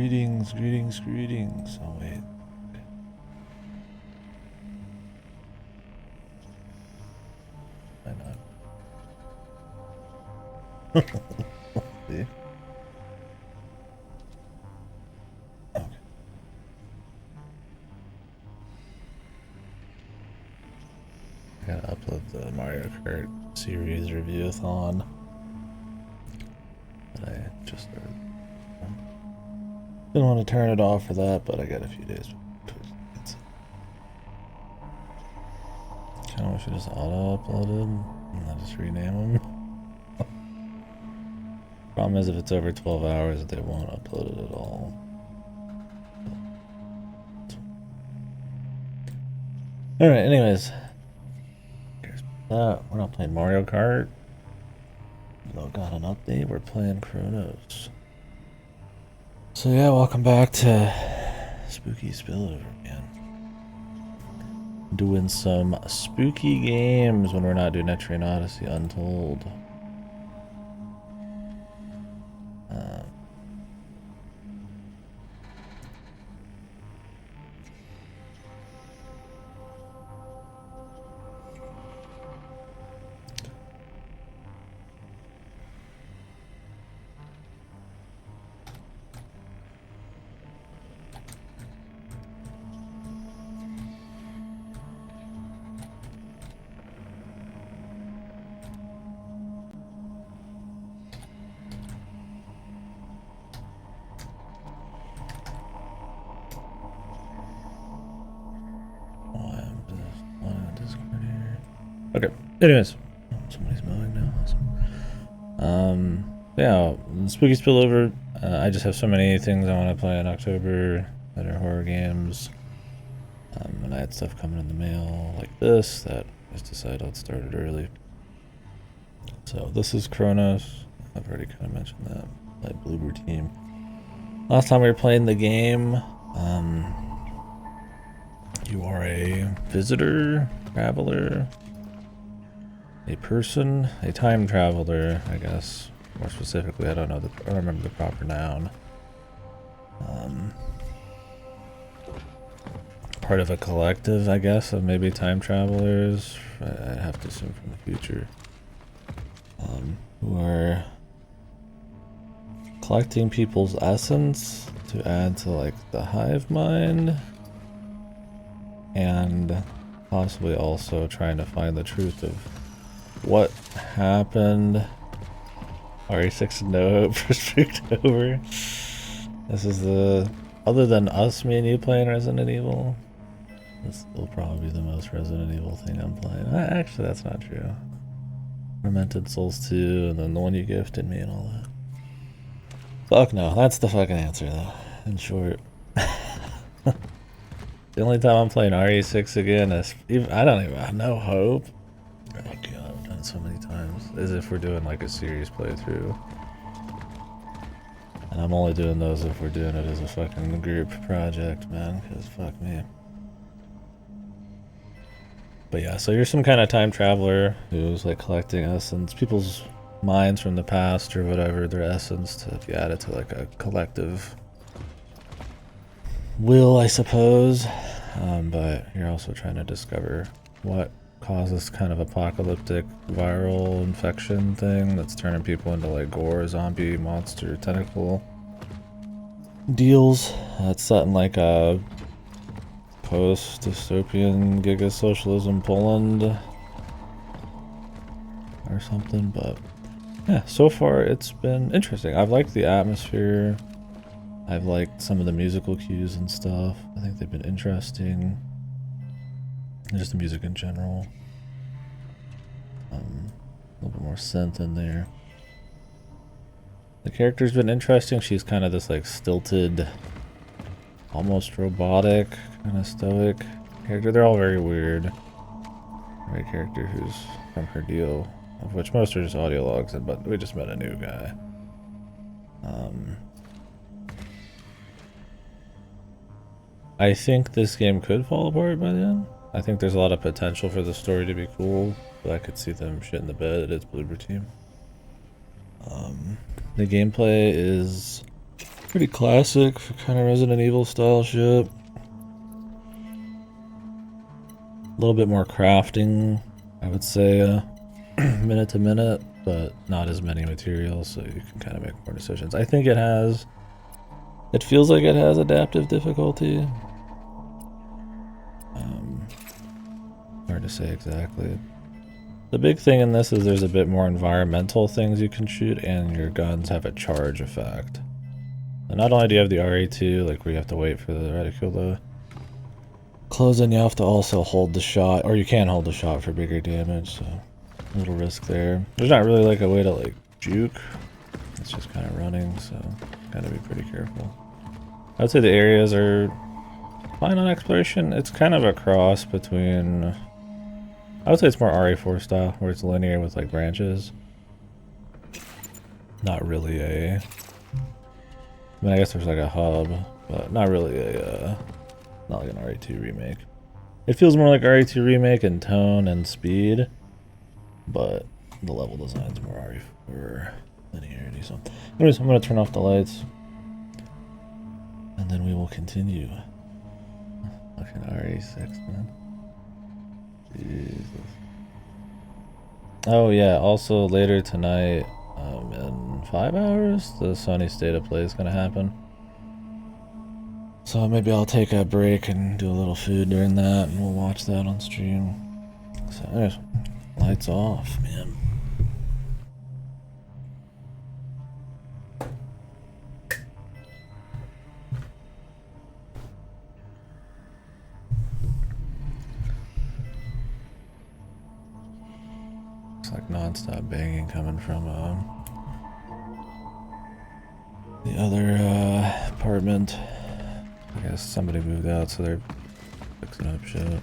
Greetings, greetings, greetings. Oh, wait. Why not? See? Okay. I gotta upload the Mario Kart series review-a-thon that I just started. Didn't want to turn it off for that, but I got a few days. Kind of wish I just auto-uploaded and then just rename them. Problem is, if it's over 12 hours, they won't upload it at all. Alright, anyways. Here's that. We're not playing Mario Kart. We got an update. We're playing Chronos. So yeah, welcome back to Spooky Spillover, man. Doing some spooky games when we're not doing Etrian Odyssey Untold. Okay, anyways. Somebody's mowing now. Awesome. Yeah, Spooky Spillover. I just have so many things I want to play in October that are horror games. And I had stuff coming in the mail like this that I just decided I'd start it early. So this is Chronos. I've already kind of mentioned that. That Bloober team. Last time we were playing the game, you are a visitor, traveler, a person, a time traveler, I guess. More specifically, I don't remember the proper noun. Part of a collective, I guess, of maybe time travelers. I have to assume from the future. Who are collecting people's essence to add to like the hive mind, and possibly also trying to find the truth of what happened. RE6 no hope for Spooktober. This is the, other than us, me and you playing Resident Evil, this will probably be the most Resident Evil thing I'm playing. Actually, that's not true. Tormented Souls 2, and then the one you gifted me and all that. Fuck no, that's the fucking answer though, in short. The only time I'm playing RE6 again is, I don't even have no hope. Oh god, I've done it so many times. Is if we're doing like a serious playthrough. And I'm only doing those if we're doing it as a fucking group project, man, because fuck me. But yeah, so you're some kind of time traveler who's like collecting essence, people's minds from the past or whatever, their essence, to be added to like a collective will, I suppose. But you're also trying to discover what causes kind of apocalyptic viral infection thing that's turning people into like gore, zombie, monster, tentacle deals. It's set in like a post-dystopian giga socialism Poland or something, but yeah, so far it's been interesting. I've liked the atmosphere. I've liked some of the musical cues and stuff. I think they've been interesting. And just the music in general. A little bit more synth in there. The character's been interesting. She's kind of this like stilted, almost robotic, kind of stoic character. They're all very weird. Every character who's from her deal, of which most are just audio logs, but we just met a new guy. I think this game could fall apart by the end. I think there's a lot of potential for the story to be cool, but I could see them shitting the bed. It's Bloober team. The gameplay is Pretty classic, kind of Resident Evil style shit. A little bit more crafting, I would say, minute to minute, but not as many materials, so you can kind of make more decisions. I think it feels like it has adaptive difficulty. Hard to say exactly. The big thing in this is there's a bit more environmental things you can shoot, and your guns have a charge effect. And not only do you have the RA2, like where you have to wait for the reticle to close in, you have to also hold the shot, or you can hold the shot for bigger damage, so a little risk there. There's not really like a way to like juke. It's just kind of running, so gotta be pretty careful. I would say the areas are fine on exploration. It's kind of a cross between, I would say it's more RA4 style, where it's linear with like branches. Not really a, I mean, I guess there's like a hub, but not really a, not like an RA2 remake. It feels more like RA2 remake in tone and speed, but the level design's more RA4 linearity. So, anyways, I'm gonna turn off the lights, and then we will continue. Fucking RA6, man. Jesus. Oh yeah, also later tonight, in 5 hours, the Sony State of Play is gonna happen. So maybe I'll take a break and do a little food during that, and we'll watch that on stream. So anyways, lights off, man. It's like non-stop banging coming from the other apartment. I guess somebody moved out, so they're fixing up shit.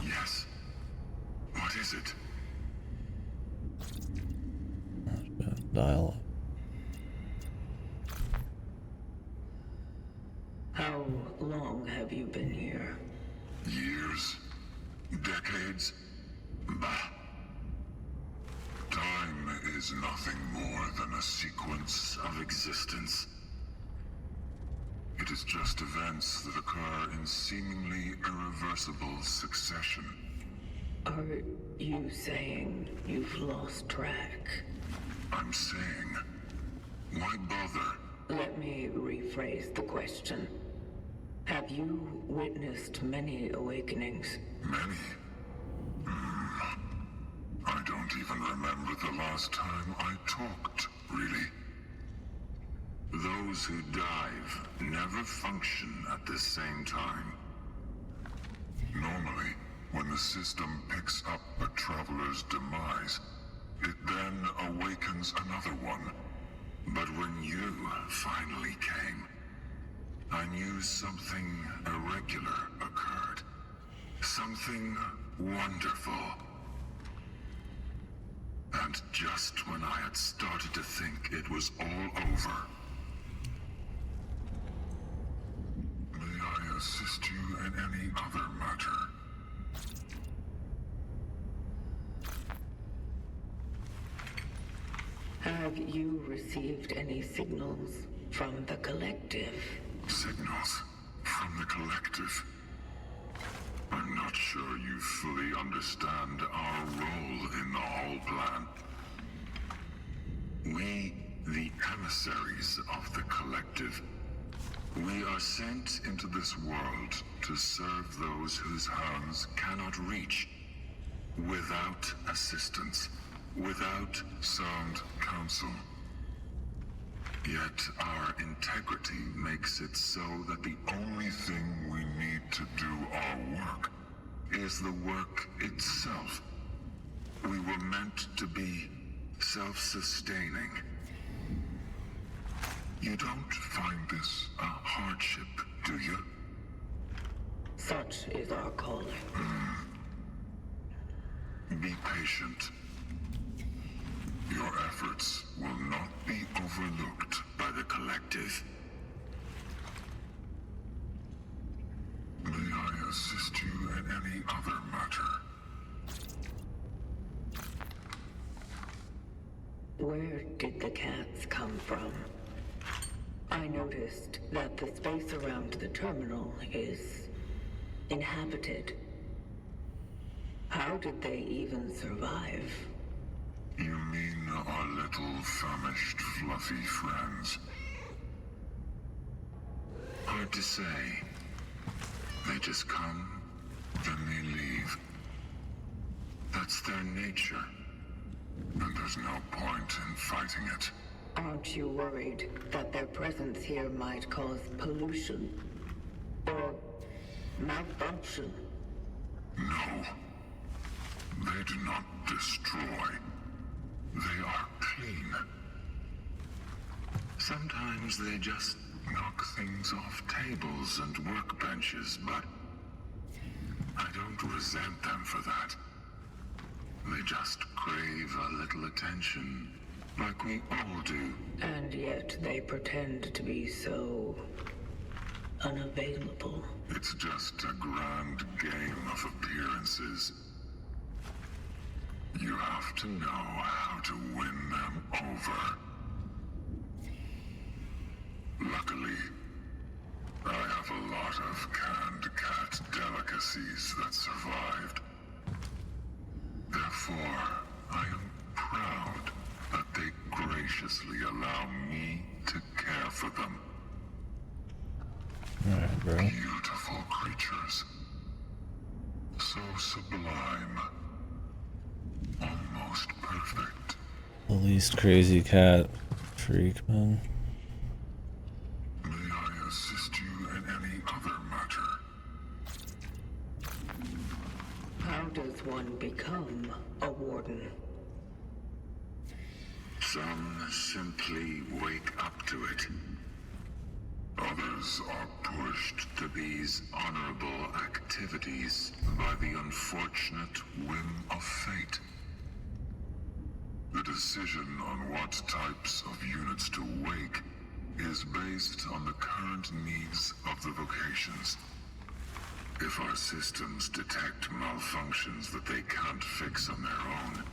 Yes. What is it? Dial. How long have you been here? Years? Decades? Bah. Time is nothing more than a sequence of existence. It is just events that occur in seemingly irreversible succession. Are you saying you've lost track? I'm saying, why bother? Let me rephrase the question. Have you witnessed many awakenings? Many? I don't even remember the last time I talked, really. Those who dive never function at the same time. Normally, when the system picks up a traveler's demise, it then awakens another one. But when you finally came, I knew something irregular occurred. Something wonderful. And just when I had started to think it was all over, may I assist you in any other matter? Have you received any signals from the collective? Signals from the collective? I'm not sure you fully understand our role in the whole plan. We, the emissaries of the collective, we are sent into this world to serve those whose hands cannot reach. Without assistance, without sound counsel. Yet our integrity makes it so that the only thing we need to do our work is the work itself. We were meant to be self-sustaining. You don't find this a hardship, do you? Such is our calling. Be patient. Your efforts will not be overlooked. by the collective. May I assist you in any other matter? Where did the cats come from? I noticed that the space around the terminal is inhabited. How did they even survive? You mean our little famished, fluffy friends? Hard to say. They just come, then they leave. That's their nature. And there's no point in fighting it. Aren't you worried that their presence here might cause pollution? Or malfunction? No. They do not destroy. They are clean. Sometimes they just knock things off tables and workbenches, but I don't resent them for that. They just crave a little attention, like we all do. And yet they pretend to be so unavailable. It's just a grand game of appearances. You have to know how to win them over. Luckily, I have a lot of canned cat delicacies that survived. Therefore, I am proud that they graciously allow me to care for them. Alright, bro. Beautiful creatures. So sublime. Almost perfect. The least crazy cat freak, man. May I assist you in any other matter? How does one become a warden? Some simply wake up to it. Others are pushed to these honorable activities by the unfortunate whim of fate. The decision on what types of units to wake is based on the current needs of the vocations. If our systems detect malfunctions that they can't fix on their own,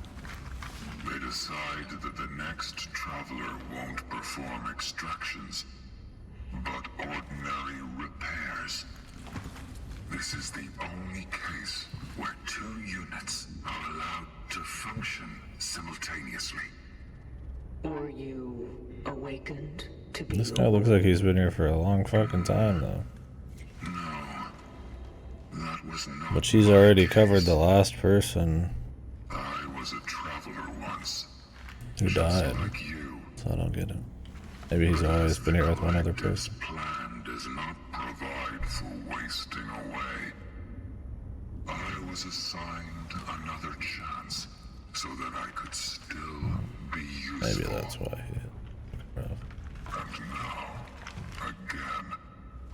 they decide that the next traveler won't perform extractions, but ordinary repairs. This is the only case where two units are allowed to function simultaneously. Were you awakened to be This guy looks like he's been here for a long fucking time, though. No, that was not. But she's already covered the last person I was a traveler once, who died, like you. so I don't get it. Maybe he's always been here with one other person. Plan does not provide for wasting away. I was assigned another chance so that I could still be useful. Maybe that's why he did. And now, again,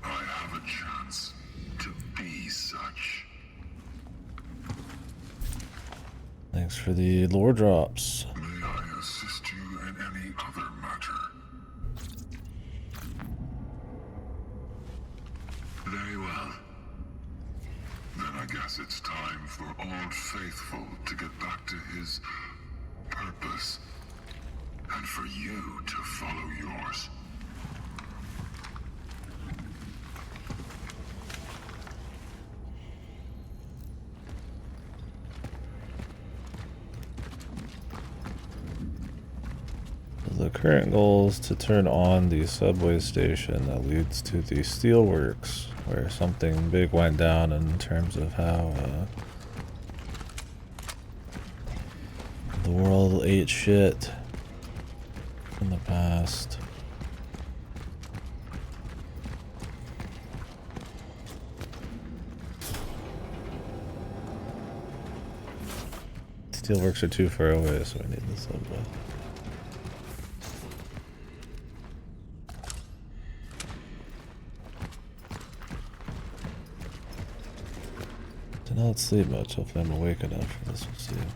I have a chance to be such. Thanks for the lore drops. May I assist you in any other matter? Very well. Then I guess it's time for Old Faithful to get back to his purpose. And for you to follow yours. The current goal is to turn on the subway station that leads to the steelworks, where something big went down in terms of how the world ate shit in the past. Steelworks are too far away, so we need the subway. Did not sleep much. Hopefully I'm awake enough for this. We'll see.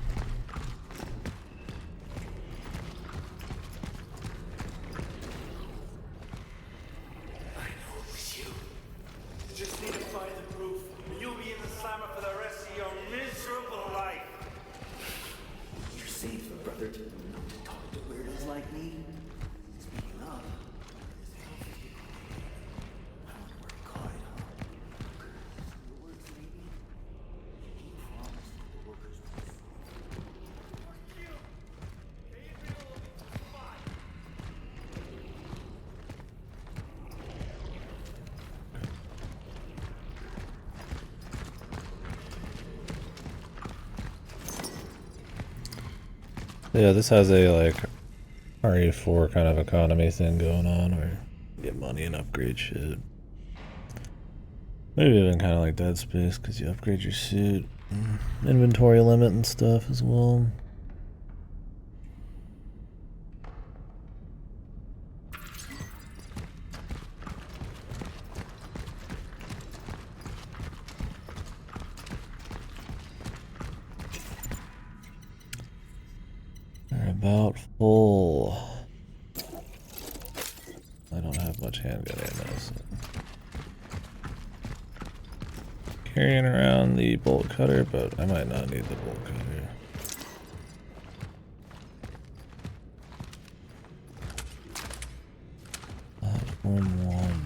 Yeah, this has a like RE4 kind of economy thing going on where you get money and upgrade shit. Maybe even kind of like Dead Space because you upgrade your suit, inventory limit and stuff as well. They're about full. I don't have much handgun ammo, so. Carrying around the bolt cutter, but I might not need the bolt cutter. Platform 1.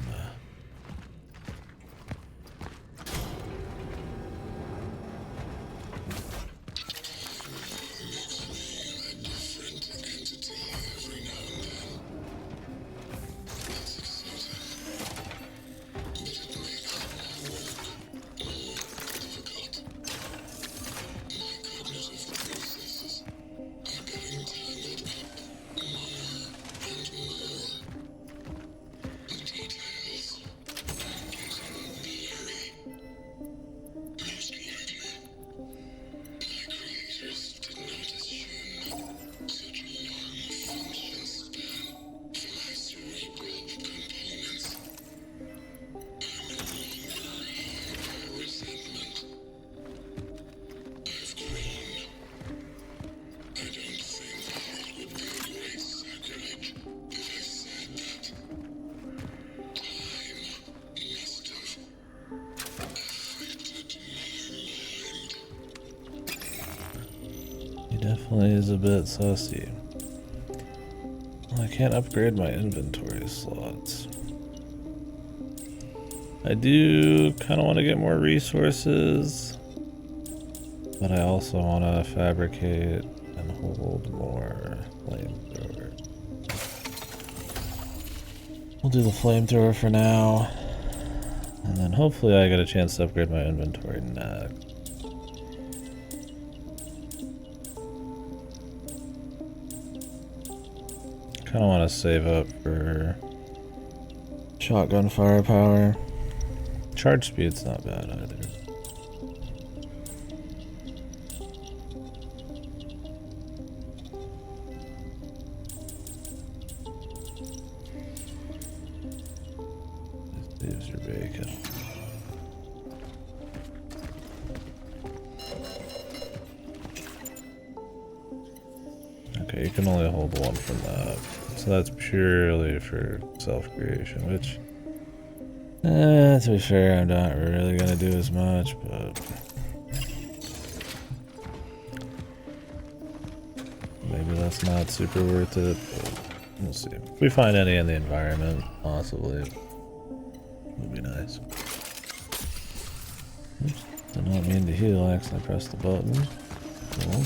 Definitely is a bit sussy. Well, I can't upgrade my inventory slots. I do kind of want to get more resources, but I also want to fabricate and hold more flamethrower. We'll do the flamethrower for now, and then hopefully I get a chance to upgrade my inventory next. Kind of want to save up for shotgun firepower. Charge speed's not bad either. This saves your bacon. Okay, you can only hold one from that. So that's purely for self-creation, which, to be fair, I'm not really going to do as much, but maybe that's not super worth it, but we'll see. If we find any in the environment, possibly, it would be nice. Oops, did not mean to heal, I accidentally pressed the button. Cool.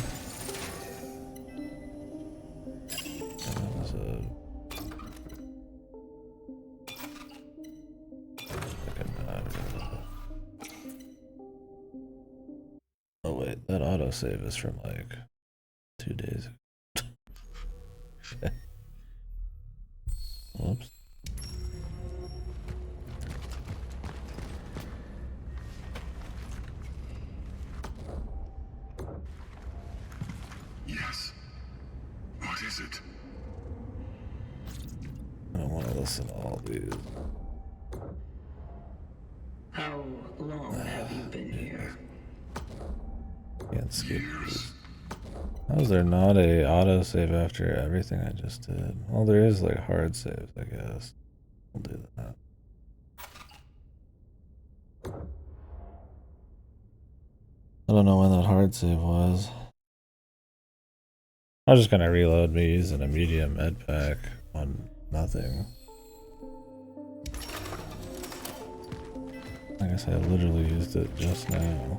That autosave is from like 2 days ago. Whoops. Yes. What is it? I don't want to listen to all these. How long have you been here? Can't skip these. How is there not a autosave after everything I just did? Well, there is like hard saves, I guess. We'll do that. I don't know when that hard save was. I was just gonna reload me using a medium med pack on nothing. I guess I literally used it just now.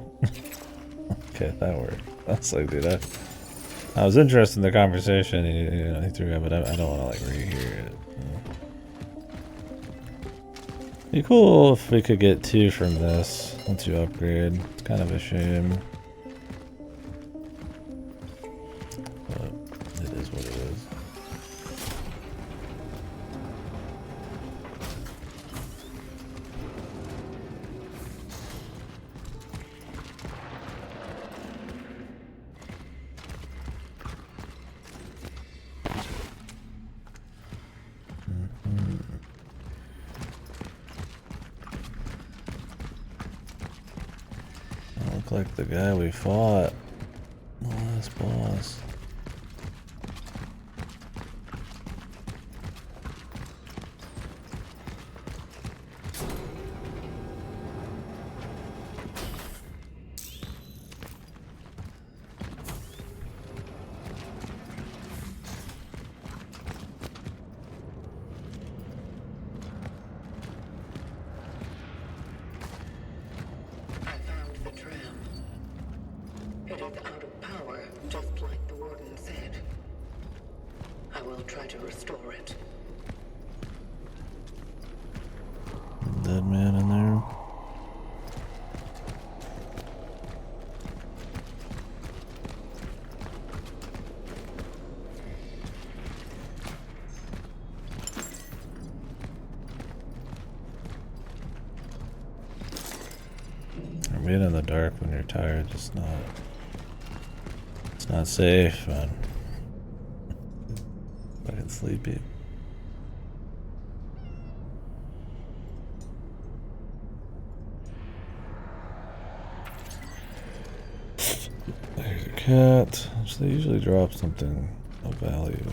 Okay, that worked. That's like, dude, I was interested in the conversation he threw out, but I don't want to like rehear it. Be cool if we could get 2 from this once you upgrade. It's kind of a shame. But Look like the guy we fought. The last boss. Dead man in there. Being in the dark when you're tired is not. It's not safe, man. Fucking sleepy. There's a cat. So they usually drop something of value.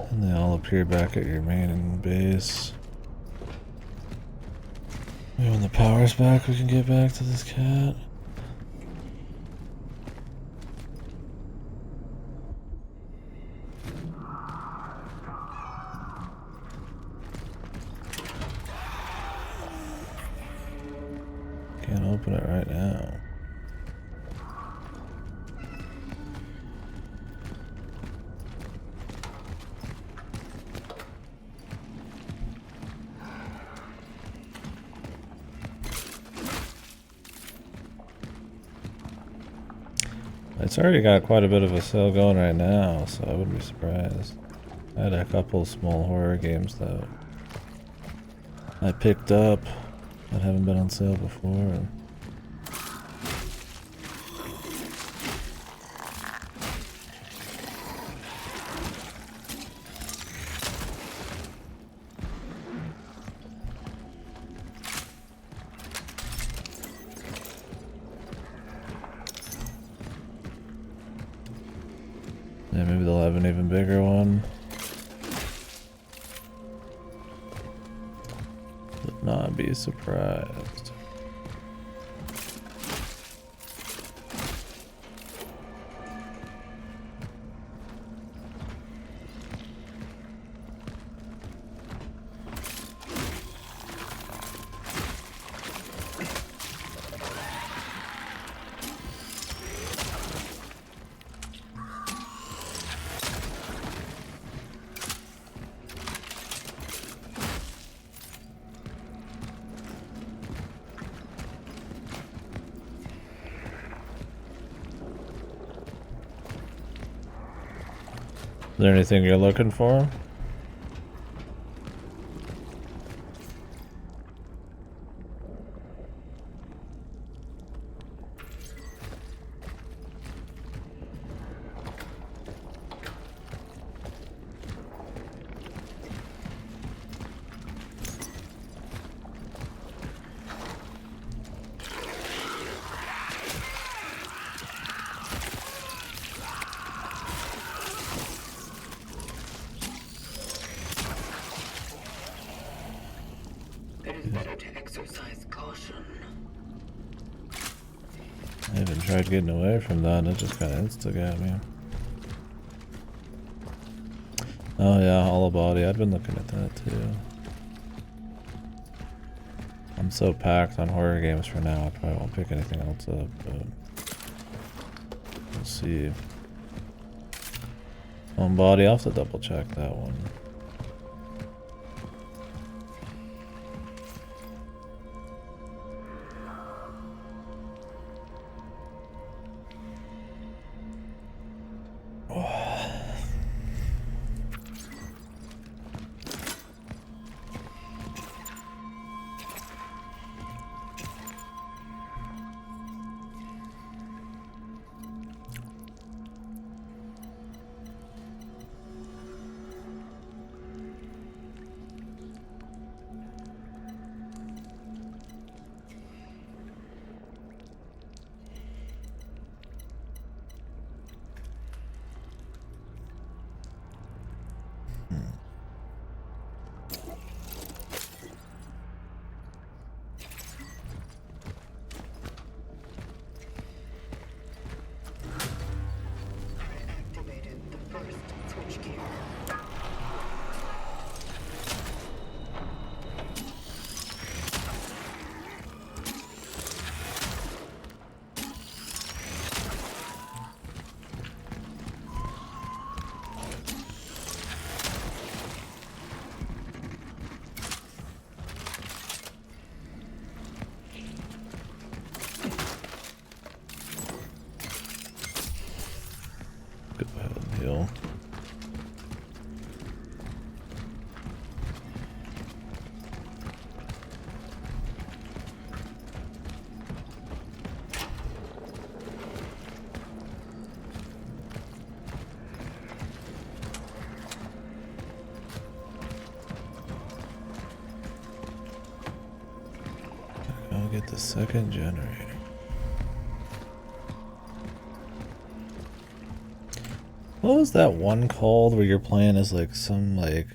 And they all appear back at your main base. Maybe when the power's back, we can get back to this cat. Can't open it right now. It's already got quite a bit of a sale going right now, so I wouldn't be surprised. I had a couple small horror games that I picked up that haven't been on sale before. Yeah, maybe they'll have an even bigger one. Would not be surprised. Is there anything you're looking for? I even tried getting away from that and it just kind of insta-got me. Oh yeah, hollow body. I've been looking at that too. I'm so packed on horror games for now, I probably won't pick anything else up, but we'll see. Home body, I'll have to double check that one. I'll get the second generator. What was that one called where you're playing as like some like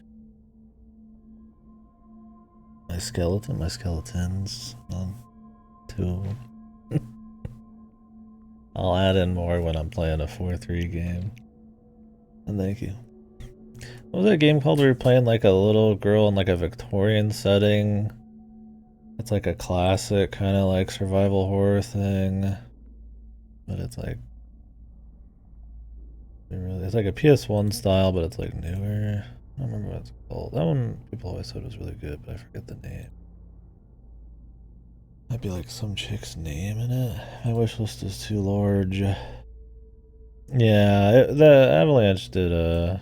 my skeletons on 2 of them. I'll add in more when I'm playing a 4-3 game. And thank you. What was that game called where you're playing like a little girl in like a Victorian setting? It's like a classic kind of like survival horror thing. But it's like it's like a PS1 style, but it's like newer. I don't remember what it's called. That one people always said was really good, but I forget the name. Might be like some chick's name in it. My wish list is too large. Yeah, the Avalanche did I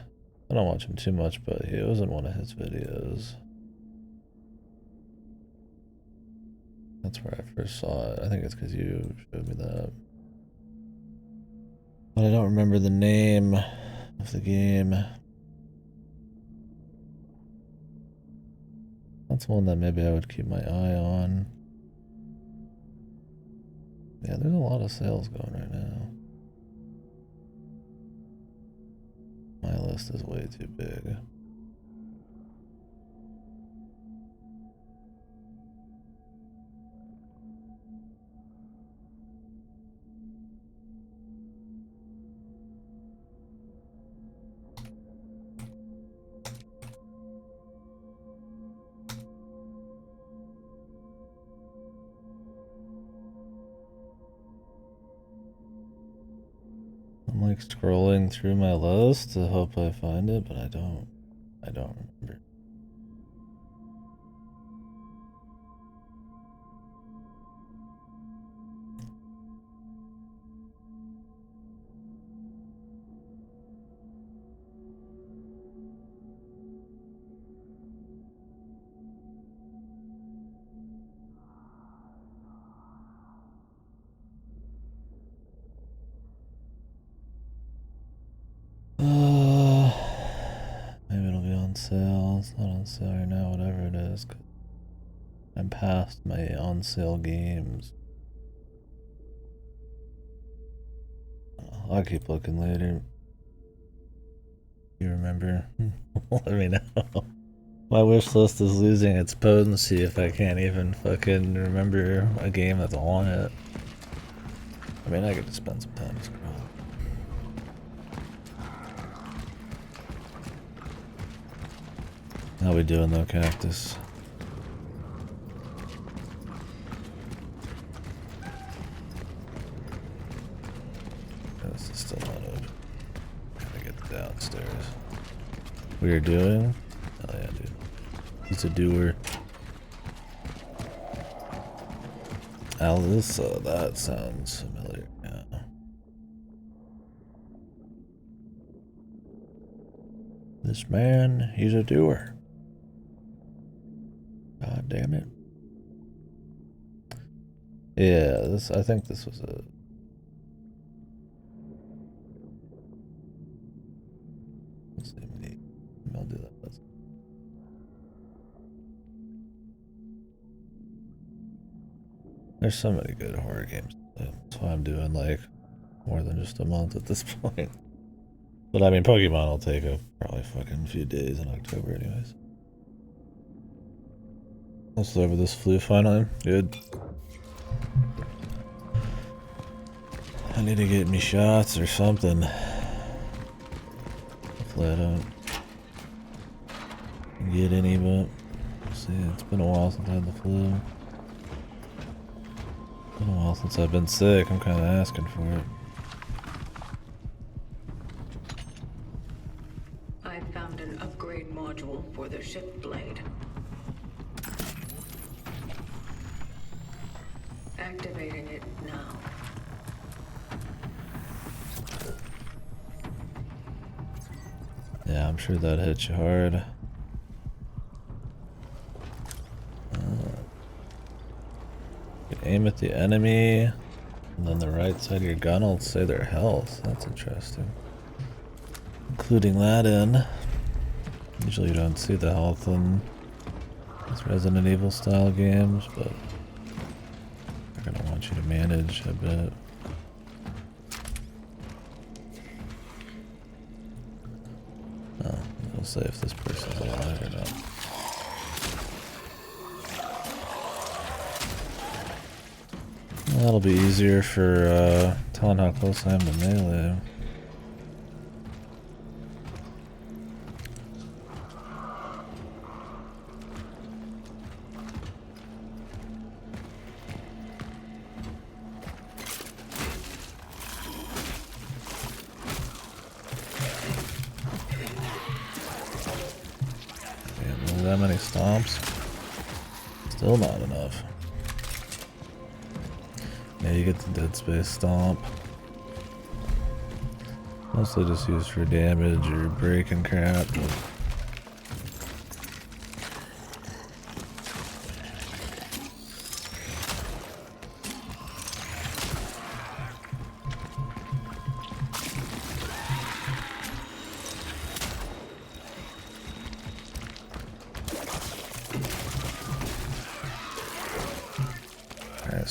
don't watch him too much, but it was in one of his videos. That's where I first saw it. I think it's because you showed me that. But I don't remember the name of the game. That's one that maybe I would keep my eye on. Yeah, there's a lot of sales going right now. My list is way too big. I'm like scrolling through my list to hope I find it, but I don't remember. Maybe it'll be on sale. It's not on sale right now, whatever it is. 'Cause I'm past my on sale games. I'll keep looking later. You remember? Let me know. My wish list is losing its potency if I can't even fucking remember a game that's on it. I mean, I could just spend some time scrolling. How we doing though, Cactus? This is still not open. Gotta get downstairs. We are doing? Oh yeah, dude. He's a doer. Alyssa, that sounds familiar. Yeah. This man, he's a doer. God damn it. Yeah, I think this was a... Let's see, maybe I'll do that. There's so many good horror games. That's why I'm doing like more than just a month at this point. But I mean, Pokemon will take probably fucking few days in October anyways. Let's over this flu finally. Good. I need to get me shots or something. Hopefully I don't get any, but we'll see. It's been a while since I had the flu. It's been a while since I've been sick. I'm kind of asking for it. I found an upgrade module for the ship blade. Activating it now. Yeah, I'm sure that hits you hard. You can aim at the enemy, and then the right side of your gun will say their health. That's interesting. Including that in. Usually you don't see the health in these Resident Evil style games, but get you to manage a bit. Oh, we'll say if this person's alive or not. That'll be easier for telling how close I am to melee. That many stomps? Still not enough. Yeah, you get the dead space stomp. Mostly just used for damage or breaking crap.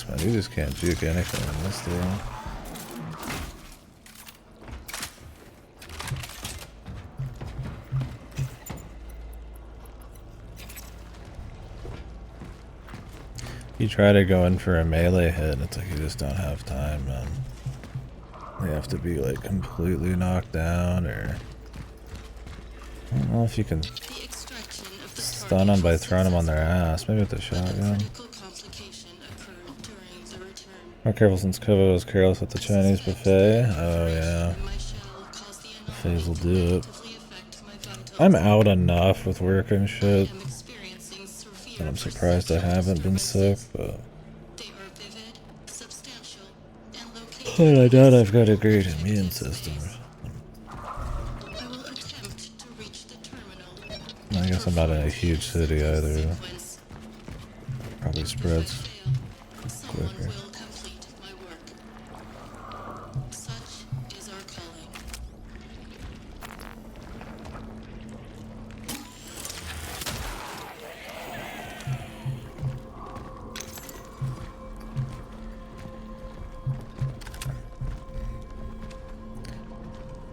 Man, you just can't juke anything in this deal. You try to go in for a melee hit, it's like you just don't have time, man. They have to be like completely knocked down, or I don't know if you can stun them by throwing them on their ass. Maybe with the shotgun. More careful since Kova was careless at the Chinese buffet. Oh yeah. Buffets will do it. I'm out enough with work and shit. And I'm surprised I haven't been sick, but I doubt I've got a great immune system. I guess I'm not in a huge city either. Probably spreads quicker.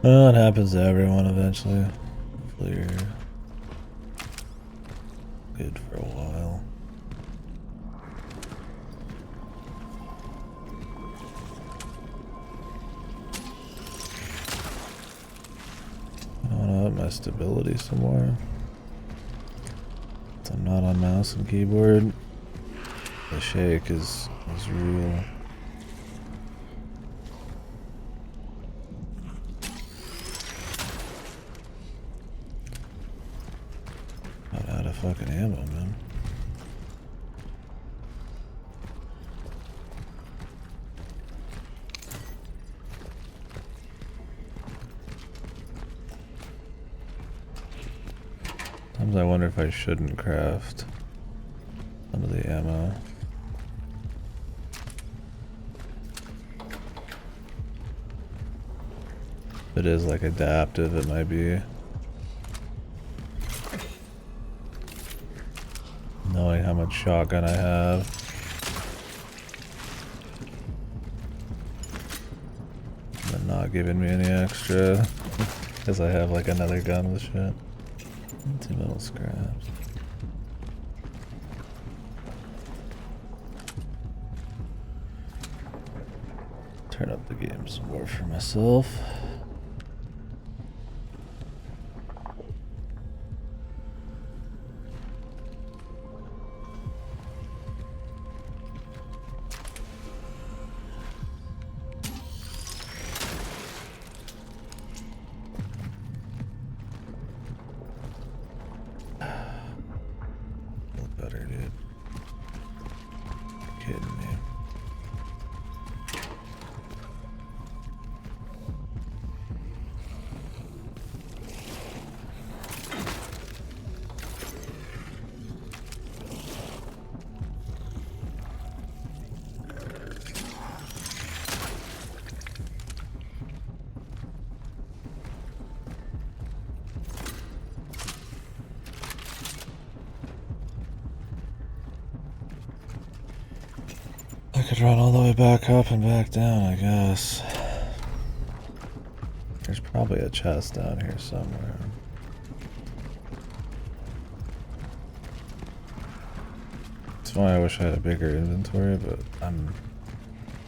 Well, it happens to everyone eventually. Hopefully you're good for a while. I want to up my stability some more. So I'm not on mouse and keyboard. The shake is real. Out of fucking ammo, man. Sometimes I wonder if I shouldn't craft some of the ammo. If it is like adaptive, it might be. Knowing how much shotgun I have. And not giving me any extra. Because I have like another gun with shit. 2 metal scraps. Turn up the game some more for myself. Better, dude. You're kidding me. I could run all the way back up and back down, I guess. There's probably a chest down here somewhere. It's fine, I wish I had a bigger inventory, but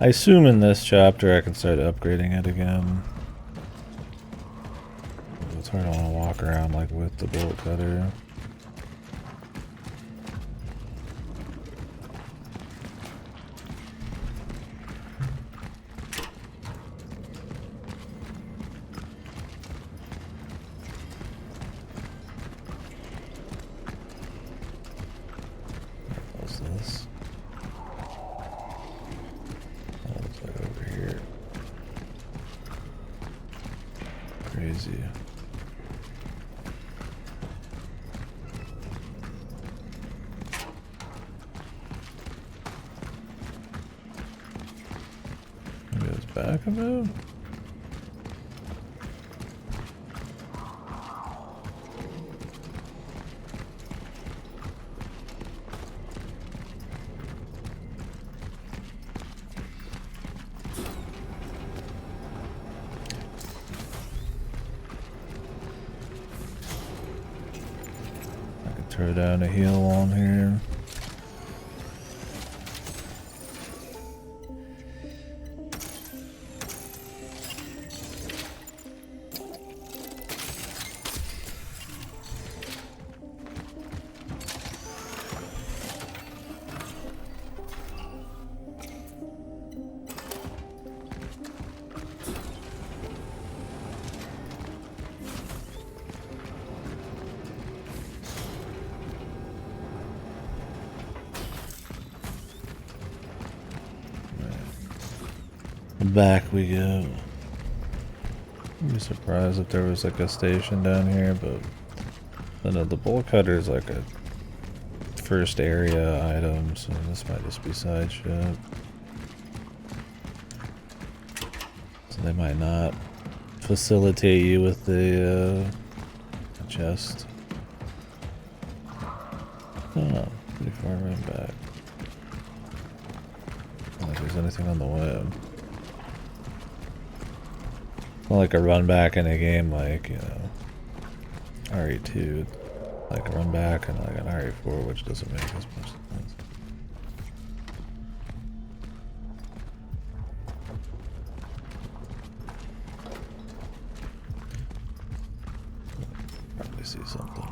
I assume in this chapter I can start upgrading it again. It's hard to want to walk around like with the bolt cutter. What's this? Oh, it's like over here. Crazy. Maybe it's back of it? Throw down a heal on here. Back we go. I'd be surprised if there was like a station down here, but then the bolt cutter is like a first area item, so this might just be side shit. So they might not facilitate you with the chest. Oh, pretty far around back. I don't think there's anything on the way. Not like a run back in a game like, you know, RE2, like a run back and like an RE4, which doesn't make as much sense. Probably see something.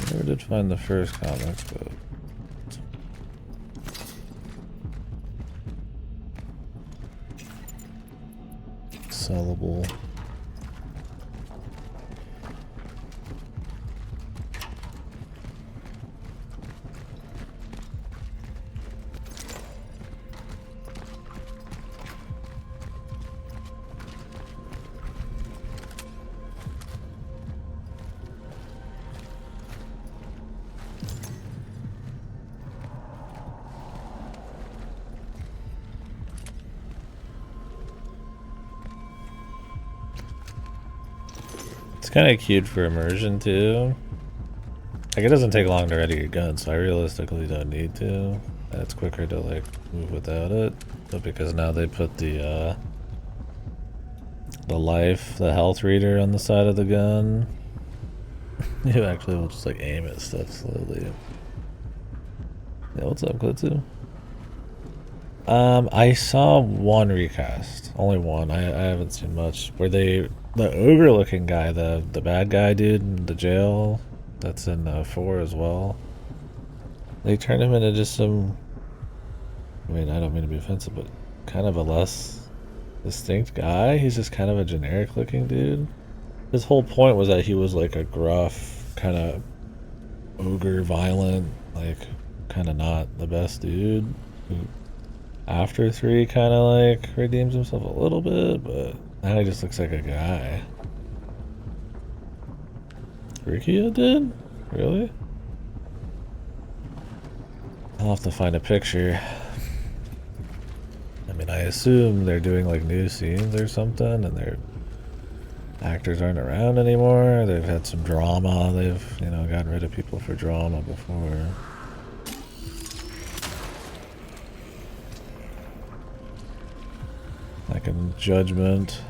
I did find the first comics, but sellable. It's kind of cute for immersion too. Like it doesn't take long to ready your gun, so I realistically don't need to. It's quicker to like move without it. But because now they put the health reader on the side of the gun, you actually will just like aim at stuff slowly. Yeah, what's up, Klitsu? I saw one recast, only one. I haven't seen much. Where the ogre looking guy, the bad guy dude in the jail, that's in 4 as well. They turned him into just some, I mean, I don't mean to be offensive, but kind of a less distinct guy. He's just kind of a generic looking dude. His whole point was that he was like a gruff, kind of ogre, violent, like kind of not the best dude. Who, after 3 kind of like redeems himself a little bit, but now he just looks like a guy. Rikia did? Really? I'll have to find a picture. I mean, mean, I assume they're doing like new scenes or something, and their actors aren't around anymore. They've had some drama. They've, you know, gotten rid of people for drama before. Like in Judgment.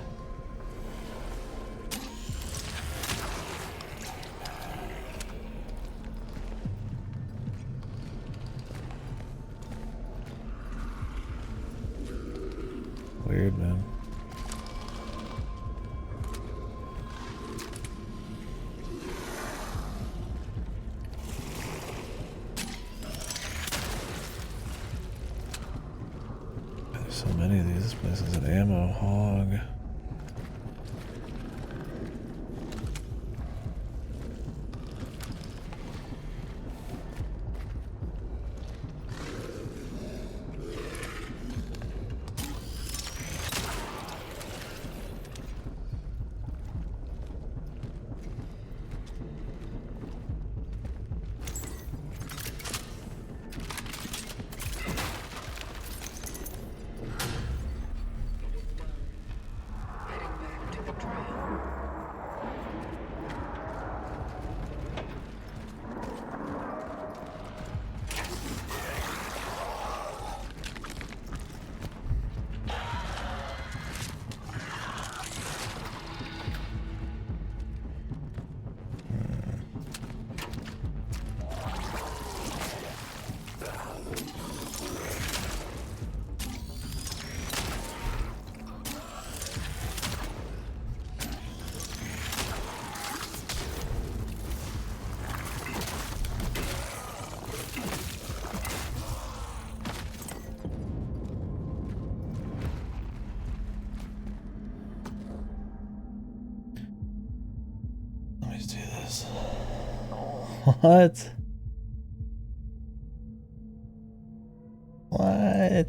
Weird, man. There's so many of these. This place is an ammo hog. Heading back to the trail. Let me do this. What? What?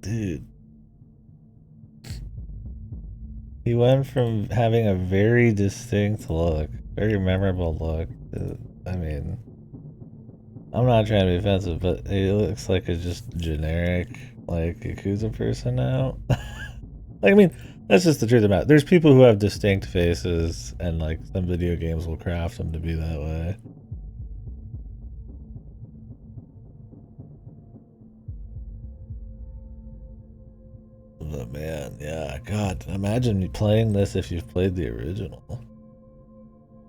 Dude. He went from having a very distinct look, very memorable look. I mean, I'm not trying to be offensive, but he looks like a just generic, like, Yakuza person now. Like, I mean, that's just the truth about it. There's people who have distinct faces, and, like, some video games will craft them to be that way. But man, yeah, God, imagine me playing this if you've played the original.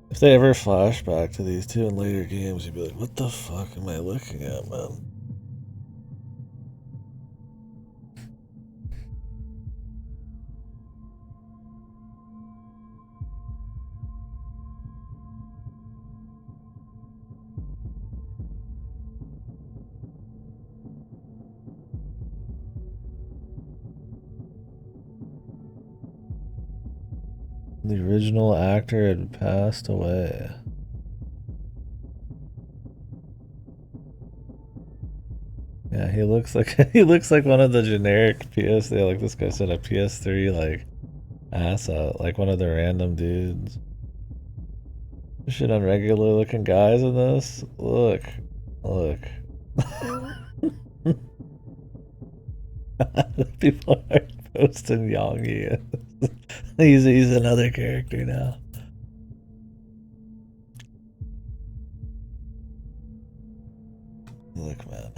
If they ever flash back to these two in later games, you'd be like, what the fuck am I looking at, man? The original actor had passed away. Yeah, he looks like he looks like one of the generic PS. They like this guy said a PS3 like ass out, like one of the random dudes. Shit on regular looking guys in this. Look, look. People are posting Yongi. He's another character now. Look, man.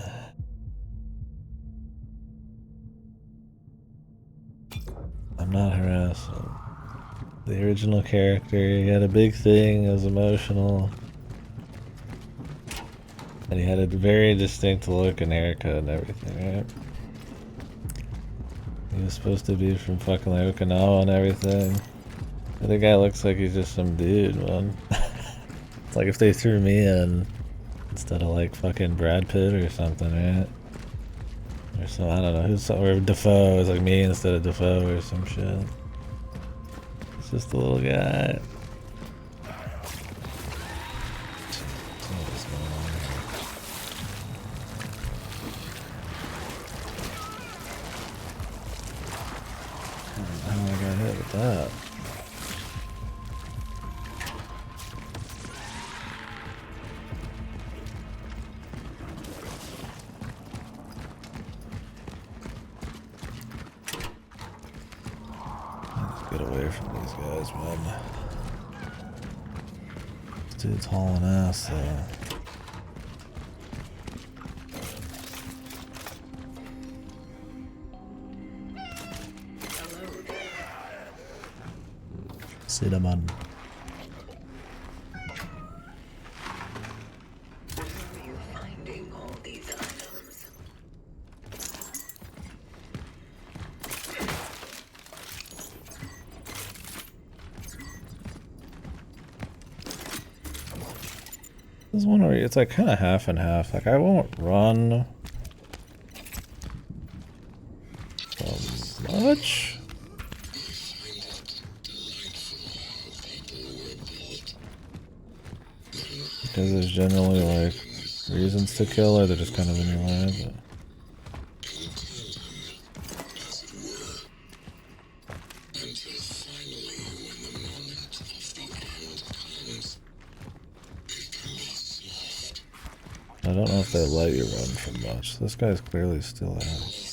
I'm not harassing. The original character, he had a big thing, it was emotional. And he had a very distinct look and haircut and everything, right? He was supposed to be from fucking like Okinawa and everything. The other guy looks like he's just some dude, man. It's like if they threw me in instead of like fucking Brad Pitt or something, right? Or some, I don't know, or Defoe, it's like me instead of Defoe or some shit. It's just a little guy. How I got hit with that? away from these guys, man. This dude's hauling ass, though. Cinnamon. Where are you finding all these items? This one where it's like kind of half and half. Like I won't run so much. Because there's generally like reasons to kill, or they're just kind of in your way. But I don't know if they let you run from much. This guy's clearly still out.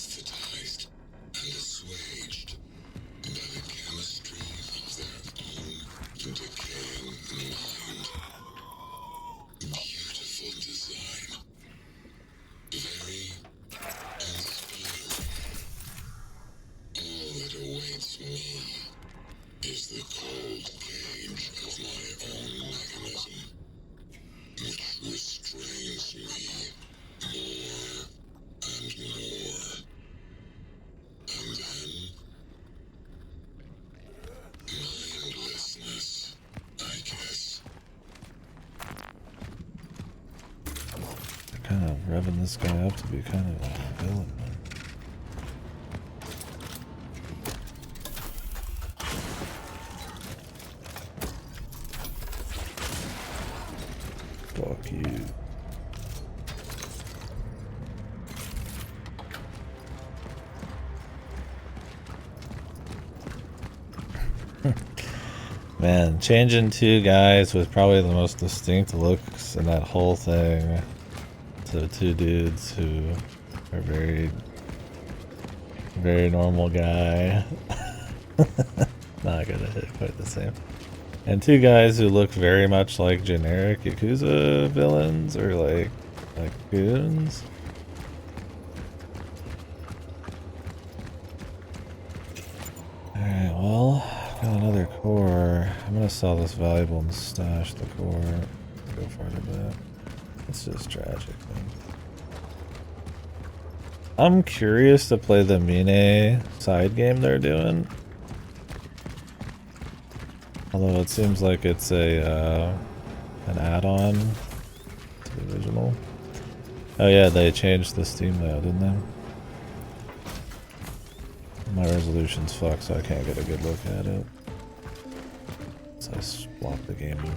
Kind of revving this guy up to be kind of like a villain, man. Fuck you. Man, changing two guys with probably the most distinct looks in that whole thing to two dudes who are very normal guy. Not gonna hit quite the same. And two guys who look very much like generic Yakuza villains or like goons. Alright, well, got another core. I'm gonna sell this valuable and stash the core. Go for it a bit. It's just tragic, man. I'm curious to play the Mine side game they're doing. Although it seems like it's a an add-on to the original. Oh yeah, they changed the Steam layout, didn't they? My resolution's fucked, so I can't get a good look at it. So I swapped the game over.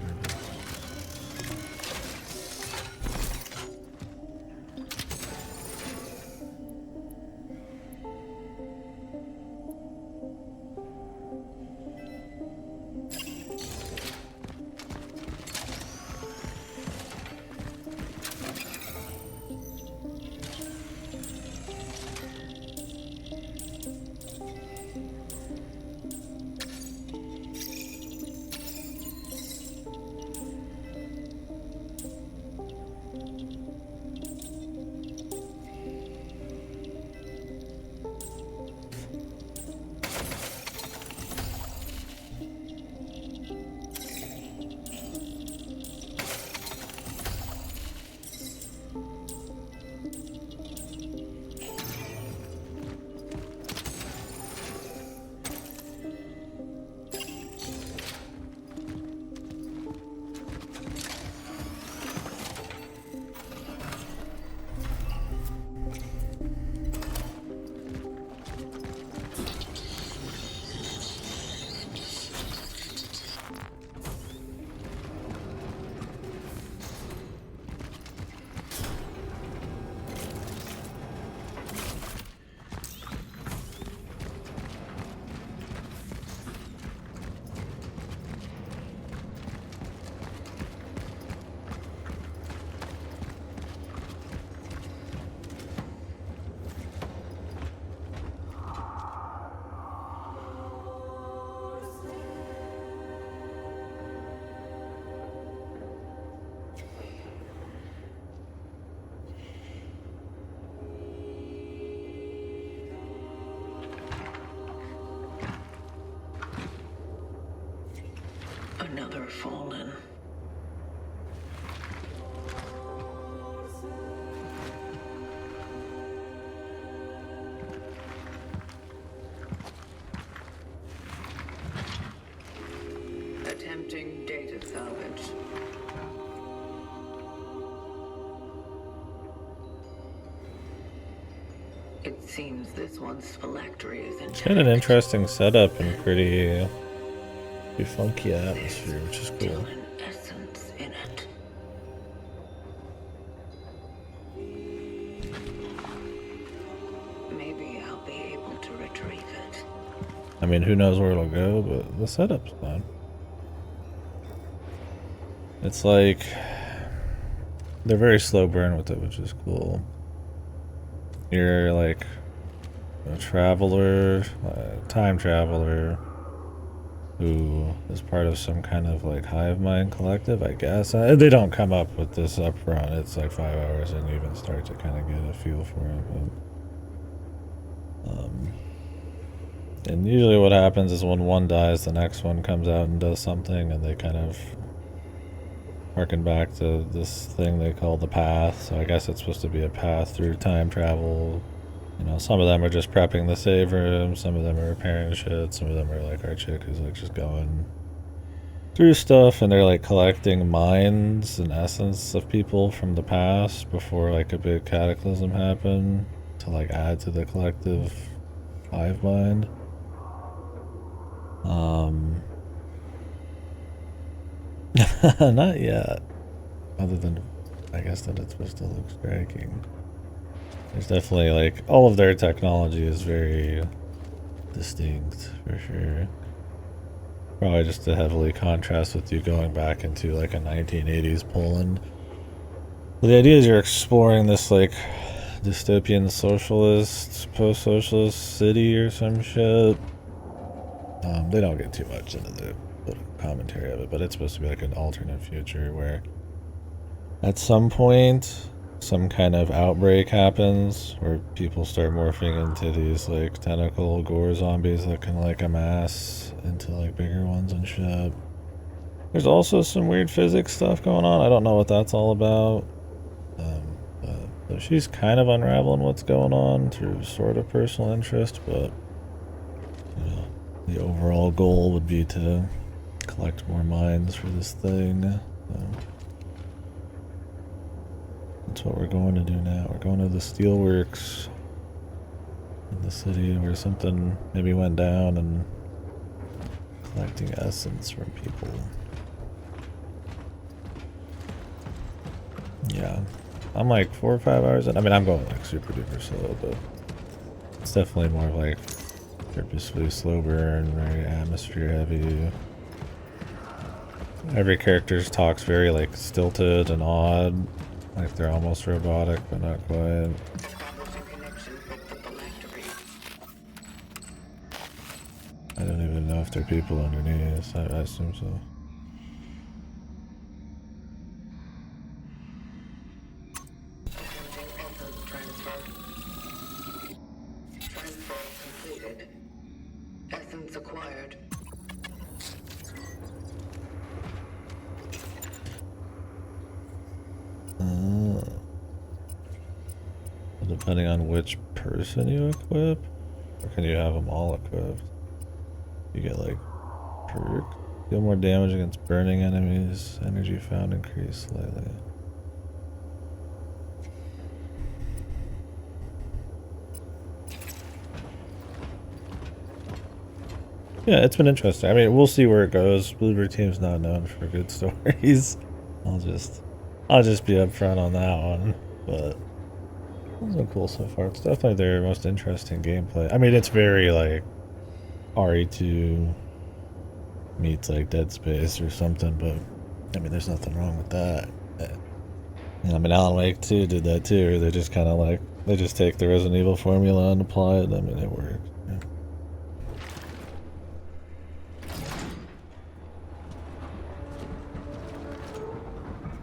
fallen. Attempting data salvage. It seems this one's phylactery is intact. It's got an interesting setup and pretty funky atmosphere, which is cool. Still an essence in it. Maybe I'll be able to retrieve it. I mean, who knows where it'll go, but the setup's fine. It's like they're very slow burn with it, which is cool. You're like a traveler, time traveler, who is part of some kind of like hive mind collective, I guess. They don't come up with this up front. It's like 5 hours and you even start to kind of get a feel for it. But, and usually what happens is when one dies, the next one comes out and does something, and they kind of harken back to this thing they call the path. So I guess it's supposed to be a path through time travel. You know, some of them are just prepping the save room, some of them are repairing shit, some of them are like our chick who's like just going through stuff, and they're like collecting minds and essence of people from the past before like a big cataclysm happened to like add to the collective hive mind. Not yet. Other than, I guess, that it's supposed to look striking. There's definitely, like, all of their technology is very distinct, for sure. Probably just to heavily contrast with you going back into, like, a 1980s Poland. But the idea is you're exploring this, like, dystopian socialist, post-socialist city or some shit. They don't get too much into the commentary of it, but it's supposed to be like an alternate future where at some point some kind of outbreak happens where people start morphing into these like tentacle gore zombies that can like amass into like bigger ones and shit. There's also some weird physics stuff going on. I don't know what that's all about. So she's kind of unraveling what's going on through sort of personal interest, but you know, the overall goal would be to collect more mines for this thing. So that's what we're going to do now. We're going to the steelworks in the city where something maybe went down, and collecting essence from people. Yeah, I'm like 4 or 5 hours in. I mean, I'm going like super duper slow, but it's definitely more like purposefully slow burn, very atmosphere heavy. Every character talks very like stilted and odd, like they're almost robotic but not quite. I don't even know if they're people underneath. I assume so. Essence acquired. Depending on which person you equip, or can you have them all equipped? You get like perk, deal more damage against burning enemies, energy found increased slightly. Yeah, it's been interesting. I mean, we'll see where it goes. Bluebird Team's not known for good stories. I'll just be upfront on that one, but it's been cool so far. It's definitely their most interesting gameplay. I mean, it's very like RE2 meets like Dead Space or something, but I mean, there's nothing wrong with that. I mean, Alan Wake 2 did that too. They just kind of like, they just take the Resident Evil formula and apply it. I mean, it works. Yeah.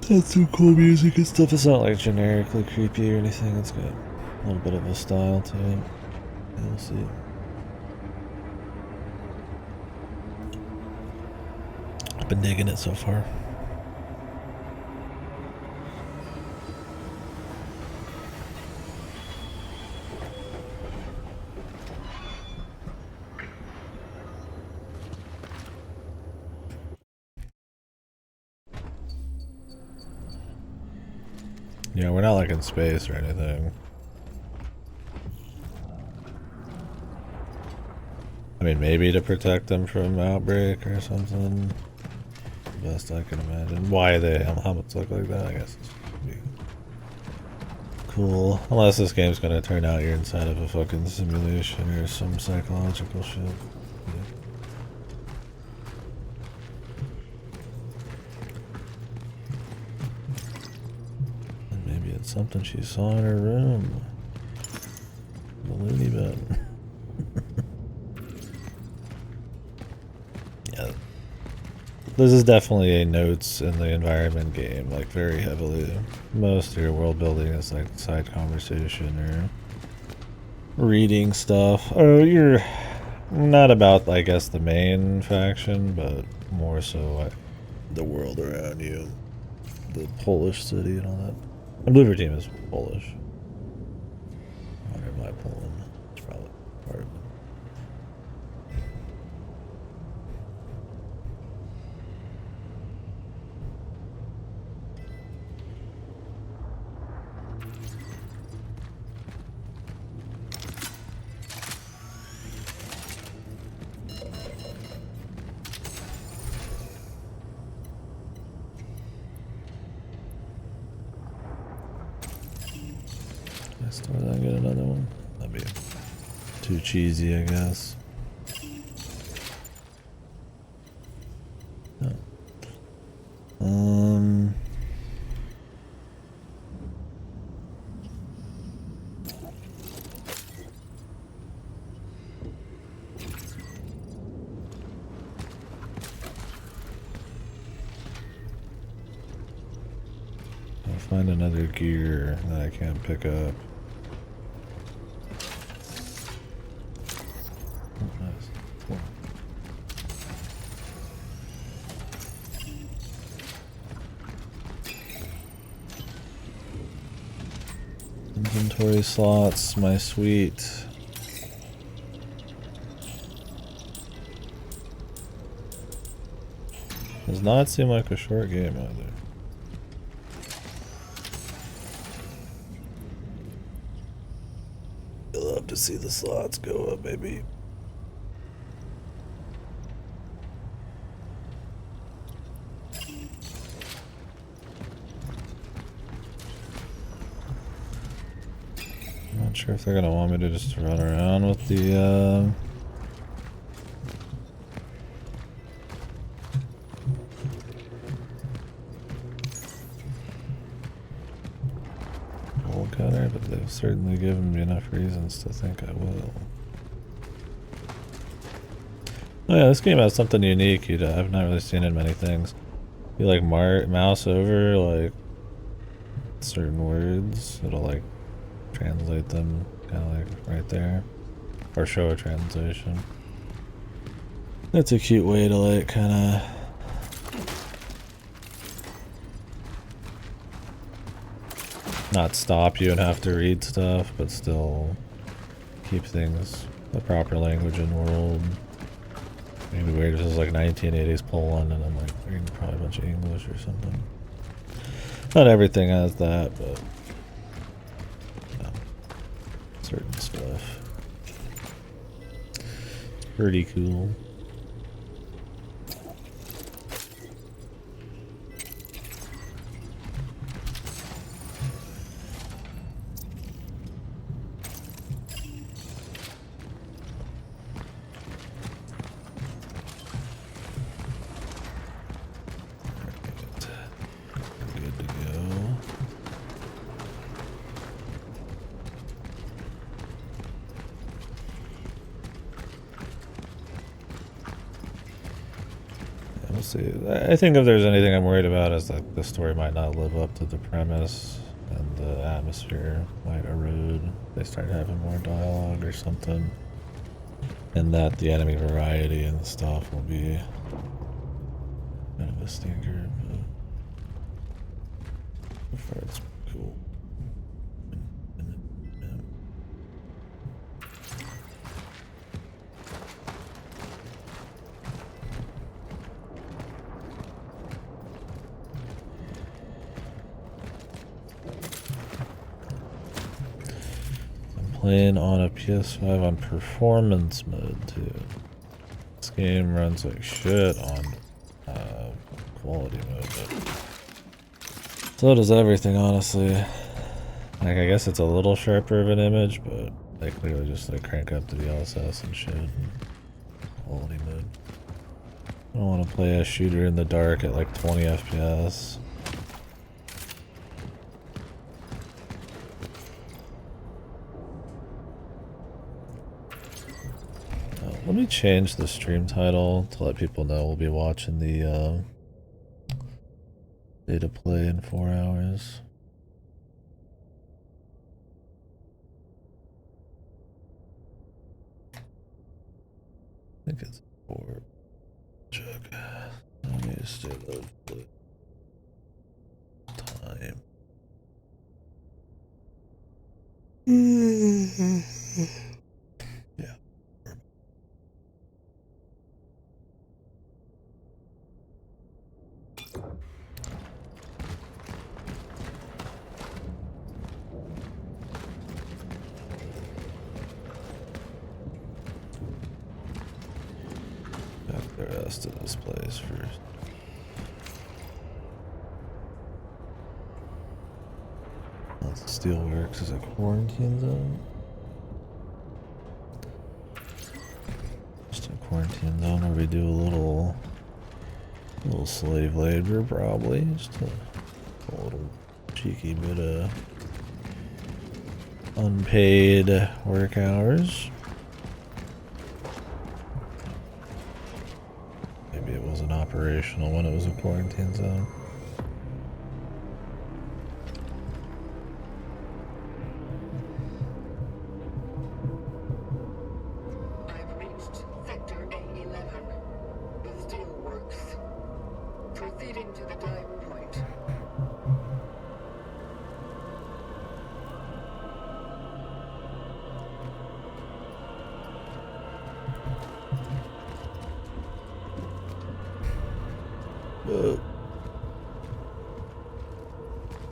That's some cool music and stuff. It's not like generically creepy or anything. It's got a little bit of a style to it. Yeah, we'll see. I've been digging it so far. Yeah, we're not like in space or anything. I mean, maybe to protect them from outbreak or something. Best I can imagine. Why they helmets look like that, I guess it's cool. Unless this game's gonna turn out you're inside of a fucking simulation or some psychological shit. Yeah. And maybe it's something she saw in her room. The loony bin. Yeah. This is definitely a notes in the environment game, like very heavily. Most of your world building is like side conversation or reading stuff. Or you're not about, I guess, the main faction, but more so like the world around you. The Polish city and all that. And Blooper team is Polish. I wonder why Poland. It's probably part of it. Store that and get another one. That'd be too cheesy, I guess. No. I'll find another gear that I can't pick up. Inventory slots, my sweet. Does not seem like a short game either. You'll love to see the slots go up, baby. Not sure if they're gonna want me to just run around with the hole cutter, but they've certainly given me enough reasons to think I will. Oh yeah, this game has something unique. I've not really seen in many things. You like mouse over like certain words, it'll like translate them kind of like right there, or show a translation. That's a cute way to like kind of not stop you and have to read stuff, but still keep things the proper language in the world. Maybe weird, this is like 1980s Poland and I'm like reading probably a bunch of English or something. Not everything has that, but certain stuff. Pretty cool. Good to go. We'll see. I think if there's anything I'm worried about is that the story might not live up to the premise and the atmosphere might erode. They start having more dialogue or something. And that the enemy variety and stuff will be Kind of a stinker, but so far it's cool. Playing on a PS5 on performance mode too. This game runs like shit on quality mode, but so does everything, honestly. Like, I guess it's a little sharper of an image, but they clearly just like crank up the DLSS and shit in quality mode. I don't want to play a shooter in the dark at like 20 FPS. Let me change the stream title to let people know we'll be watching the data play in 4 hours. I think it's 4. Check. I need to stay low play time. Yeah. Back the rest of this place first. That's Steelworks is a quarantine zone. Just a quarantine zone where we do a little slave labor, probably. Just a little cheeky bit of unpaid work hours. Maybe it wasn't operational when it was a quarantine zone. I've reached Sector A11. The Steelworks. Proceeding to the dive point.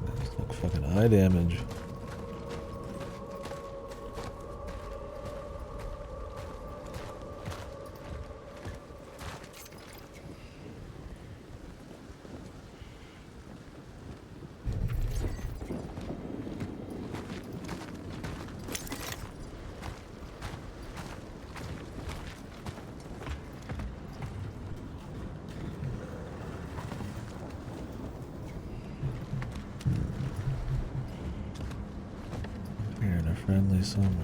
That's like fucking eye damage. Hearing a friendly someone.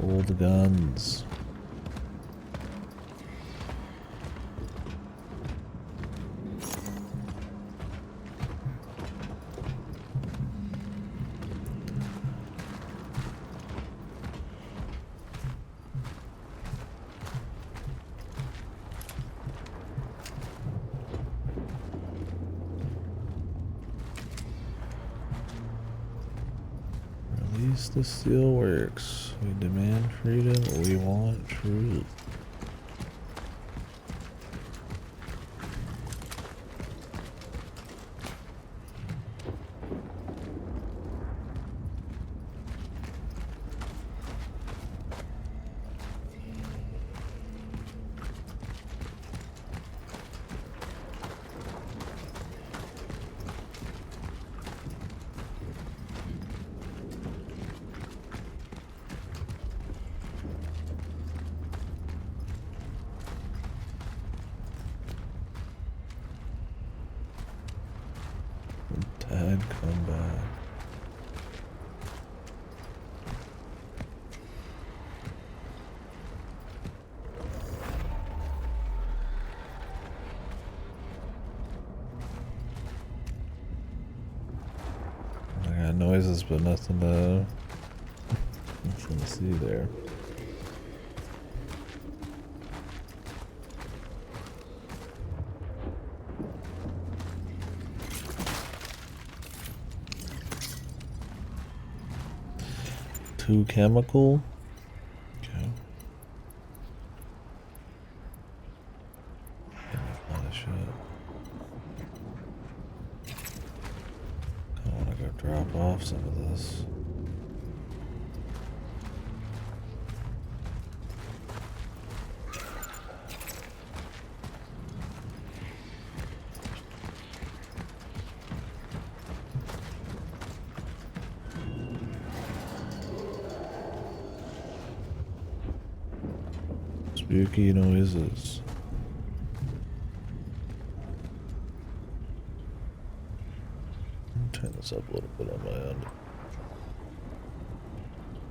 Old guns. Release the Steelworks. We demand freedom. We want truth. Dad, come back. I got noises, but nothing to see there. Too chemical. Okay. Shit. I want to go drop off some of this. Spooky noises. Turn this up a little bit on my end.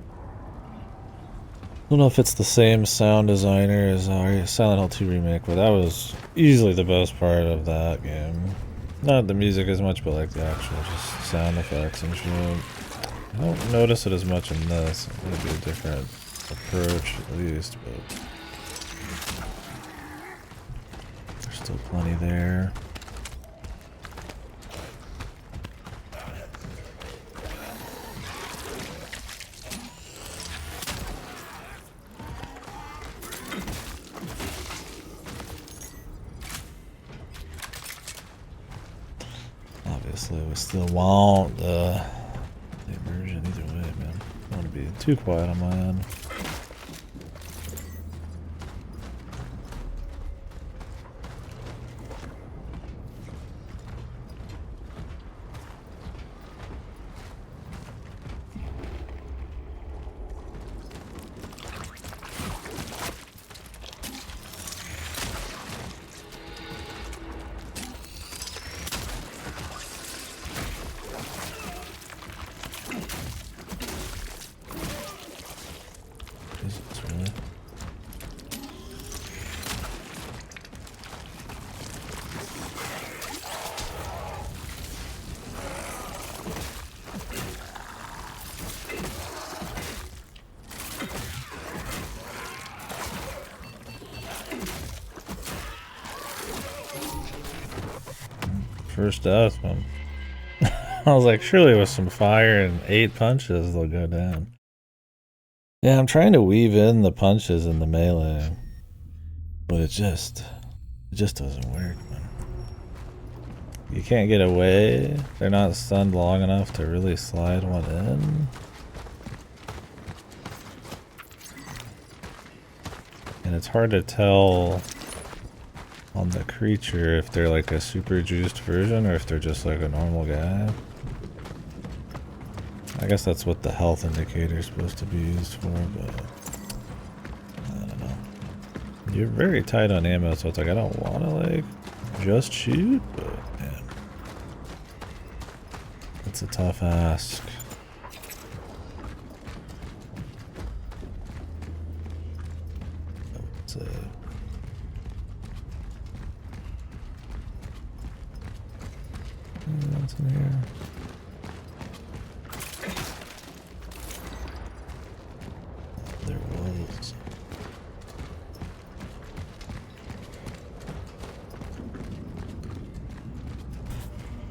I don't know if it's the same sound designer as our Silent Hill 2 remake, but that was easily the best part of that game. Not the music as much, but like the actual just sound effects and shit. I don't notice it as much in this. Maybe a different approach at least, but there's still plenty there. Obviously, we still want the immersion either way, man. I don't want to be too quiet on my end. First death, man. I was like, surely with some fire and 8 punches, they'll go down. Yeah, I'm trying to weave in the punches in the melee, but it just doesn't work, man. You can't get away. They're not stunned long enough to really slide one in. And it's hard to tell on the creature if they're like a super juiced version or if they're just like a normal guy. I guess that's what the health indicator is supposed to be used for, but I don't know. You're very tight on ammo, so it's like I don't want to like just shoot, but man, it's a tough ask. It's what's in here? There was.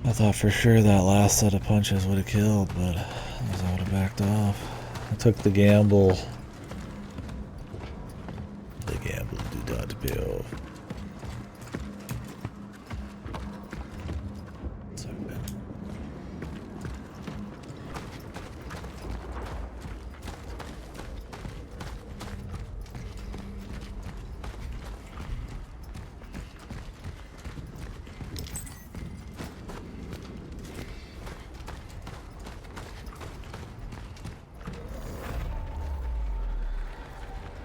I thought for sure that last set of punches would have killed, but I would have backed off. I took the gamble. The gamble did not pay off. It's okay.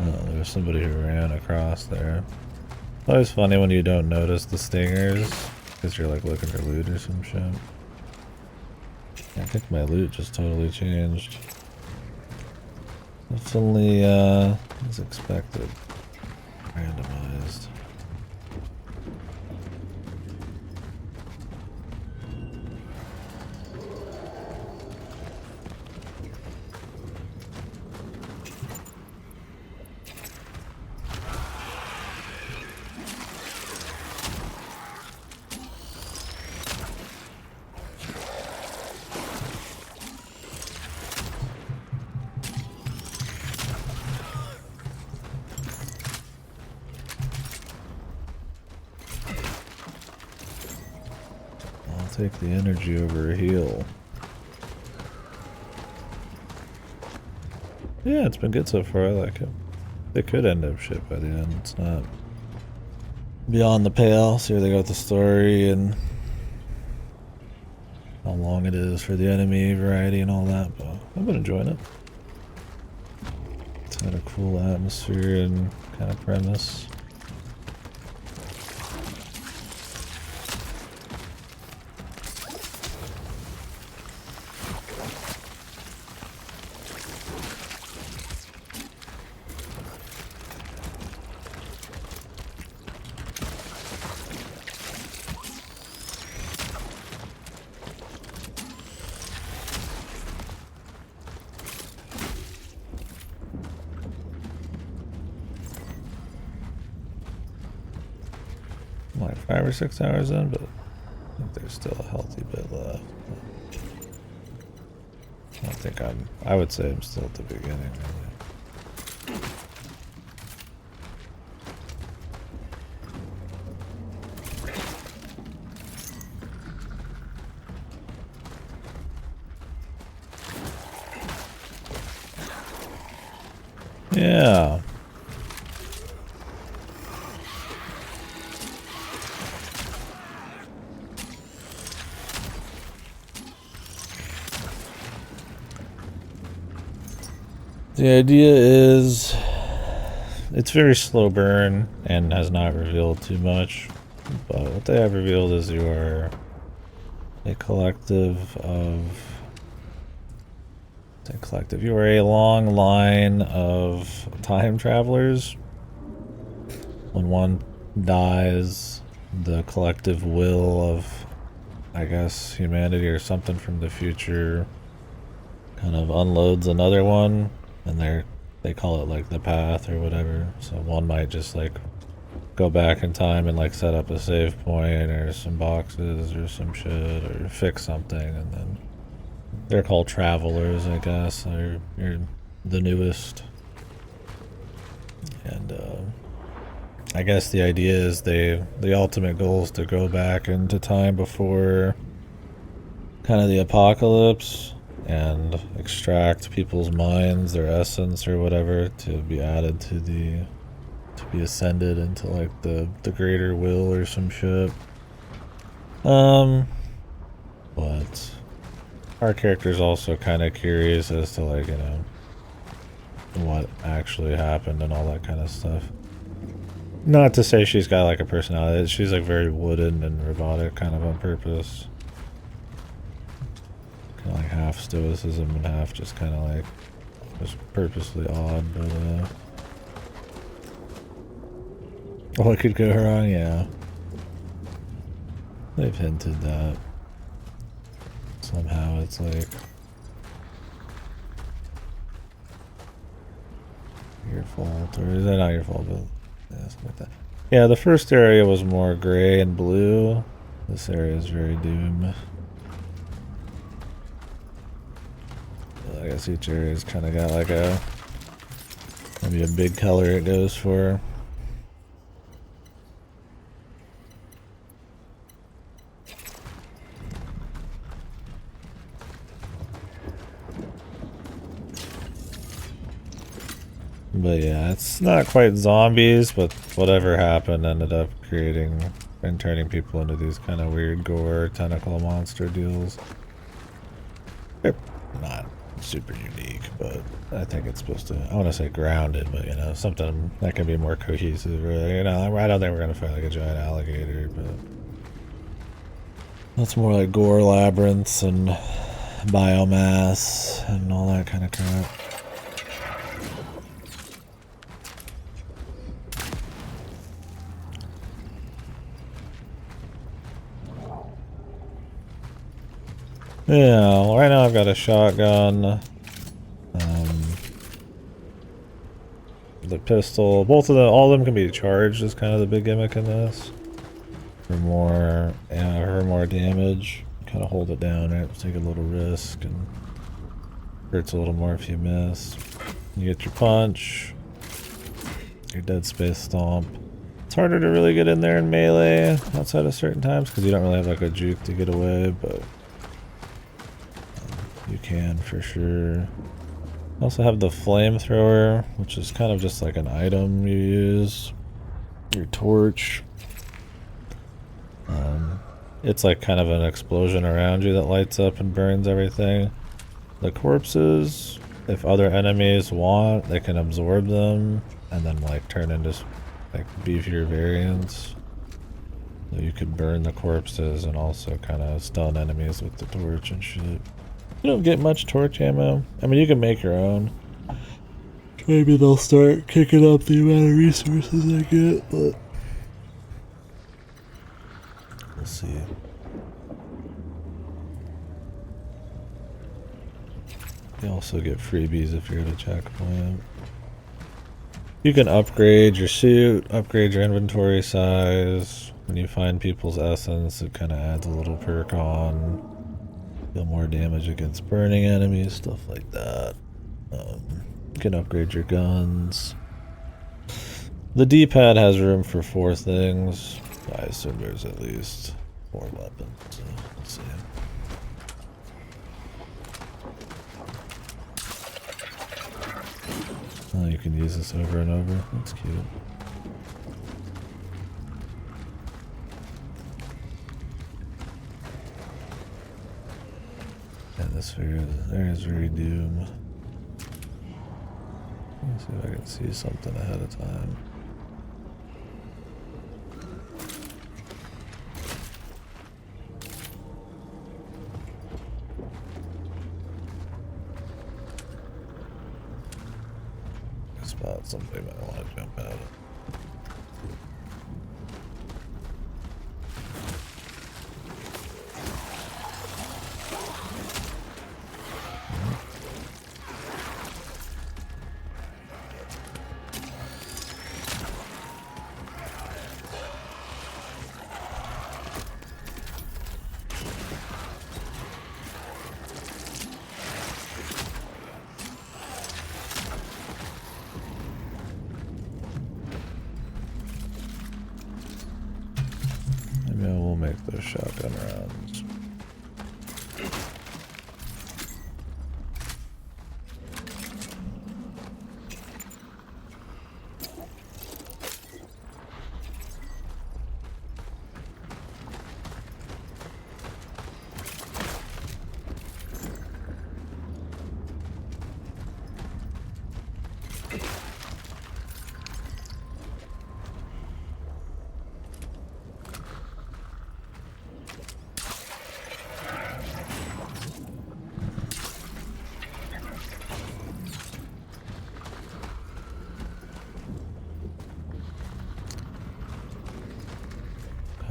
Oh, there's somebody who ran across there. It's always funny when you don't notice the stingers because you're like looking for loot or some shit. I think my loot just totally changed. Definitely, as expected. Randomized. take the energy over a heal. Yeah, it's been good so far. I like it. They could end up shit by the end. It's not beyond the pale. See where they go with the story and how long it is for the enemy variety and all that. But I've been enjoying it. It's had a cool atmosphere and kind of premise. Like 5 or 6 hours in, but I think there's still a healthy bit left. I would say I'm still at the beginning, really. Yeah. The idea is it's very slow burn and has not revealed too much, but what they have revealed is you are a collective of you are a long line of time travelers. When one dies, the collective will of, I guess, humanity or something from the future kind of unloads another one, and they call it like the path or whatever. So one might just like go back in time and like set up a save point or some boxes or some shit or fix something, and then they're called travelers, I guess. You're the newest, and I guess the idea is the ultimate goal is to go back into time before kind of the apocalypse and extract people's minds, their essence or whatever, to be added to be ascended into like the greater will or some shit. But our character's also kind of curious as to like, you know, what actually happened and all that kind of stuff. Not to say she's got like a personality. She's like very wooden and robotic kind of on purpose. Kind of like half stoicism and half just kind of like just purposely odd, but what could go wrong? Yeah. They've hinted that somehow it's like your fault, or is that not your fault, but yeah, something like that. Yeah, the first area was more gray and blue. This area is very doom. I guess each area's kind of got like maybe a big color it goes for. But yeah, it's not quite zombies, but whatever happened ended up creating and turning people into these kind of weird gore tentacle monster deals. They're not super unique, but I think it's supposed to, I want to say grounded, but you know, something that can be more cohesive, really. You know, I don't think we're going to fight like a giant alligator, but that's more like gore labyrinths and biomass and all that kind of crap. Yeah, well, right now I've got a shotgun, the pistol. Both of them, all of them can be charged. Is kind of the big gimmick in this. For more damage, kind of hold it down, right? Take a little risk, and hurts a little more if you miss. You get your punch, your dead space stomp, It's harder to really get in there in melee outside of certain times because you don't really have like a juke to get away, but you can for sure. Also have the flamethrower, which is kind of just like an item you use. Your torch. It's like kind of an explosion around you that lights up and burns everything. The corpses, if other enemies want, they can absorb them and then like turn into like beefier variants. So you could burn the corpses and also kind of stun enemies with the torch and shit. You don't get much torch ammo. I mean, you can make your own. Maybe they'll start kicking up the amount of resources I get, but we'll see. You also get freebies if you're at a checkpoint. You can upgrade your suit, upgrade your inventory size. When you find people's essence, it kind of adds a little perk on. Deal more damage against burning enemies, stuff like that. You can upgrade your guns. The D-pad has room for 4 things. I assume there's at least 4 weapons, so let's see. Oh, you can use this over and over. That's cute. And this figure, there's very doom. Let's see if I can see something ahead of time. Spot something I want to jump out of. Maybe I will make those shotgun rounds.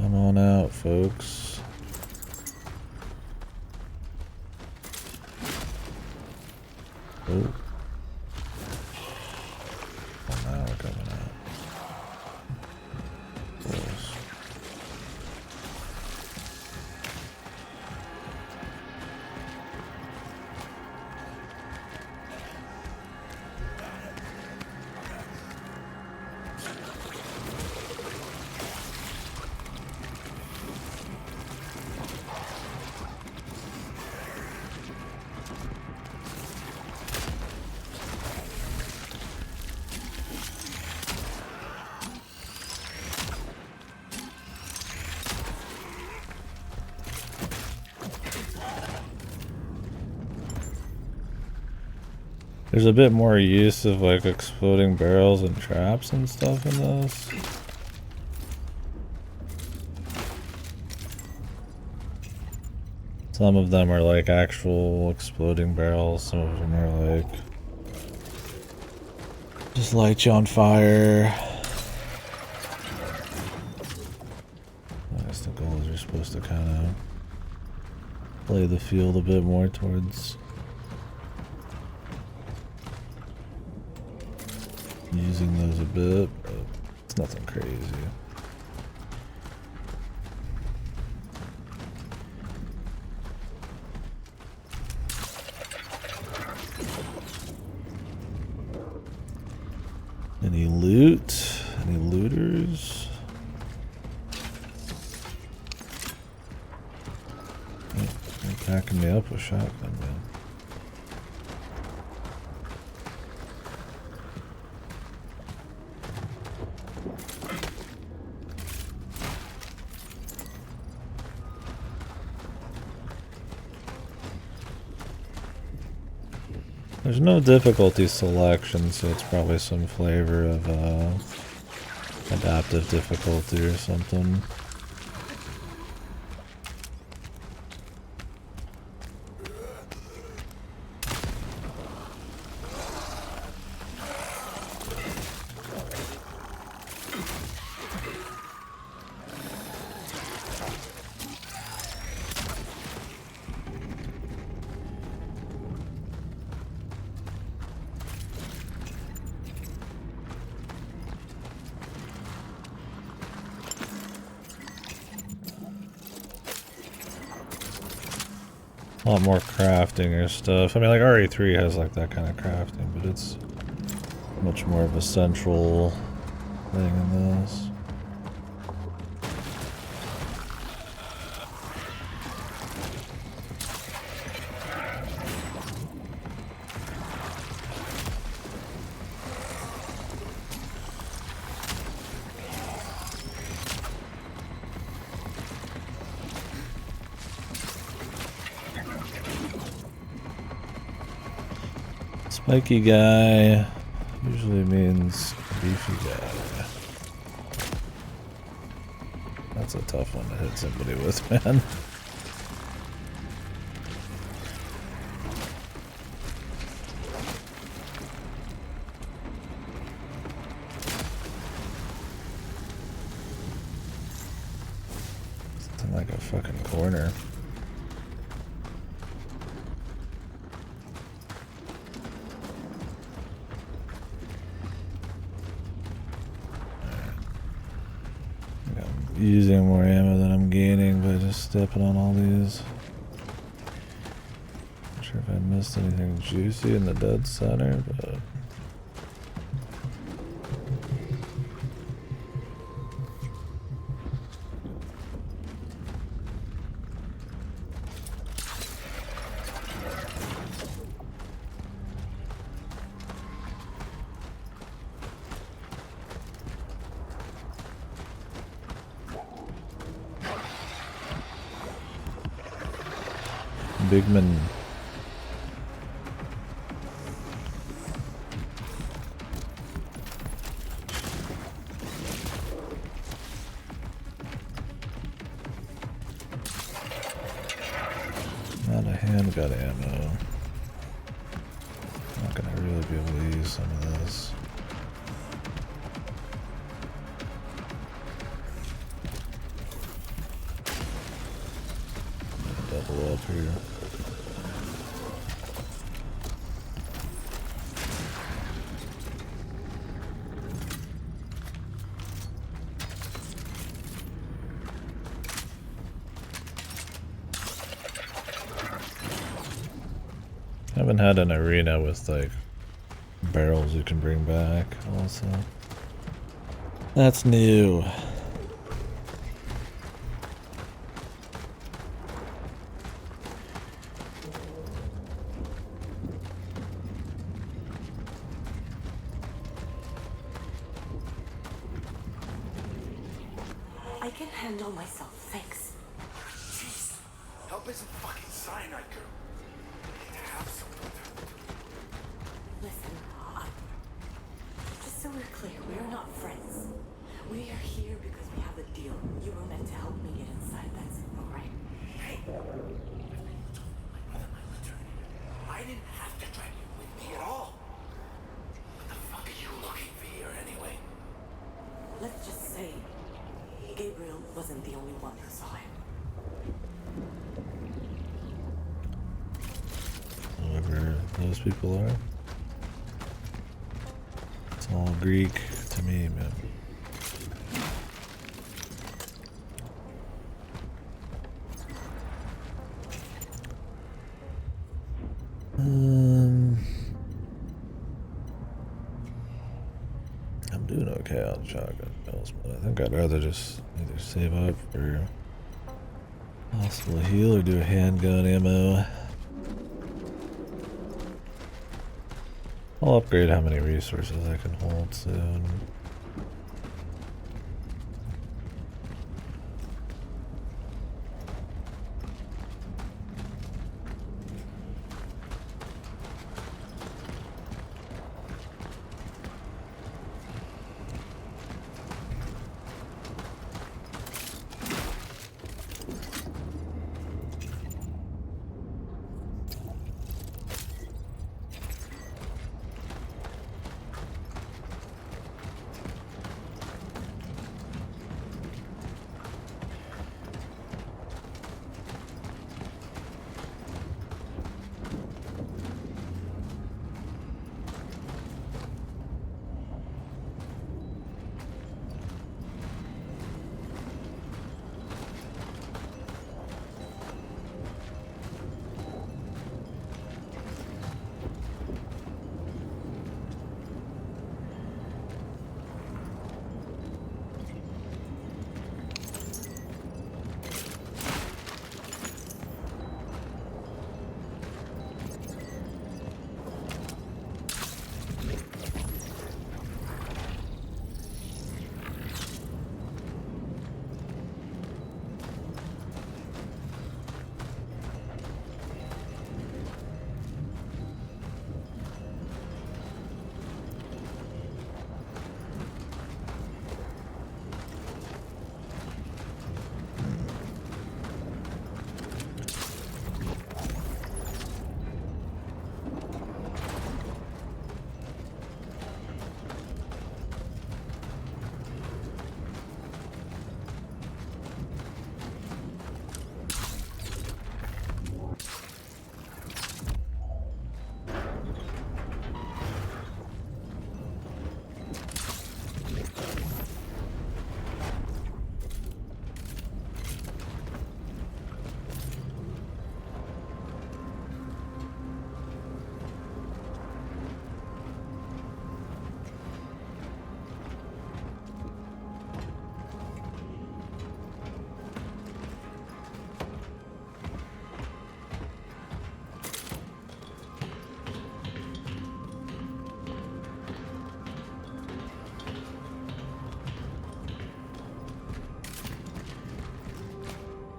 Come on out, folks. Oh. Well, now we're coming out. Close. There's a bit more use of like exploding barrels and traps and stuff in this. Some of them are like actual exploding barrels, some of them are like just light you on fire. I guess the goal is you're supposed to kind of play the field a bit more towards using those a bit, but it's nothing crazy. Any loot? Any looters? backing me up with shotgun, man. There's no difficulty selection, so it's probably some flavor of adaptive difficulty or something. A lot more crafting or stuff. I mean, like RE3 has like that kind of crafting, but it's much more of a central thing in this. Spiky guy usually means beefy guy. That's a tough one to hit somebody with, man. Something like a fucking corner. Using more ammo than I'm gaining by just stepping on all these. Not sure if I missed anything juicy in the dead center, but Bigman. Not a handgun ammo. Not gonna really be able to use some of this. Double up here. Haven't had an arena with like barrels you can bring back also. That's new. I can handle myself, thanks. Jeez, help isn't fucking cyanide, girl. Have something. Listen, just so we're clear, we are not friends. We are here because we have a deal. You were meant to help me get inside, that's all right. Hey, my brother, my return. I didn't have to drag you with me at all. What the fuck are you looking for here anyway? Let's just say Gabriel wasn't the only one who saw him. Whoever those people are. It's all Greek to me, man. I'm doing okay on shotgun kills, but I think I'd rather just either save up or Possible heal or do handgun ammo. I'll upgrade how many resources I can hold soon.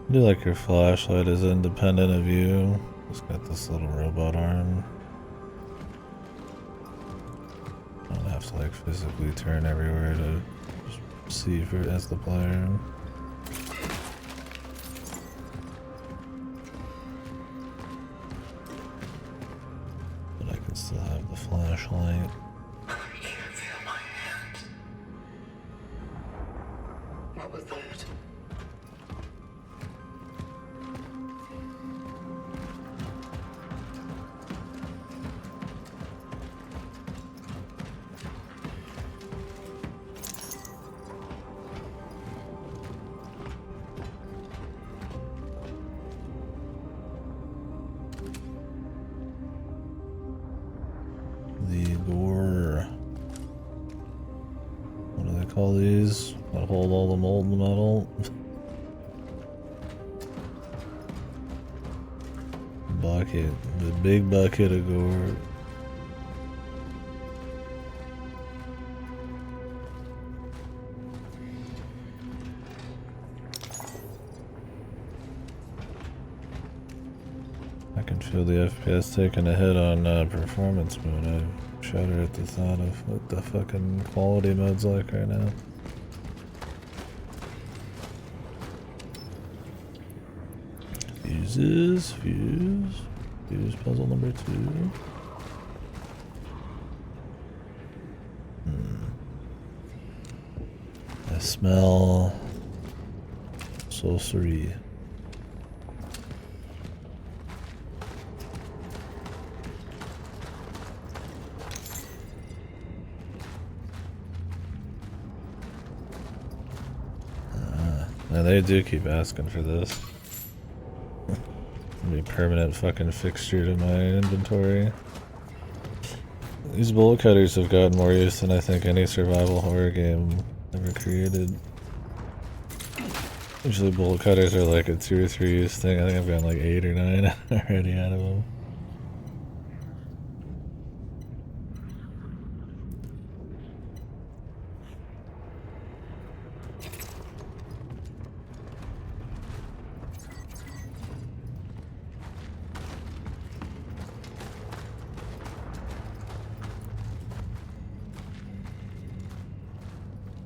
I do like your flashlight is independent of you. It's got this little robot arm. I don't have to like physically turn everywhere to see for as the player. But I can still have the flashlight. I can't feel my hand. What was that? The door. What do they call these? That hold all the molten metal? Bucket. The big bucket of gore. I can feel the FPS taking a hit on performance mode. I shudder at the thought of what the fucking quality mode's like right now. Fuses, fuse puzzle number 2. I smell sorcery. And they do keep asking for this. It'll be a permanent fucking fixture to my inventory. These bullet cutters have gotten more use than I think any survival horror game ever created. Usually bullet cutters are like a 2 or 3 use thing. I think I've gotten like 8 or 9 already out of them.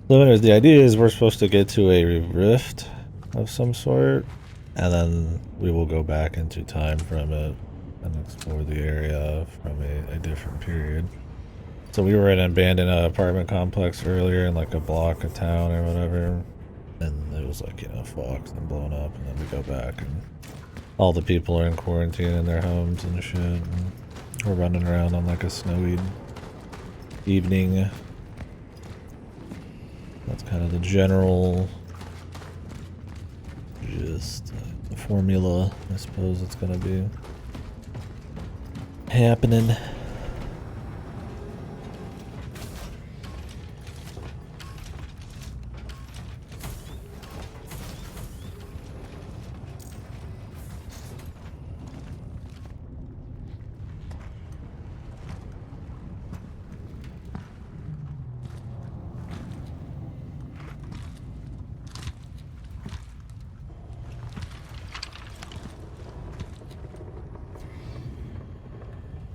So anyways, the idea is we're supposed to get to a rift of some sort, and then we will go back into time from it and explore the area from a different period. So we were in an abandoned apartment complex earlier in like a block of town or whatever, and it was like, you know, fucked and blown up, and then we go back and all the people are in quarantine in their homes and shit, and we're running around on like a snowy evening. That's kind of the general, just the formula, I suppose it's gonna be happening.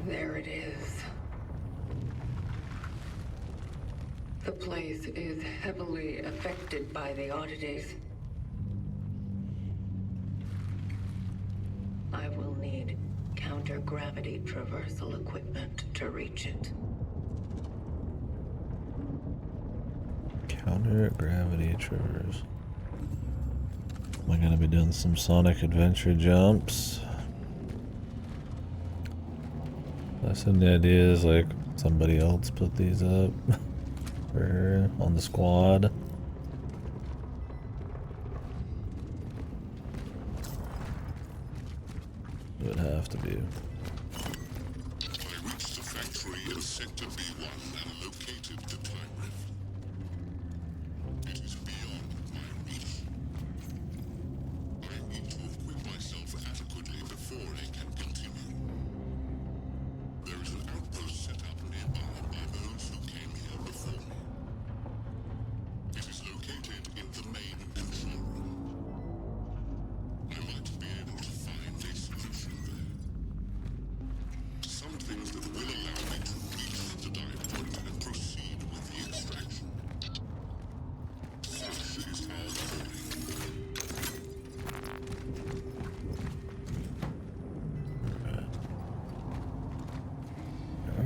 There it is. The place is heavily affected by the oddities. I will need counter-gravity traversal equipment to reach it. Counter-gravity traverse. Am I gonna be doing some Sonic Adventure jumps? That's some of the ideas, like somebody else put these up for her on the squad. It would have to be. I reached the factory in Sector B1 and located the time rift. It is beyond my reach. I need to equip myself adequately before I can continue. There is an outpost set up nearby by those who came here before me. It is located in the main control room. I might be able to find a solution there. Some things that will allow me to reach the dive point and proceed with the extraction. Such is our calling.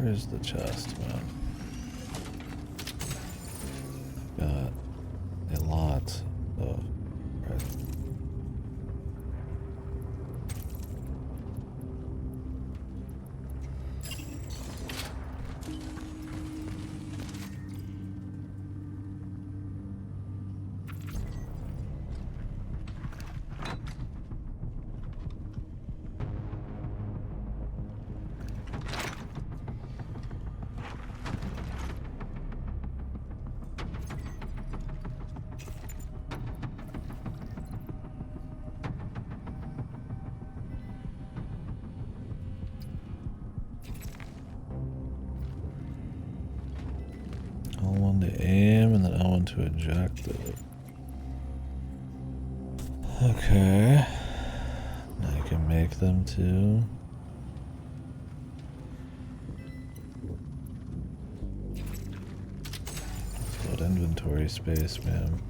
Where's the chest, man? Got a lot of. Right. L1 to aim and then L1 to eject it. Okay. Now you can make them too. What inventory space, man.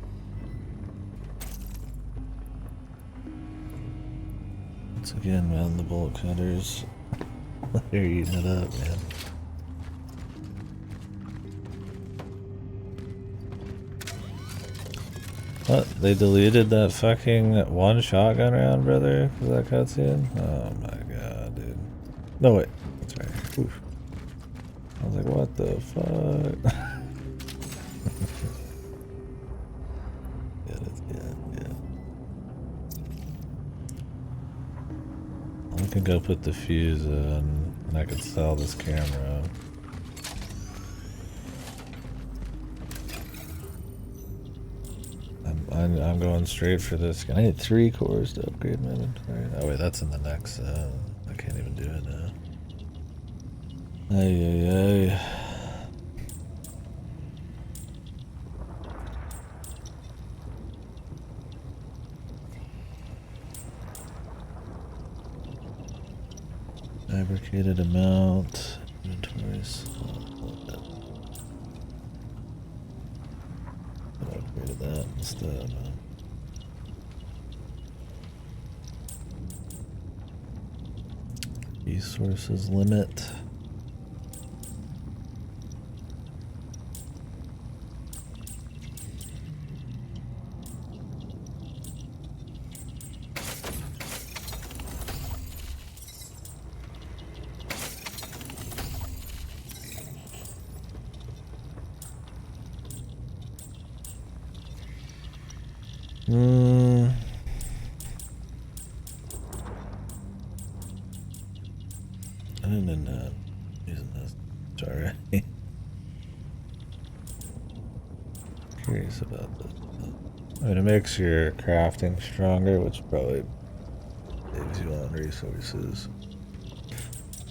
Once again, man, the bullet cutters. They're eating it up, man. What? They deleted that fucking one shotgun round, brother? Was that cutscene? Oh my god, dude. No, wait. That's right. Oof. I was like, what the fuck? Yeah, that's good, yeah. I can go put the fuse in, and I could sell this camera. I'm going straight for this. I need 3 cores to upgrade my inventory. Oh wait, that's in the next. I can't even do it now. Ay ay ay. Fabricated amount. Inventories. I upgraded that instead. Resources limit. I didn't end up using this. Sorry. Curious about this. I mean, it makes your crafting stronger, which probably saves you on resources.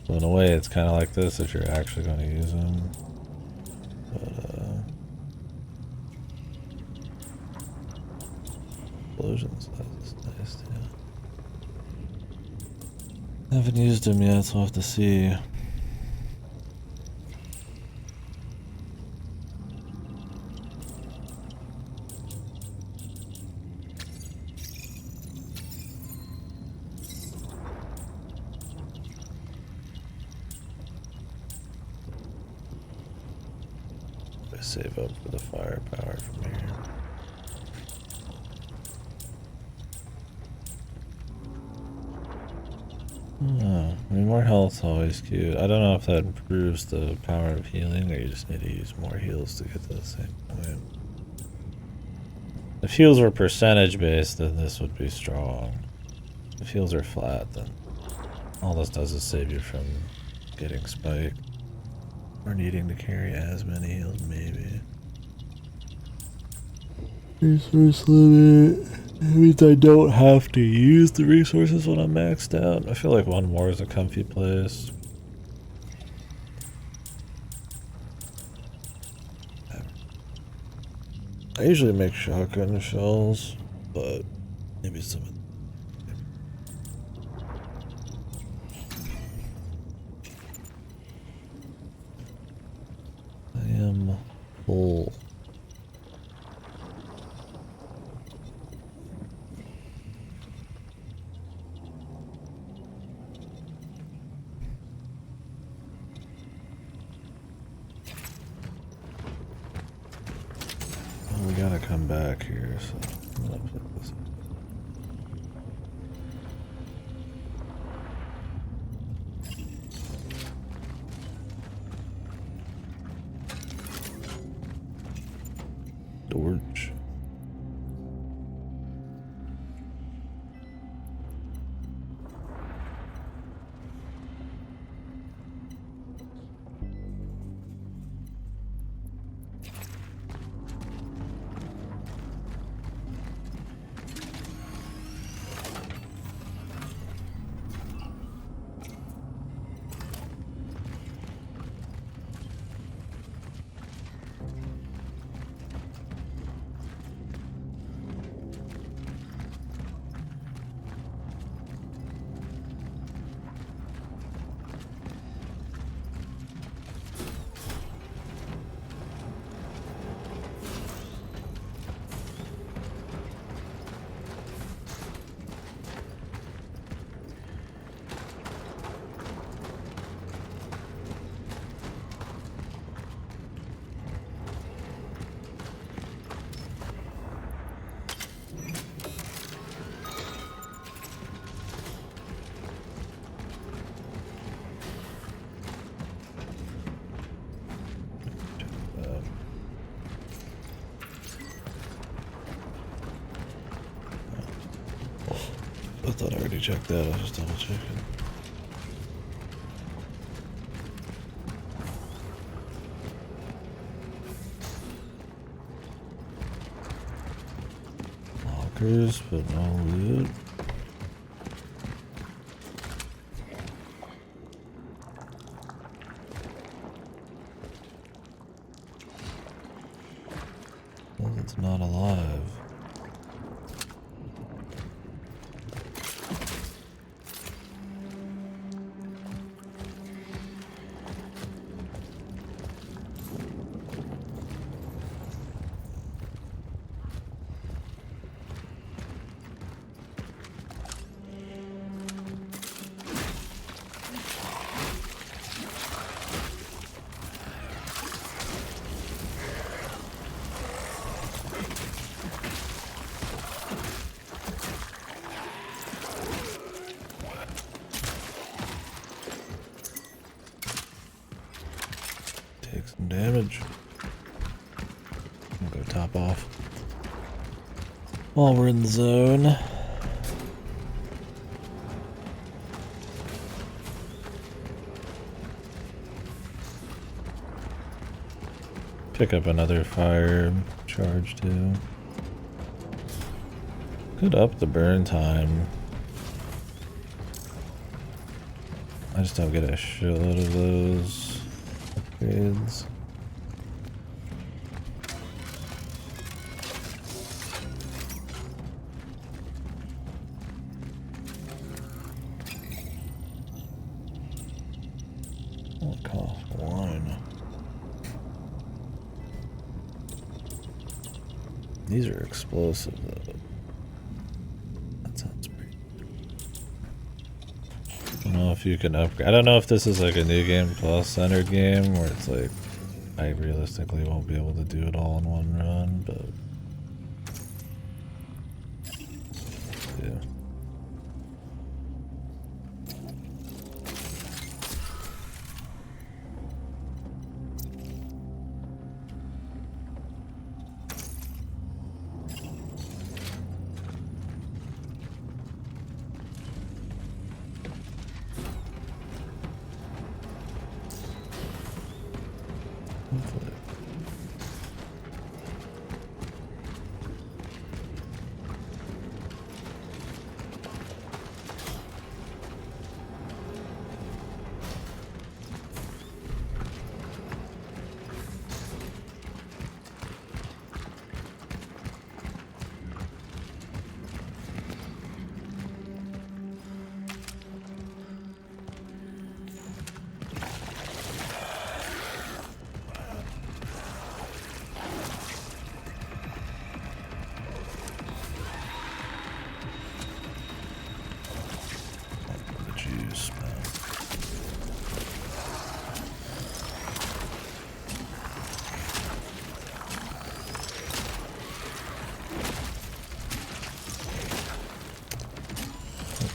So in a way, it's kind of like this if you're actually going to use them. But, explosion size is nice, too. I haven't used them yet, so I'll have to see. I save up for the firepower from here. Oh, I mean, more health's always cute. I don't know if that improves the power of healing, or you just need to use more heals to get to the same point. If heals were percentage based, then this would be strong. If heals are flat, then all this does is save you from getting spiked. Or needing to carry as many heals, maybe. Resource limit. It means I don't have to use the resources when I'm maxed out. I feel like 1 more is a comfy place. I usually make shotgun shells, but maybe some. I am full. We gotta come back here, so I'm gonna put this. Torch. I thought I already checked that. I was just double checking. markers, but no loot. Well, it's not alive. Take some damage. I'll go top off. While we're in the zone. Pick up another fire charge too. Could up the burn time. I just don't get a shitload of those upgrades. What cost one? These are explosive though. That sounds pretty. I don't know if you can upgrade. I don't know if this is like a new game plus center game where it's like I realistically won't be able to do it all in one run, but yeah. Hopefully. The juice, man.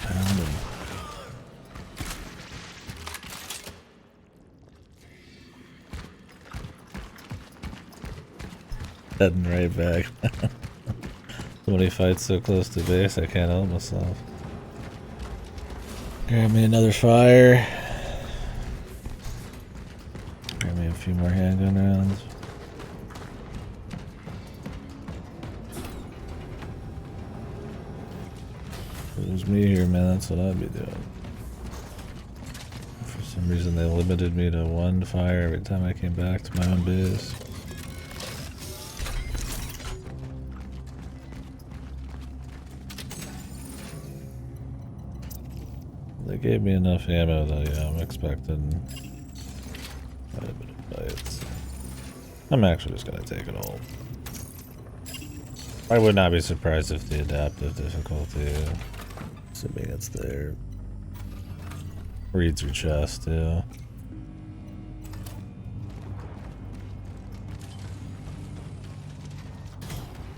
Pound him. Heading right back. When he fights so close to base, I can't help myself. Grab me another fire. Grab me a few more handgun rounds. If it was me here, man, that's what I'd be doing. For some reason, they limited me to one fire every time I came back to my own base. They gave me enough ammo though, yeah, I'm expecting quite a bit of fights. I'm actually just gonna take it all. I would not be surprised if the adaptive difficulty, assuming it's there, reads your chest too.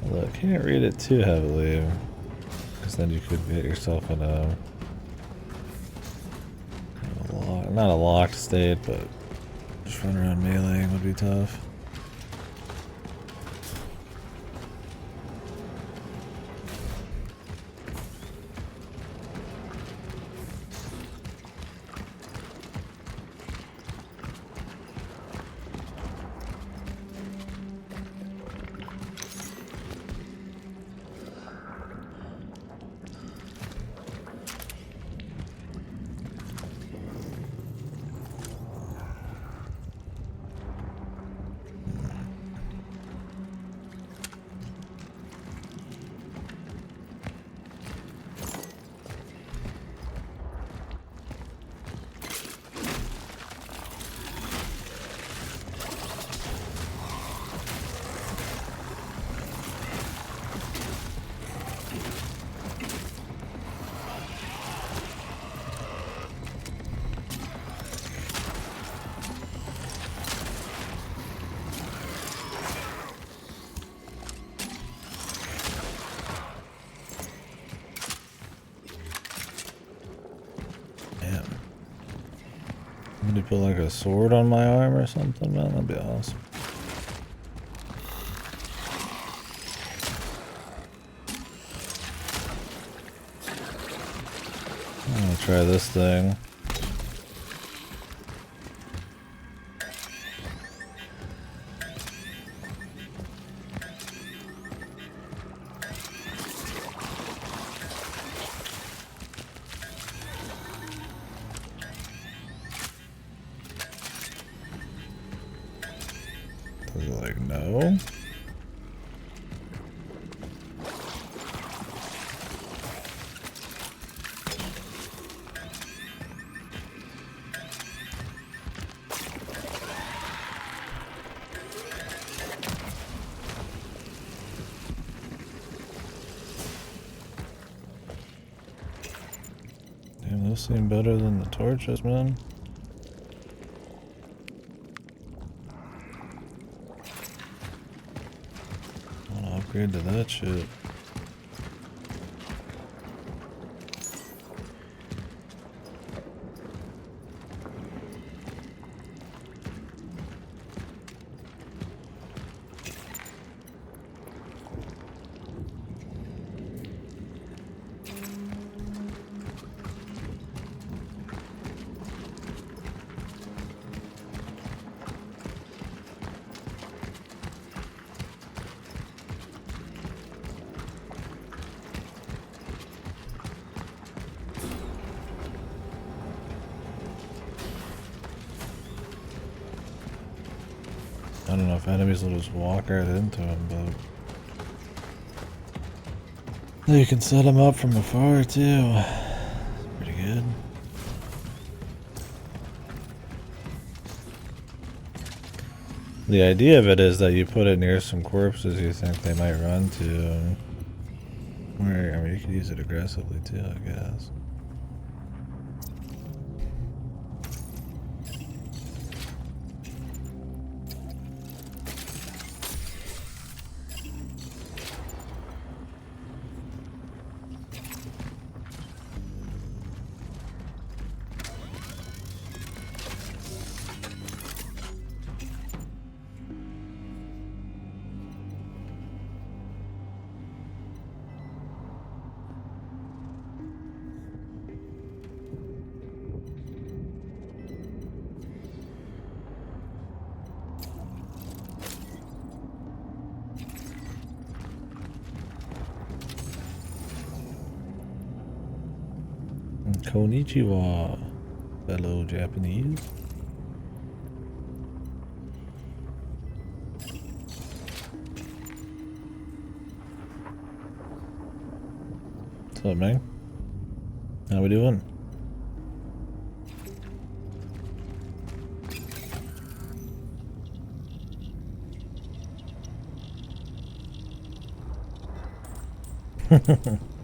Although I can't read it too heavily, because then you could get yourself in a not a locked state, but just run around meleeing would be tough. put like a sword on my arm or something, man? That'd be awesome. I'm gonna try this thing. Like, no. Damn, those seem better than the torches, man. Upgrade to that shit. I don't know if enemies will just walk right into him, but you can set them up from afar too. Pretty good. The idea of it is that you put it near some corpses you think they might run to. Where, I mean, you could use it aggressively too, I guess. Konnichiwa, fellow Japanese. What's up, man? How we doing?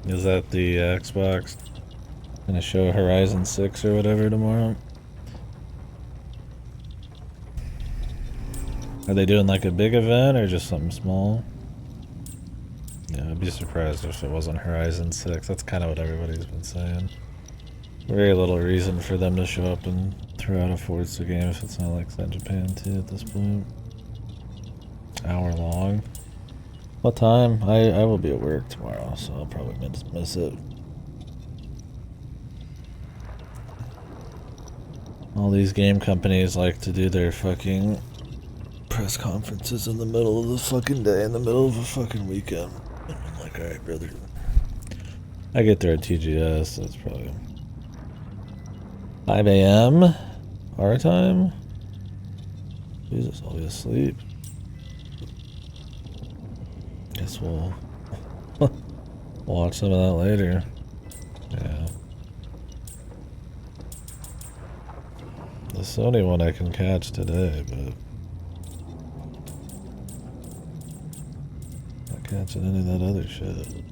Is that the Xbox? Gonna show Horizon 6 or whatever tomorrow? Are they doing like a big event or just something small? Yeah, I'd be surprised if it wasn't Horizon 6. That's kind of what everybody's been saying. Very little reason for them to show up and throw out a Forza game if it's not like that in Japan too at this point. Hour long. What time? I will be at work tomorrow, so I'll probably miss it. All these game companies like to do their fucking press conferences in the middle of the fucking day, in the middle of a fucking weekend. And I'm like, alright, brother. I get there at TGS, so it's probably 5 a.m. our time. Jesus, I'll be asleep. Guess we'll watch some of that later. Yeah. The Sony one I can catch today, but not catching any of that other shit.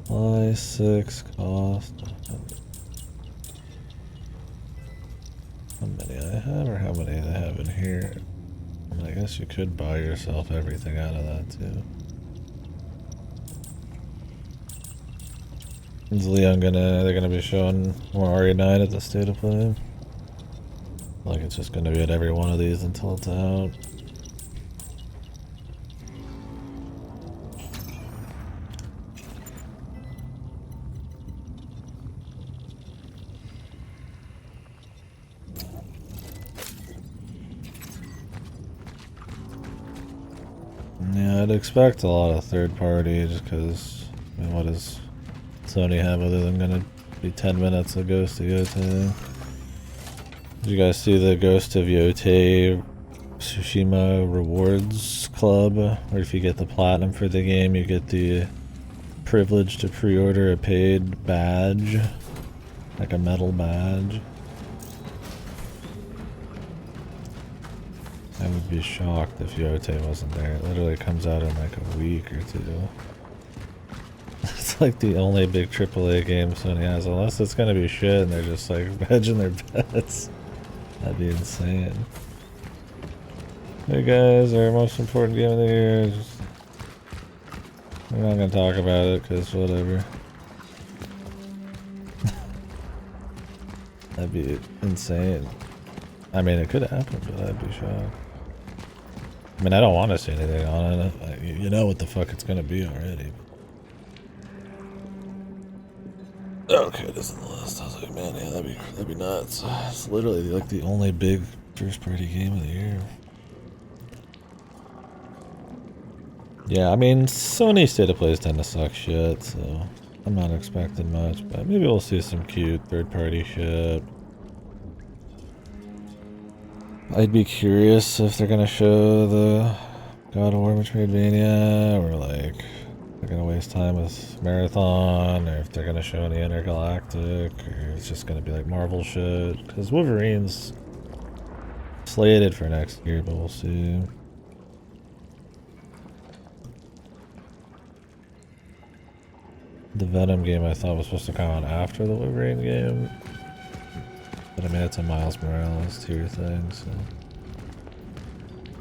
Fly 6 cost. How many I have or how many I have in here? I guess you could buy yourself everything out of that too. Is Leon they're gonna be showing more RE9 at the State of Play? Like it's just gonna be at every one of these until it's out. Yeah, I'd expect a lot of third party just because, I mean, what does Sony have other than gonna be 10 minutes of Ghost of Yotei? Did you guys see the Ghost of Yotei Tsushima Rewards Club? Where if you get the platinum for the game, you get the privilege to pre-order a paid badge. Like a metal badge. I would be shocked if Yotei wasn't there. It literally comes out in like a week or two. It's like the only big AAA game Sony has, unless it's gonna be shit and they're just like hedging their bets. That'd be insane. Hey guys, our most important game of the year. We're not gonna talk about it because whatever. That'd be insane. I mean, it could happen, but I'd be shocked. I mean, I don't want to see anything on it. You know what the fuck it's gonna be already. Okay, it is on the list. I was like, man, yeah, that'd be nuts. It's literally like the only big first-party game of the year. Yeah, I mean, Sony State of Plays tend to suck shit, so I'm not expecting much, but maybe we'll see some cute third-party shit. I'd be curious if they're gonna show the God of War Metroidvania, or like they're gonna waste time with Marathon, or if they're gonna show any Intergalactic, or it's just gonna be like Marvel shit. Because Wolverine's slated for next year, but we'll see. The Venom game I thought was supposed to come out after the Wolverine game. But I mean, it's a Miles Morales tier thing, so.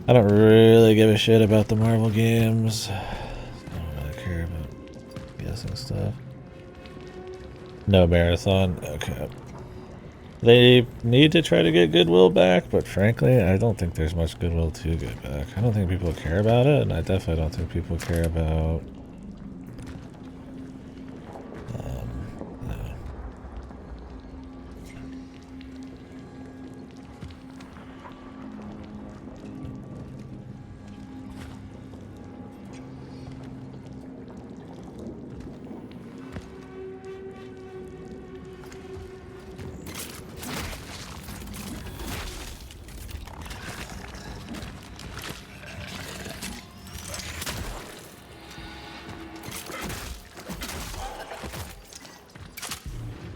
I don't really give a shit about the Marvel games. I don't really care about guessing stuff. No Marathon? Okay. They need to try to get goodwill back, but frankly, I don't think there's much goodwill to get back. I don't think people care about it, and I definitely don't think people care about... no.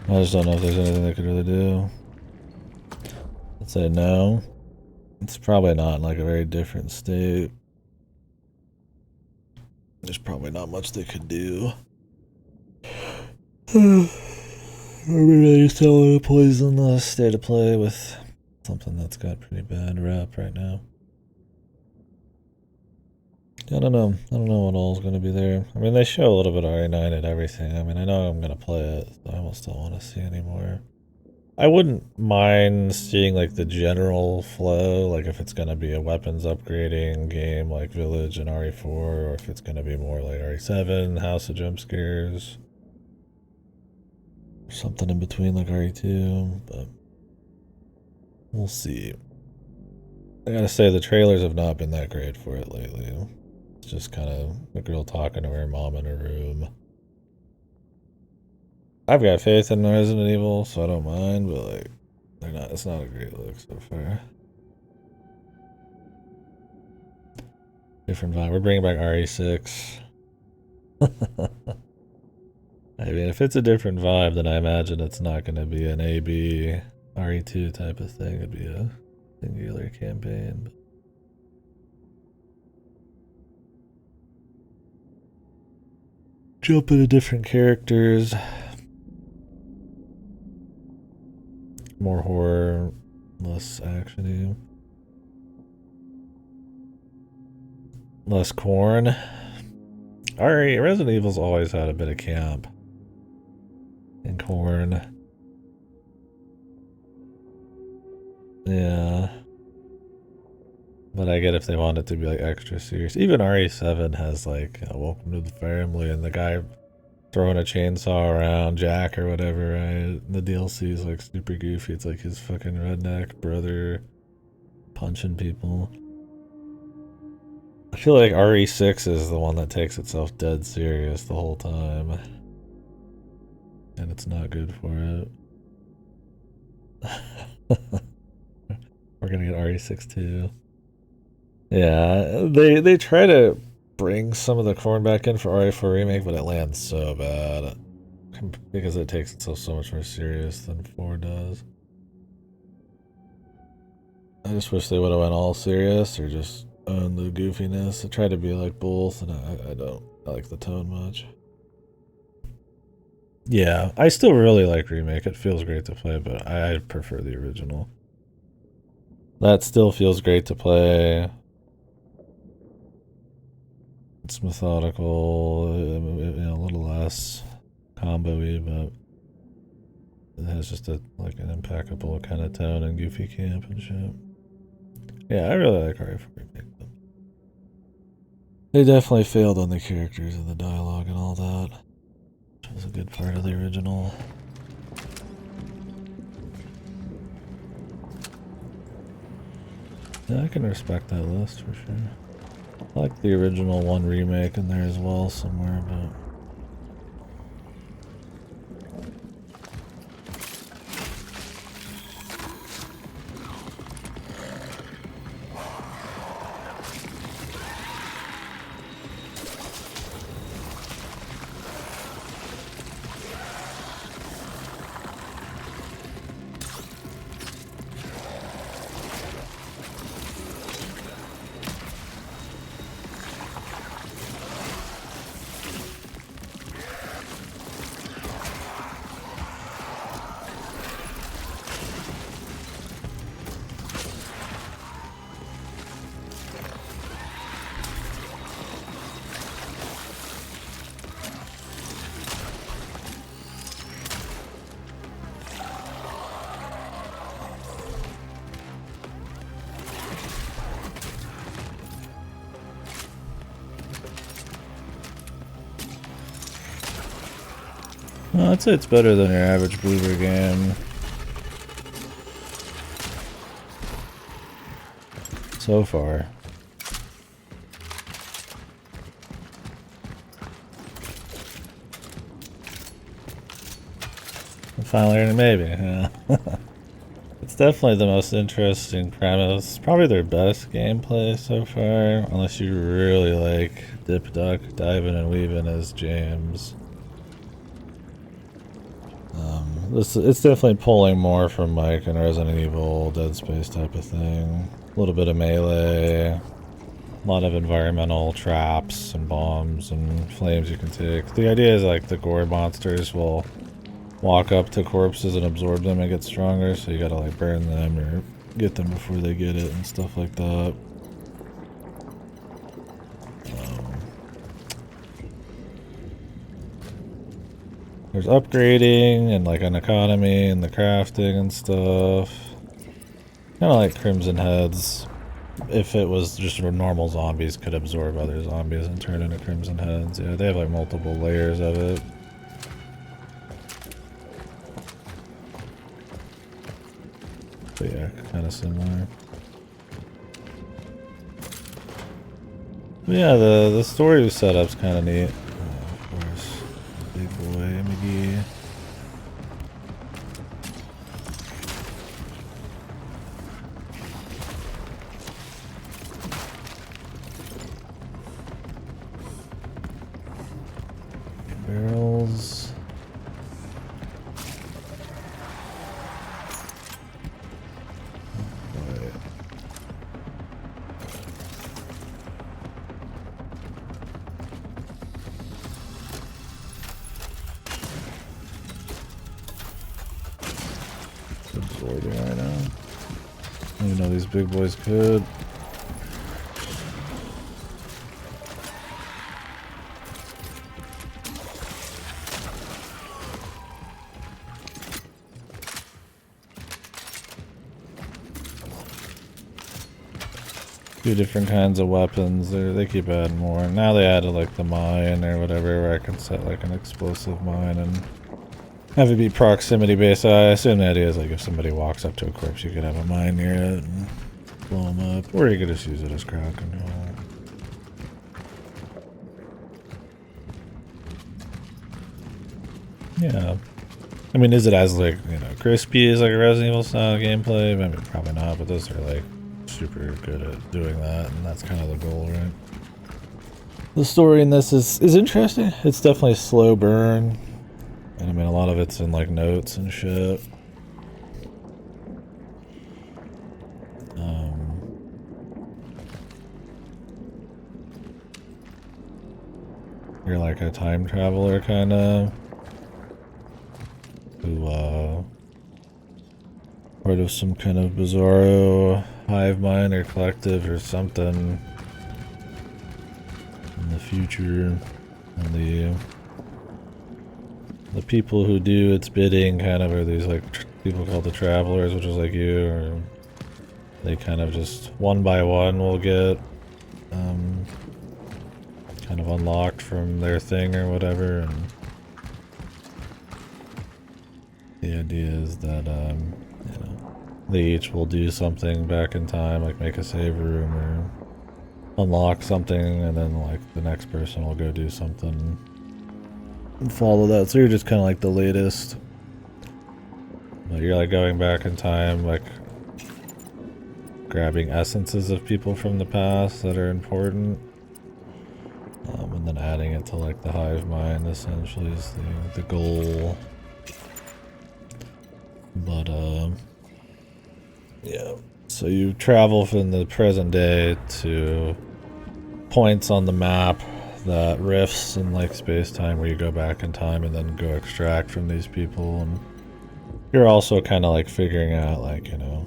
I just don't know if there's anything they could really do. I'd say no. It's probably not in like a very different state. There's probably not much they could do. Or maybe they still want to poison the State of Play with something that's got pretty bad rap right now. I don't know. I don't know what all's going to be there. I mean, they show a little bit of RE9 and everything. I mean, I know I'm going to play it, so I will still want to see any more. I wouldn't mind seeing, like, the general flow, like if it's going to be a weapons upgrading game like Village and RE4, or if it's going to be more like RE7, House of Jump Scares. Or something in between like RE2, but we'll see. I gotta say, the trailers have not been that great for it lately. It's just kind of a girl talking to her mom in her room. I've got faith in Resident Evil, so I don't mind, but like, it's not a great look so far. Different vibe. We're bringing back RE6. I mean, if it's a different vibe, then I imagine it's not going to be an AB RE2 type of thing. It'd be a singular campaign. But... jump into different characters. More horror, less actiony. Less corn. Resident Evil's always had a bit of camp. corn. Yeah. But I get if they want it to be like extra serious. Even RE7 has like, welcome to the family, and the guy throwing a chainsaw around, Jack or whatever, right? The DLC is like super goofy. It's like his fucking redneck brother punching people. I feel like RE6 is the one that takes itself dead serious the whole time. And it's not good for it. We're gonna get RE6 too. Yeah, they try to bring some of the corn back in for RE4 remake, but it lands so bad because it takes itself so much more serious than 4 does. I just wish they would have went all serious or just owned the goofiness. I try to be like both, and I don't like the tone much. Yeah, I still really like remake. It feels great to play, but I prefer the original. That still feels great to play. It's methodical, a little less combo-y, but it has just an impeccable kind of tone and goofy camp and shit. Yeah, I really like RE4 remake. They definitely failed on the characters and the dialogue and all that, which was a good part of the original. Yeah, I can respect that list for sure. I like the original 1 remake in there as well somewhere, but well, I'd say it's better than your average Bloober game. So far. Finally, maybe, yeah. It's definitely the most interesting premise. Probably their best gameplay so far, unless you really like Dip Duck, diving and weaving as James. It's definitely pulling more from Mike and Resident Evil, Dead Space type of thing. A little bit of melee, a lot of environmental traps and bombs and flames you can take. The idea is like the gore monsters will walk up to corpses and absorb them and get stronger, so you gotta like burn them or get them before they get it and stuff like that. There's upgrading and like an economy and the crafting and stuff. Kind of like Crimson Heads. If it was just normal zombies could absorb other zombies and turn into Crimson Heads. Yeah, they have like multiple layers of it. But yeah, kind of similar. But yeah, the story setup's kind of neat. Of course, big boy McGee. Barrels. Absorbing right now. I didn't even know these big boys could. 2 different kinds of weapons. They keep adding more. Now they added like the mine or whatever, where I can set like an explosive mine and have it be proximity based. I assume the idea is like if somebody walks up to a corpse, you could have a mine near it and blow them up, or you could just use it as crowd control. Yeah. I mean, is it as like, you know, crispy as like a Resident Evil style gameplay? I mean, probably not, but those are like super good at doing that, and that's kind of the goal, right? The story in this is interesting. It's definitely a slow burn, and I mean, a lot of it's in like notes and shit. You're like a time traveler, kind of, who part of some kind of bizarro hive mind or collective or something in the future, and the people who do its bidding kind of are these like people called the travelers, which is like you, or they kind of just one by one will get kind of unlocked from their thing or whatever, and the idea is that you know, they each will do something back in time, like make a save room or unlock something, and then like the next person will go do something and follow that. So you're just kind of like the latest. But you're like going back in time, like grabbing essences of people from the past that are important, and then adding it to like the hive mind. Essentially, is the goal. But yeah. So you travel from the present day to points on the map that rifts in like space-time, where you go back in time and then go extract from these people, and you're also kind of like figuring out, like, you know,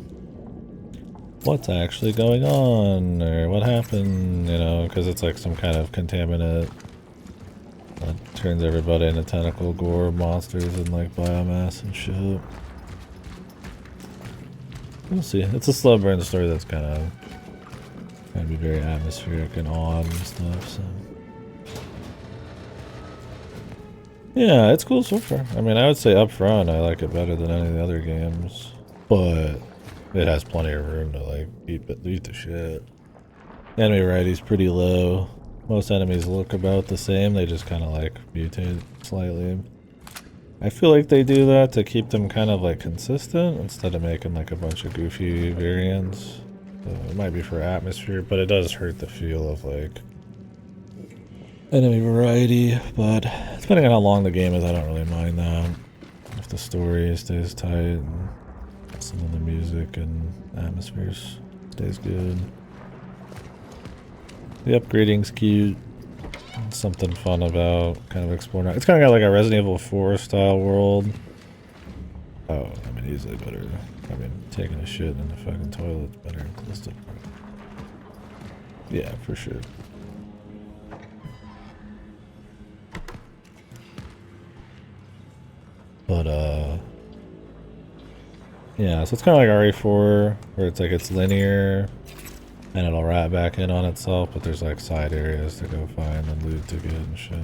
what's actually going on or what happened, you know, because it's like some kind of contaminant that turns everybody into tentacle gore monsters and like biomass and shit. We'll see. It's a slow burn story that's kind of gonna be very atmospheric and odd and stuff, so yeah, it's cool so far. I mean, I would say up front I like it better than any of the other games, but it has plenty of room to like beat the shit. Enemy variety's pretty low. Most enemies look about the same, they just kind of like mutate slightly. I feel like they do that to keep them kind of like consistent instead of making like a bunch of goofy variants. So it might be for atmosphere, but it does hurt the feel of like enemy variety. But depending on how long the game is, I don't really mind that. If the story stays tight and some of the music and atmosphere stays good. The upgrading's cute. Something fun about kind of exploring. It's kind of got like a Resident Evil 4 style world. Oh, I mean, easily better. I mean, taking a shit in the fucking toilet's better than Callisto. Yeah, for sure. But, yeah, so it's kind of like RE4, where it's like it's linear, and it'll wrap back in on itself, but there's like side areas to go find and loot to get and shit.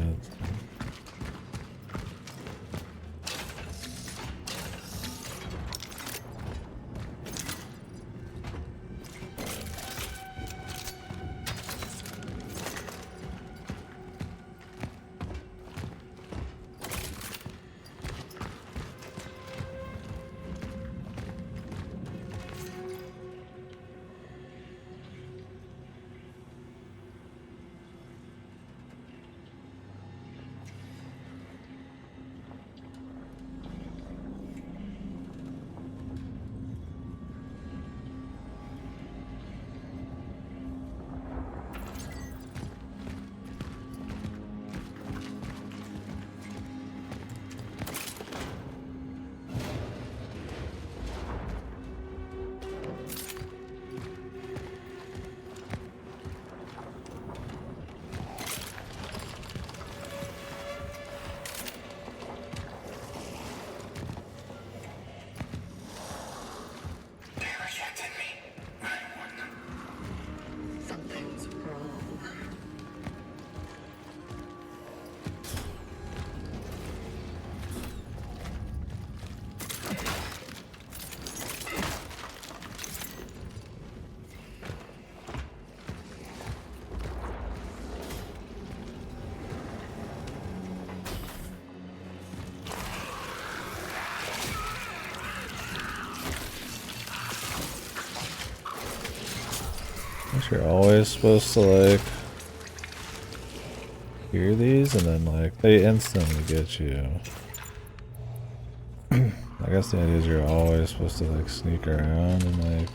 guess you're always supposed to like hear these and then like they instantly get you. I guess the idea is you're always supposed to like sneak around and like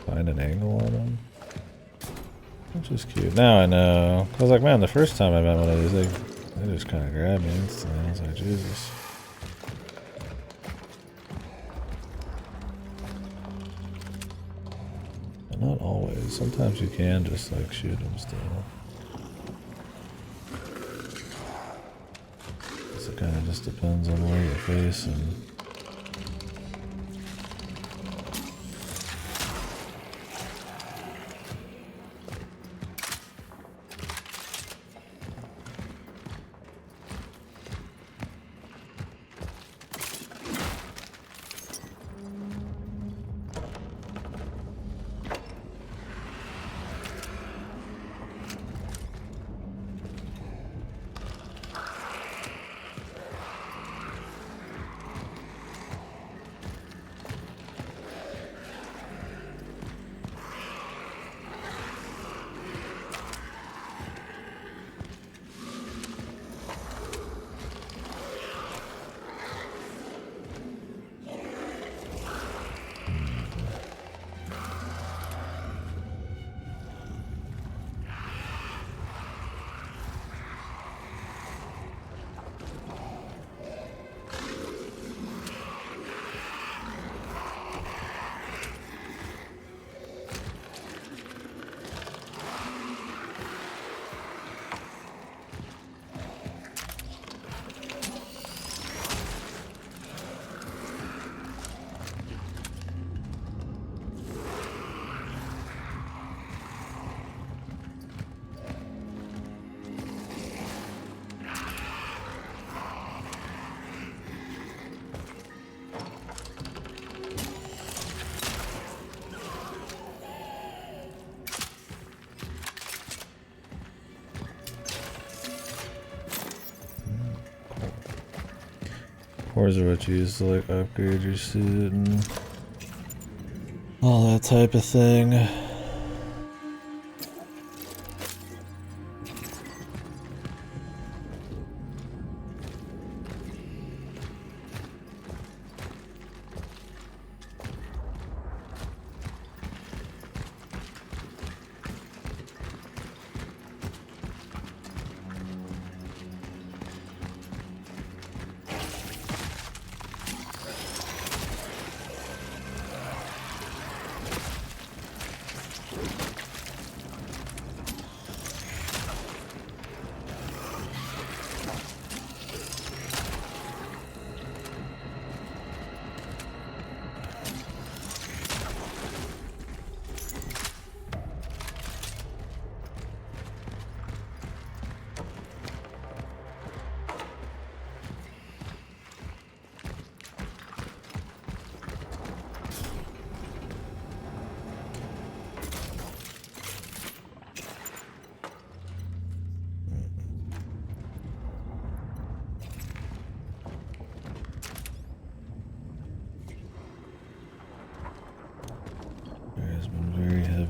find an angle on them. Which is cute. Now I know. I was like, man, the first time I met one of these, they just kind of grabbed me instantly. I was like, Jesus. But not always. Sometimes you can just like shoot them still. So it kind of just depends on where you're facing. Cores are what you use to like upgrade your suit and all that type of thing.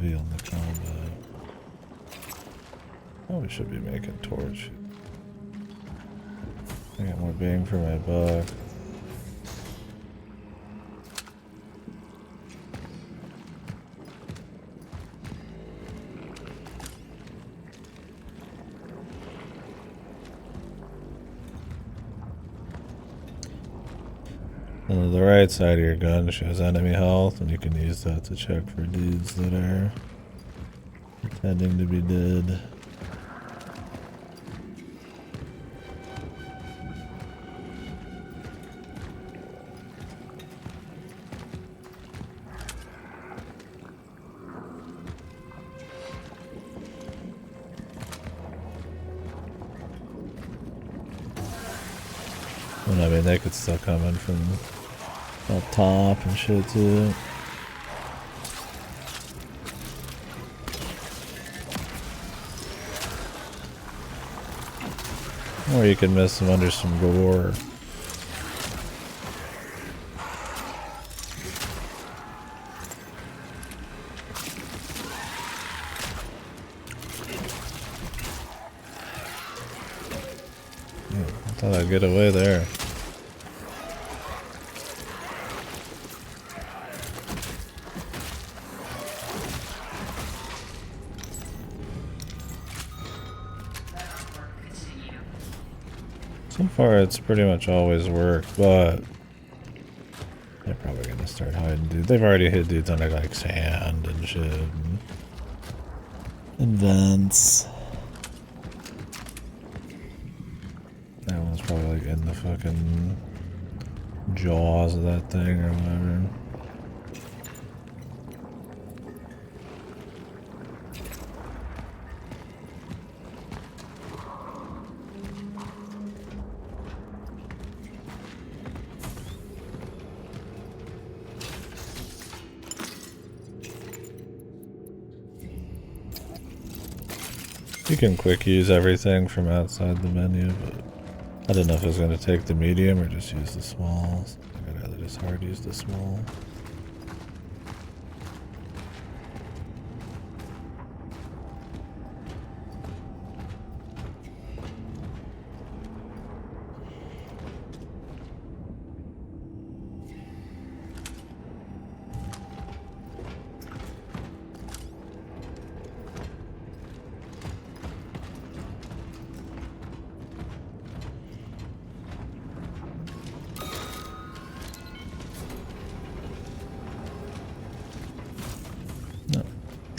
On the combat. Probably should be making torch. I got more bang for my buck. And the right side of your gun shows enemy health, and you can use that to check for dudes that are pretending to be dead. And I mean, they could still come in from up top and shit too. Or you can miss them under some gore. Thought I'd get away there. So far, it's pretty much always worked, but they're probably gonna start hiding dudes. They've already hit dudes under like sand and shit, and vents. That one's probably like in the fucking jaws of that thing or whatever. You can quick use everything from outside the menu, but I didn't know if it was going to take the medium or just use the smalls. I'd rather just hard use the small.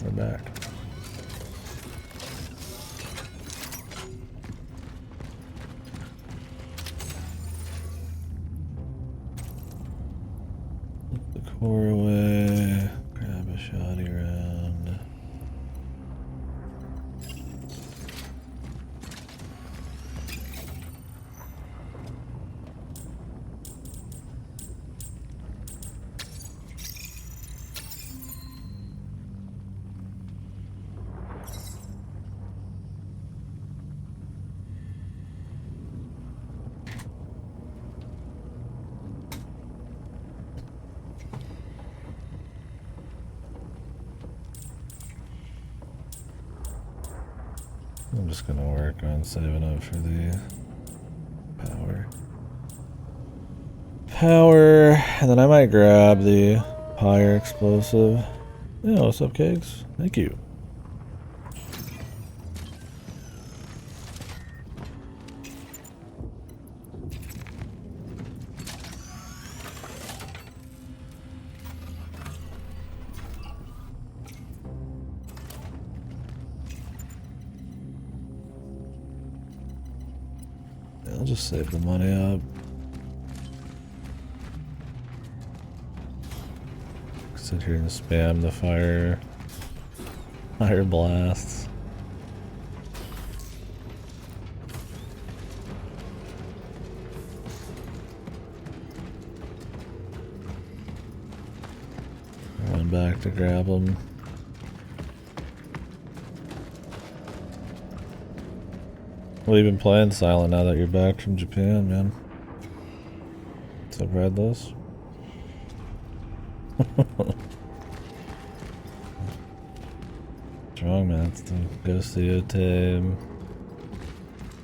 We're back. Flip the core away, grab a shoddy round. I'm just gonna work on saving up for the power, and then I might grab the fire explosive. Yeah, what's up, Cakes? Thank you. I'll just save the money up. Sit here and spam the fire blasts. Run back to grab them. Well, you've been playing Silent now that you're back from Japan, man. What's up, Redless? Strong, man. It's the Ghost of Yote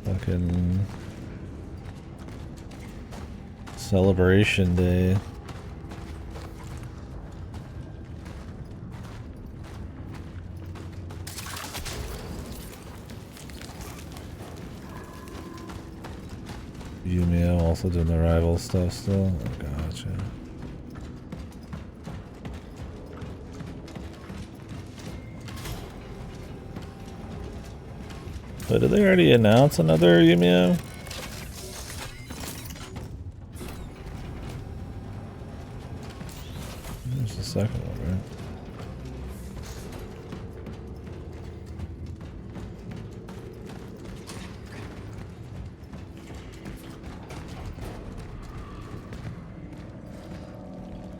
fucking celebration day. Yumio also doing the rival stuff still. Oh, gotcha. But did they already announce another Yumio? There's the second one, right?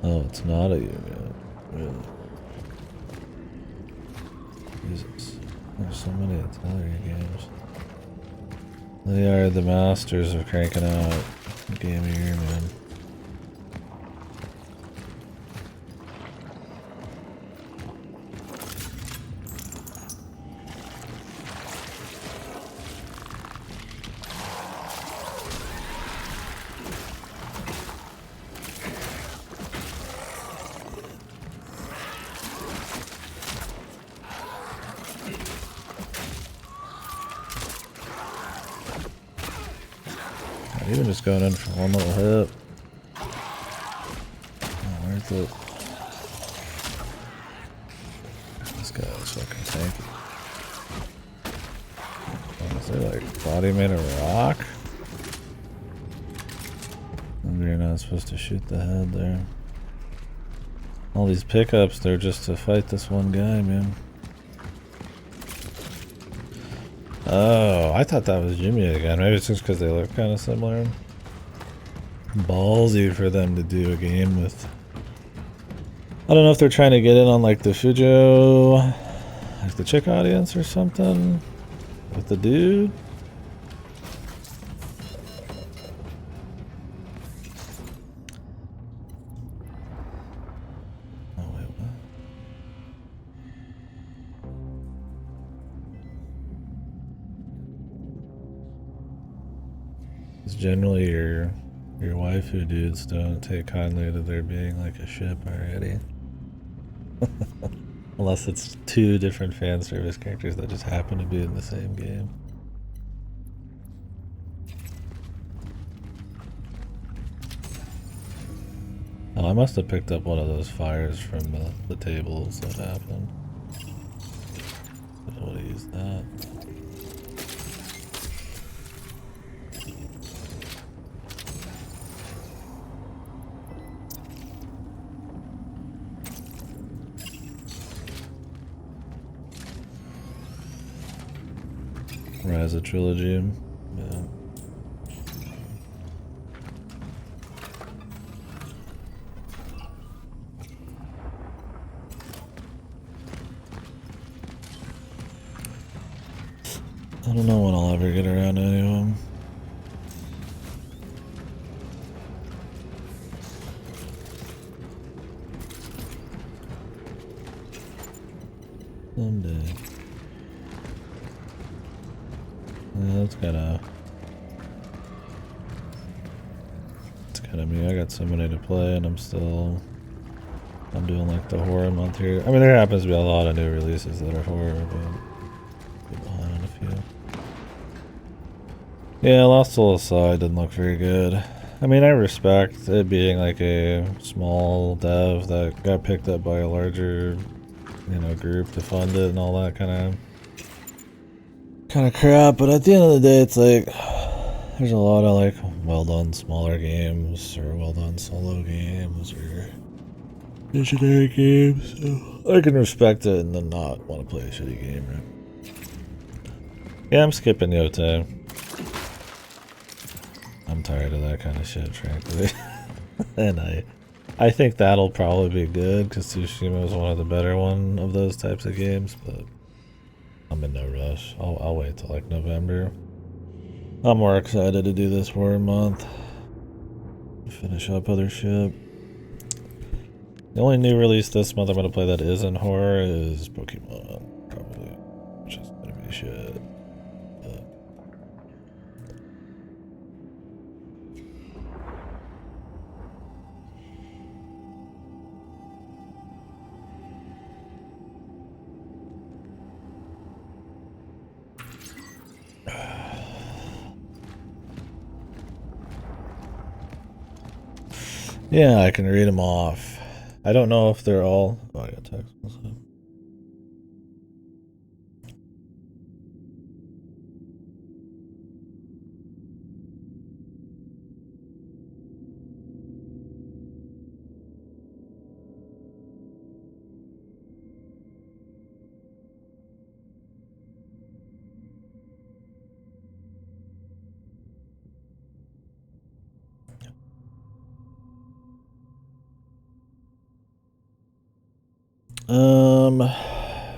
Oh, it's not a Yumio. Really? Jesus. There's so many Atelier games. They are the masters of cranking out game of year, man. Even just going in for one little hit. Oh, where's it? This guy's fucking tanky. Oh, is there like body made of rock? Maybe you're not supposed to shoot the head there. All these pickups, they're just to fight this one guy, man. Oh, I thought that was Jimmy again. Maybe it's just because they look kind of similar. Ballsy for them to do a game with. I don't know if they're trying to get in on like the Fujo, like the chick audience or something with the dude. Oh wait, what? It's generally your waifu dudes don't take kindly to there being like a ship already. Unless it's two different fan service characters that just happen to be in the same game. Oh, I must have picked up one of those fires from the tables that happened. I don't want to use that. Rise of Trilogy. Yeah. I don't know when I'll ever get around to any of them. Someday. Yeah, that's kind of me. I got so many to play, and I'm doing like the horror month here. I mean, there happens to be a lot of new releases that are horror, but I'm behind on a few. Yeah, Lost Soul Aside didn't look very good. I mean, I respect it being like a small dev that got picked up by a larger, group to fund it and all that kind of crap. But at the end of the day, it's like there's a lot of like well done smaller games or well done solo games or visionary games. So I can respect it and then not want to play a shitty game, right? Yeah, I'm skipping Yote. I'm tired of that kind of shit, frankly. And I think that'll probably be good because Tsushima is one of the better one of those types of games, but I'm in no rush. I'll wait till like November. I'm more excited to do this horror month. Finish up other shit. The only new release this month I'm gonna play that isn't horror is Pokemon, probably. Which is gonna be shit. Yeah, I can read them off. I don't know if they're all. Oh, I got text.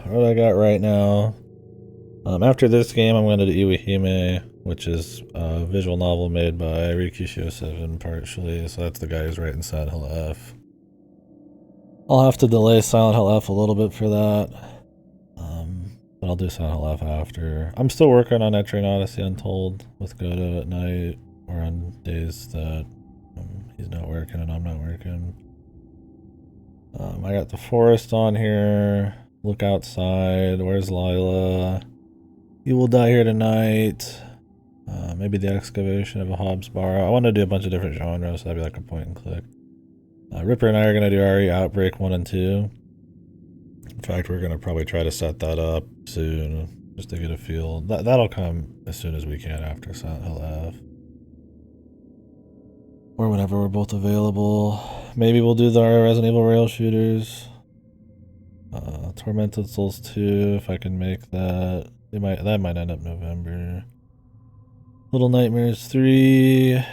What I got right now. After this game, I'm going to do Iwahime, which is a visual novel made by Rikisho 7 partially. So that's the guy who's writing Silent Hill F. I'll have to delay Silent Hill F a little bit for that. But I'll do Silent Hill F after. I'm still working on Etrian Odyssey Untold with Godo at night, or on days that he's not working and I'm not working. I got The Forest on here. Look Outside. Where's Lila? You Will Die Here Tonight. Maybe the excavation of a Hobbs bar. I want to do a bunch of different genres, so that'd be like a point and click. Ripper and I are going to do RE Outbreak 1 and 2. In fact, we're going to probably try to set that up soon, just to get a feel. That'll come as soon as we can after Silent Hill F. Or whenever we're both available. Maybe we'll do the Resident Evil rail shooters. Tormented Souls 2, if I can make that. That might end up November. Little Nightmares 3.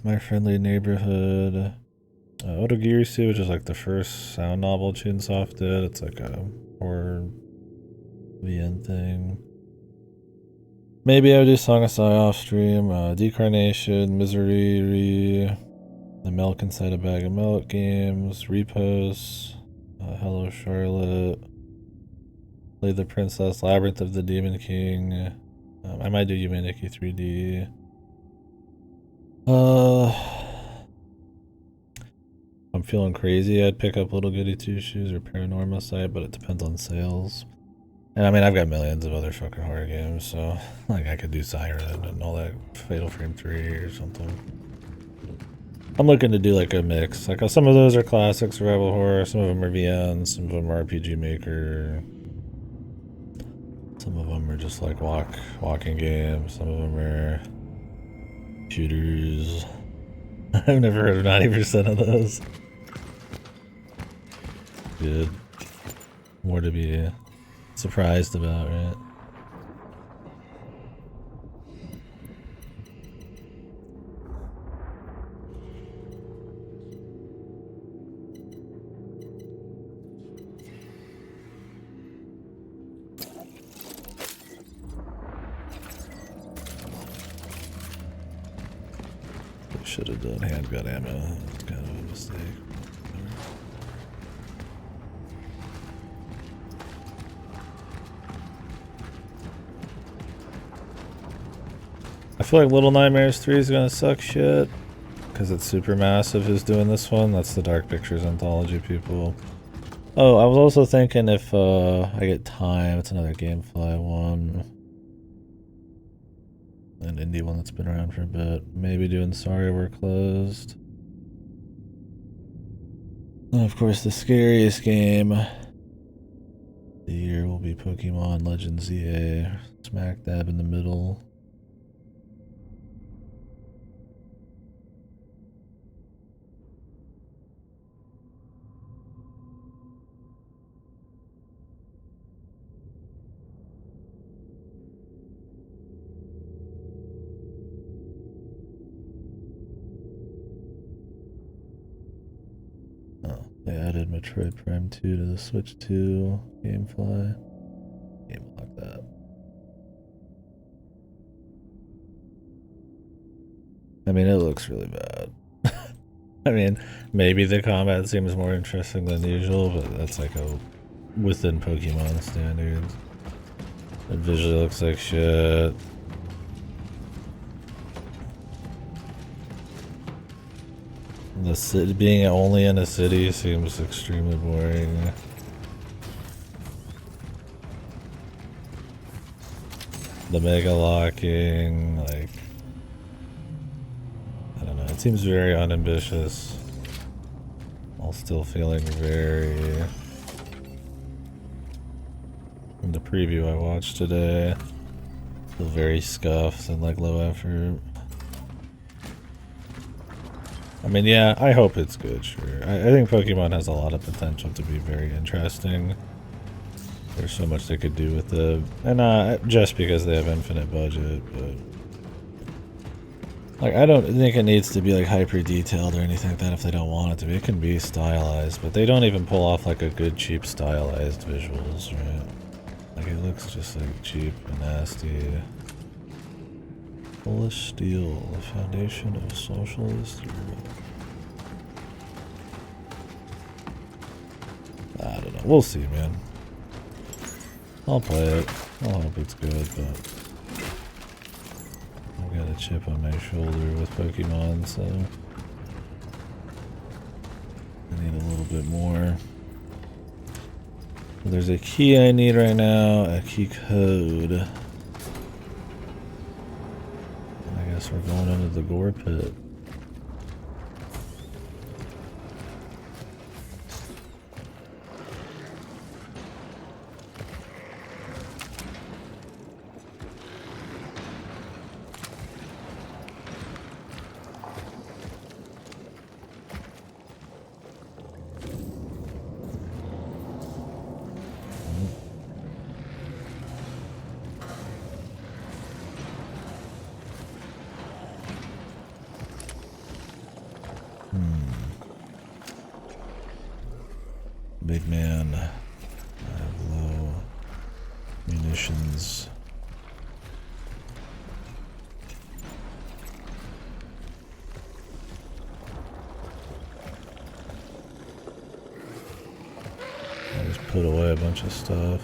My Friendly Neighborhood. Otogirisu, which is like the first sound novel Chunsoft did. It's like a horror VN thing. Maybe I would do Song of Sai off stream. Decarnation, Misery, The Milk Inside a Bag of Milk games, Repost, Hello Charlotte, Play the Princess, Labyrinth of the Demon King. I might do Yumaniki 3D. I'm feeling crazy. I'd pick up Little Goody Two Shoes or Paranormal Sight, but it depends on sales. And I mean, I've got millions of other fucking horror games, so like I could do Siren and all that, Fatal Frame 3 or something. I'm looking to do like a mix. Like some of those are classic survival horror, some of them are VN, some of them are RPG Maker. Some of them are just like walking games. Some of them are shooters. I've never heard of 90% of those. Good. More to be surprised about, right? Should have done handgun ammo. It's kind of a mistake. I feel like Little Nightmares 3 is gonna suck shit because it's Supermassive who's doing this one. That's the Dark Pictures Anthology people. Oh, I was also thinking if I get time, it's another Gamefly one. An indie one that's been around for a bit. Maybe doing Sorry We're Closed. And of course, the scariest game of the year will be Pokemon Legends EA. Smack dab in the middle. They added Metroid Prime 2 to the Switch 2 Gamefly. Game like that. I mean, it looks really bad. I mean, maybe the combat seems more interesting than usual, but that's like a within Pokemon standards. It visually looks like shit. The city, being only in a city seems extremely boring. The mega locking, like, I don't know, it seems very unambitious while still feeling very, in the preview I watched today, feel very scuffed and like low effort. I mean, yeah, I hope it's good, sure. I think Pokemon has a lot of potential to be very interesting. There's so much they could do with it. And just because they have infinite budget, but... like, I don't think it needs to be, like, hyper-detailed or anything like that if they don't want it to be. It can be stylized, but they don't even pull off, like, a good, cheap, stylized visuals, right? Like, it looks just, like, cheap and nasty. Polish Steel, the foundation of socialist Europe. I don't know. We'll see, man. I'll play it. I'll hope it's good, but I've got a chip on my shoulder with Pokemon, so I need a little bit more. There's a key I need right now, a key code. guess we're going into the gore pit. Big man. I have low munitions. I just put away a bunch of stuff.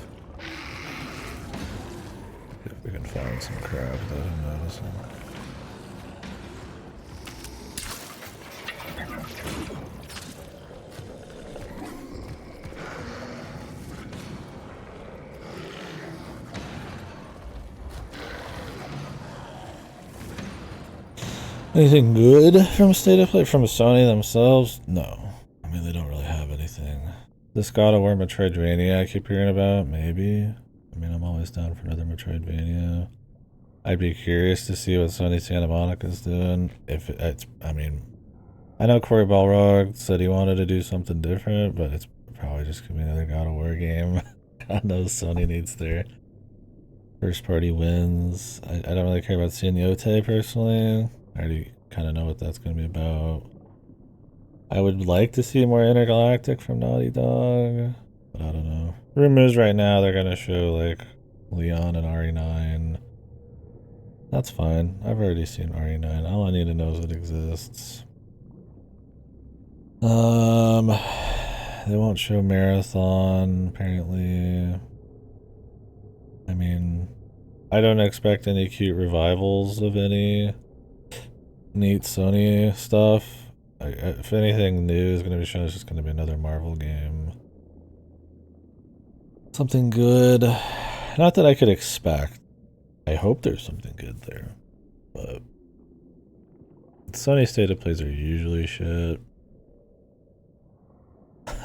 See if we can find some crap without him noticing. Anything good from State of Play? From Sony themselves? No. I mean, they don't really have anything. This God of War Metroidvania I keep hearing about? Maybe. I mean, I'm always down for another Metroidvania. I'd be curious to see what Sony Santa Monica's doing. If it's, I mean, I know Cory Balrog said he wanted to do something different, but it's probably just gonna be another God of War game. God knows Sony needs their first party wins. I don't really care about seeing Yote personally. I already kind of know what that's going to be about. I would like to see more Intergalactic from Naughty Dog, but I don't know. Rumors right now they're going to show like Leon and RE9. That's fine. I've already seen RE9. All I need to know is it exists. They won't show Marathon apparently. I mean, I don't expect any cute revivals of any neat Sony stuff. If anything new is going to be shown, it's just going to be another Marvel game. Something good. Not that I could expect. I hope there's something good there. But Sony State of Plays are usually shit.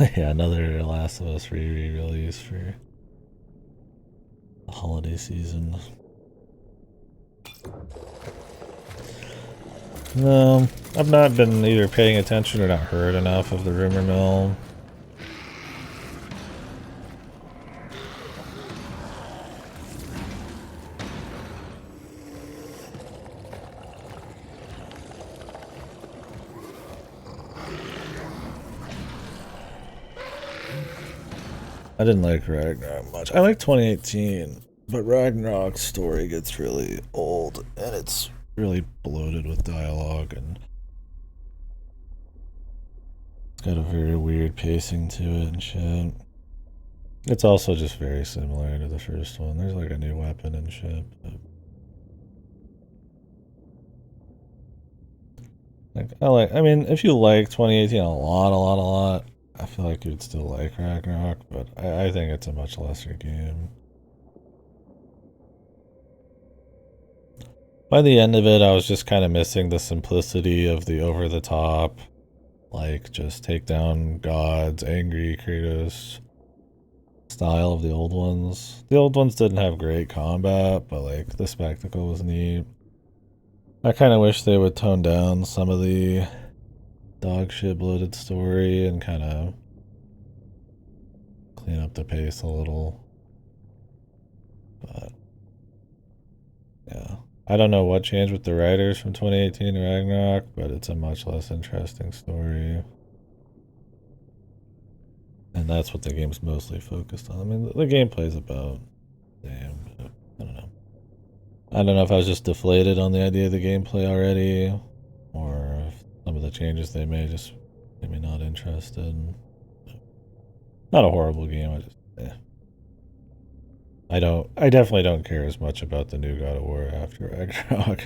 Yeah, another Last of Us re-release for the holiday season. No, I've not been either paying attention or not heard enough of the rumor mill. I didn't like Ragnarok much. I like 2018, but Ragnarok's story gets really old and it's really bloated with dialogue and it's got a very weird pacing to it and shit. It's also just very similar to the first one. There's like a new weapon and shit. But I mean, if you like 2018 a lot, I feel like you'd still like Ragnarok, but I think it's a much lesser game. By the end of it, I was just kind of missing the simplicity of the over-the-top, like, just take down gods, angry Kratos style of the old ones. The old ones didn't have great combat, but, like, the spectacle was neat. I kind of wish they would tone down some of the dog shit bloated story and kind of clean up the pace a little. But, yeah. I don't know what changed with the writers from 2018 to Ragnarok, but it's a much less interesting story. And that's what the game's mostly focused on. I mean, the gameplay's about damn, I don't know. I don't know if I was just deflated on the idea of the gameplay already, or if some of the changes they made just made me not interested. Not a horrible game, I just, I definitely don't care as much about the new God of War after Ragnarok.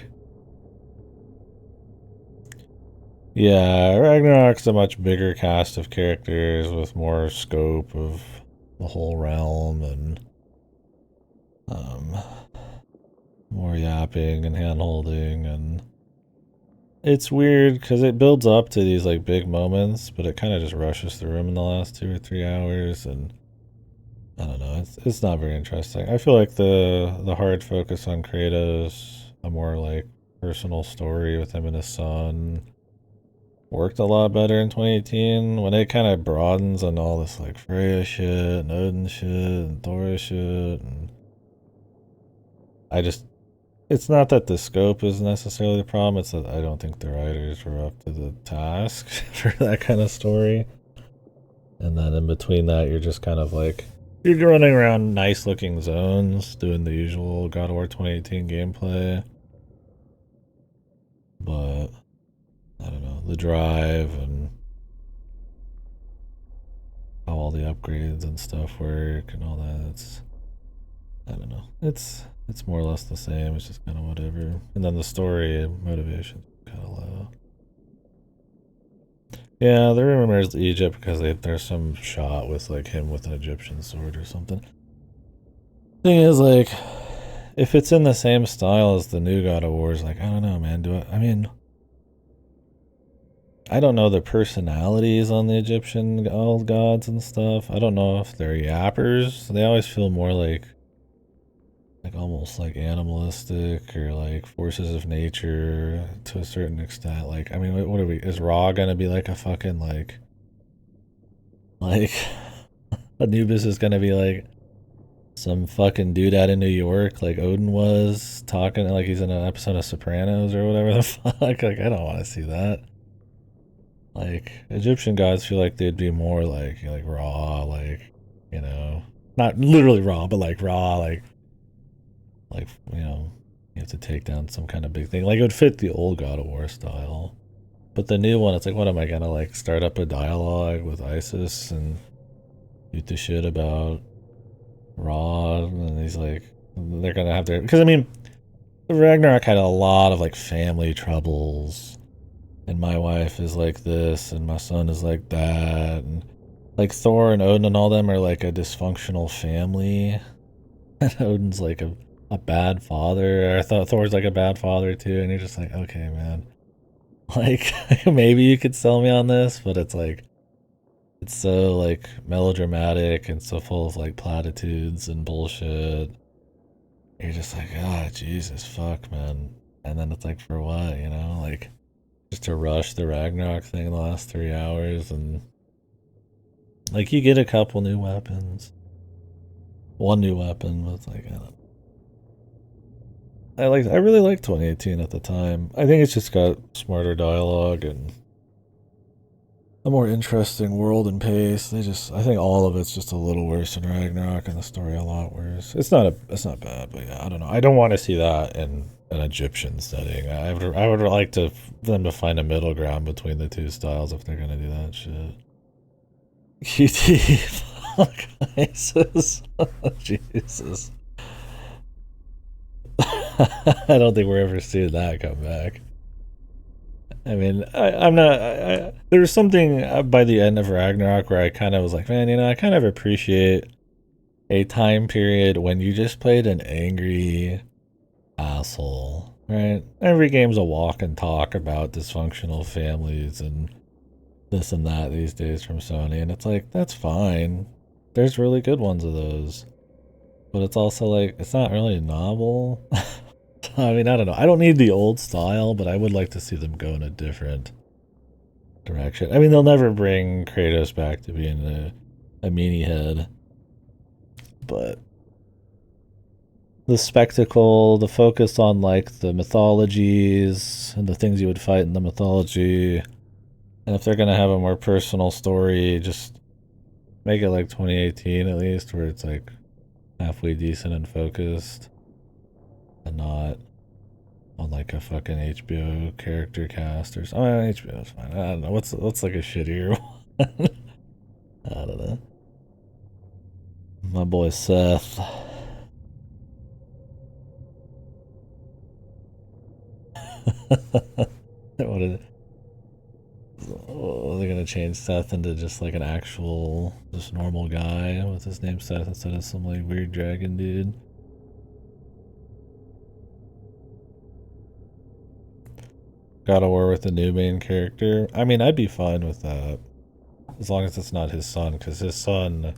Yeah, Ragnarok's a much bigger cast of characters with more scope of the whole realm and more yapping and hand-holding and it's weird because it builds up to these like big moments, but it kind of just rushes through them in the last 2 or 3 hours, and I don't know. It's not very interesting. I feel like the hard focus on Kratos, a more like personal story with him and his son, worked a lot better in 2018 when it kind of broadens on all this like Freya shit and Odin shit and Thor shit, and I just it's not that the scope is necessarily the problem, it's that I don't think the writers were up to the task for that kind of story. And then in between that, you're just kind of like, you're running around nice looking zones, doing the usual God of War 2018 gameplay. But, I don't know, the drive and how all the upgrades and stuff work and all that, I don't know. It's more or less the same, it's just kind of whatever. And then the story motivation kind of low. Yeah, the rumor is Egypt because there's some shot with like him with an Egyptian sword or something. Thing is, like, if it's in the same style as the new God of Wars, like, I don't know, man. I mean, I don't know the personalities on the Egyptian old gods and stuff. I don't know if they're yappers. They always feel more like almost like animalistic or like forces of nature to a certain extent. Like, I mean, what are we? Is Ra gonna be like a fucking like Anubis is gonna be like some fucking dude out in New York, like Odin was, talking like he's in an episode of Sopranos or whatever the fuck. Like, I don't want to see that. Like, Egyptian gods feel like they'd be more like raw, like, you know, not literally raw, but like raw, like you know, you have to take down some kind of big thing. Like, it would fit the old God of War style. But the new one, it's like, what am I gonna like start up a dialogue with ISIS and beat the shit about Raw? And he's like, they're gonna have their, because I mean, Ragnarok had a lot of like family troubles, and my wife is like this, and my son is like that, and like Thor and Odin and all them are like a dysfunctional family, and Odin's like a bad father. I thought Thor's like a bad father too, and you're just like, okay, man, like maybe you could sell me on this, but it's like it's so like melodramatic and so full of like platitudes and bullshit. You're just like, ah, Jesus, fuck, man. And then it's like, for what, you know? Like, just to rush the Ragnarok thing in the last 3 hours, and like, you get a couple new weapons. One new weapon, but it's like, I really liked 2018 at the time. I think it's just got smarter dialogue and a more interesting world and pace. I think all of it's just a little worse than Ragnarok, and the story a lot worse. It's not bad, but yeah, I don't know. I don't want to see that in an Egyptian setting. I would like them to find a middle ground between the two styles if they're gonna do that shit. QT, fuck ISIS. Jesus. I don't think we're ever seeing that come back. I mean, I'm not. There was something by the end of Ragnarok where I kind of was like, man, you know, I kind of appreciate a time period when you just played an angry asshole, right? Every game's a walk and talk about dysfunctional families and this and that these days from Sony, and it's like, that's fine. There's really good ones of those. But it's also like, it's not really novel. I mean, I don't know. I don't need the old style, but I would like to see them go in a different direction. I mean, they'll never bring Kratos back to being a meanie head, but the spectacle, the focus on like the mythologies and the things you would fight in the mythology, and if they're gonna have a more personal story, just make it like 2018 at least, where it's like halfway decent and focused, and not on like a fucking HBO character cast or something. HBO's fine. I don't know. What's like a shittier one? I don't know. My boy Seth. What is it? Oh, they're gonna change Seth into just like an actual, just normal guy with his name Seth instead of some like weird dragon dude. God of War with a new main character. I mean, I'd be fine with that. As long as it's not his son, because his son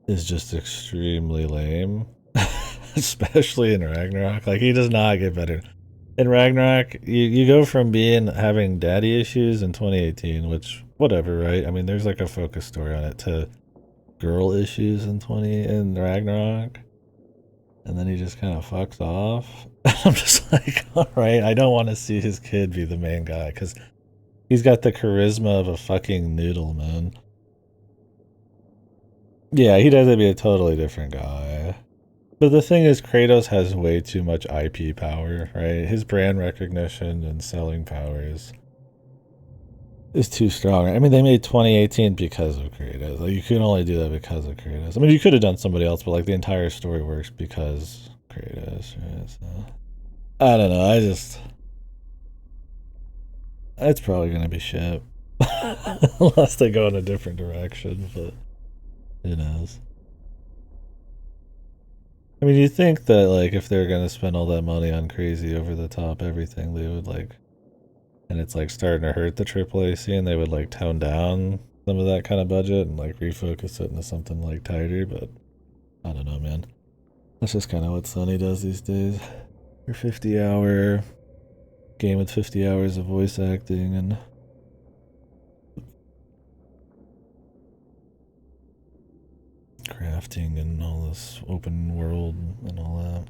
is just extremely lame. Especially in Ragnarok. Like, he does not get better. In Ragnarok, you go from having daddy issues in 2018, which, whatever, right? I mean, there's like a focus story on it, to girl issues in Ragnarok. And then he just kind of fucks off. I'm just like, alright, I don't want to see his kid be the main guy, because he's got the charisma of a fucking noodle, man. Yeah, he does to be a totally different guy. But the thing is, Kratos has way too much IP power, right? His brand recognition and selling power is too strong. I mean, they made 2018 because of Kratos. Like, you can only do that because of Kratos. I mean, you could have done somebody else, but like the entire story works because Kratos, right? So, I don't know. It's probably gonna be shit unless they go in a different direction. But who knows? I mean, you think that, like, if they're gonna spend all that money on crazy over the top everything, they would, like, and it's like starting to hurt the AAA scene, they would like tone down some of that kind of budget and like refocus it into something like tighter. But I don't know, man. That's just kind of what Sony does these days. Your 50-hour game with 50 hours of voice acting and crafting and all this open world and all that.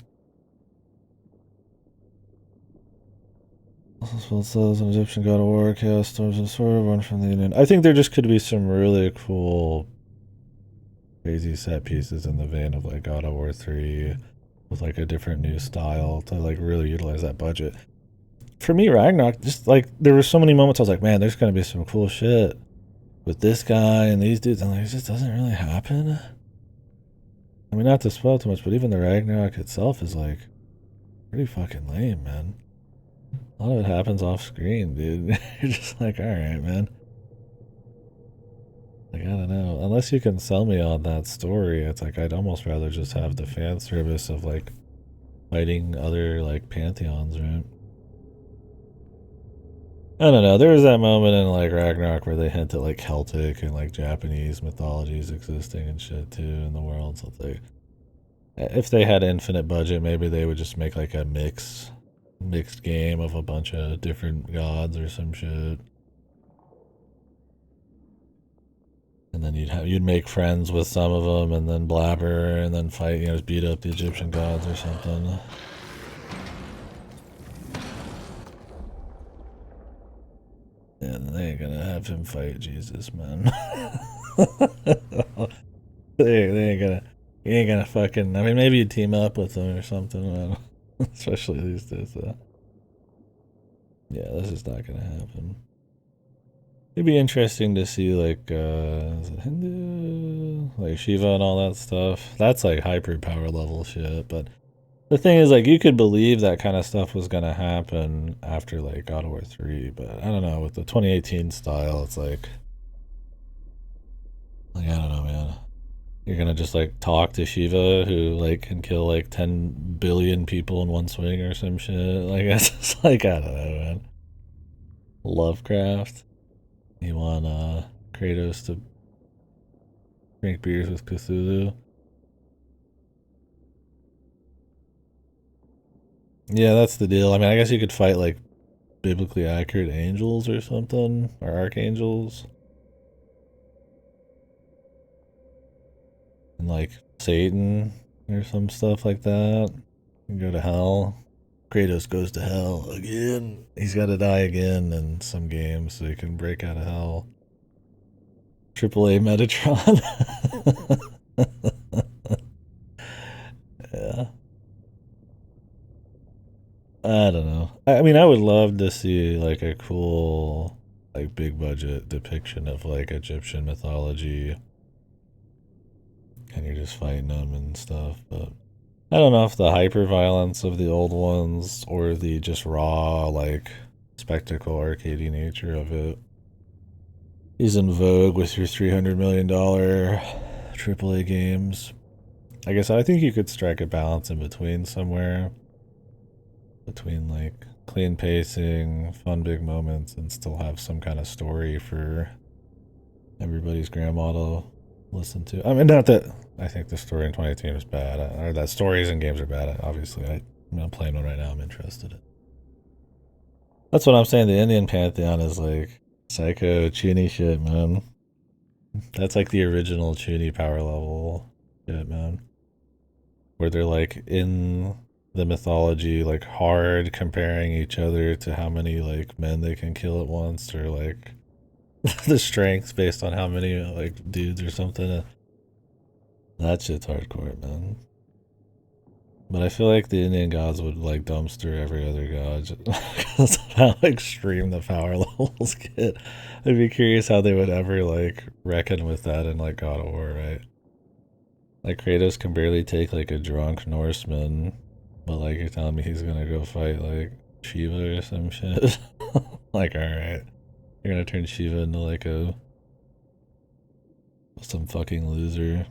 Well, says an Egyptian God of War, Chaos Storms and Sword, one from the Union. I think there just could be some really cool, crazy set pieces in the vein of like God of War 3 with like a different new style to like really utilize that budget. For me, Ragnarok, just like there were so many moments I was like, man, there's gonna be some cool shit with this guy and these dudes, and like it just doesn't really happen. I mean, not to spoil too much, but even the Ragnarok itself is like pretty fucking lame, man. A lot of it happens off screen, dude. You're just like, alright, man. Like, I don't know. Unless you can sell me on that story, it's like I'd almost rather just have the fan service of like fighting other like pantheons, right? I don't know. There was that moment in like Ragnarok where they hint at like Celtic and like Japanese mythologies existing and shit too in the world. So it's like, if they had infinite budget, maybe they would just make like a mixed game of a bunch of different gods or some shit. And then you'd make friends with some of them and then blabber and then fight, just beat up the Egyptian gods or something. And they ain't gonna have him fight Jesus, man. He ain't gonna fucking, I mean, maybe you team up with him or something, man. Especially these days, though. Yeah, this is not gonna happen. It'd be interesting to see, like, is it Hindu? Like, Shiva and all that stuff. That's, like, hyper power level shit, but the thing is, like, you could believe that kind of stuff was gonna happen after, like, God of War 3, but I don't know, with the 2018 style, it's like, I don't know, man. You're gonna just, like, talk to Shiva, who, like, can kill, like, 10 billion people in one swing or some shit. Like, it's just, like, I don't know, man. Lovecraft. You want, Kratos to drink beers with Cthulhu? Yeah, that's the deal. I mean, I guess you could fight, like, biblically accurate angels or something, or archangels. And, like, Satan or some stuff like that. You go to hell. Kratos goes to hell again. He's got to die again in some games so he can break out of hell. AAA Metatron. Yeah. I don't know. I mean, I would love to see like a cool, like big budget depiction of like Egyptian mythology, and you're just fighting them and stuff. But I don't know if the hyper violence of the old ones or the just raw like spectacle arcadey nature of it is in vogue with your $300 million AAA games. I guess I think you could strike a balance in between somewhere. between like clean pacing, fun big moments, and still have some kind of story for everybody's grandma to listen to. I mean, not that I think the story in 2018 was bad, or that stories in games are bad. Obviously, I'm playing one right now. I'm interested in. That's what I'm saying. The Indian Pantheon is like psycho Chuni shit, man. That's like the original Chuni power level shit, man. Where they're like in the mythology, like hard comparing each other to how many like men they can kill at once, or like the strength based on how many like dudes or something. That shit's hardcore, man. But I feel like the Indian gods would like dumpster every other god because of how extreme the power levels get. I'd be curious how they would ever like reckon with that in like God of War, right? Like Kratos can barely take like a drunk Norseman, but like you're telling me he's gonna go fight like Shiva or some shit. Like, alright. You're gonna turn Shiva into like some fucking loser.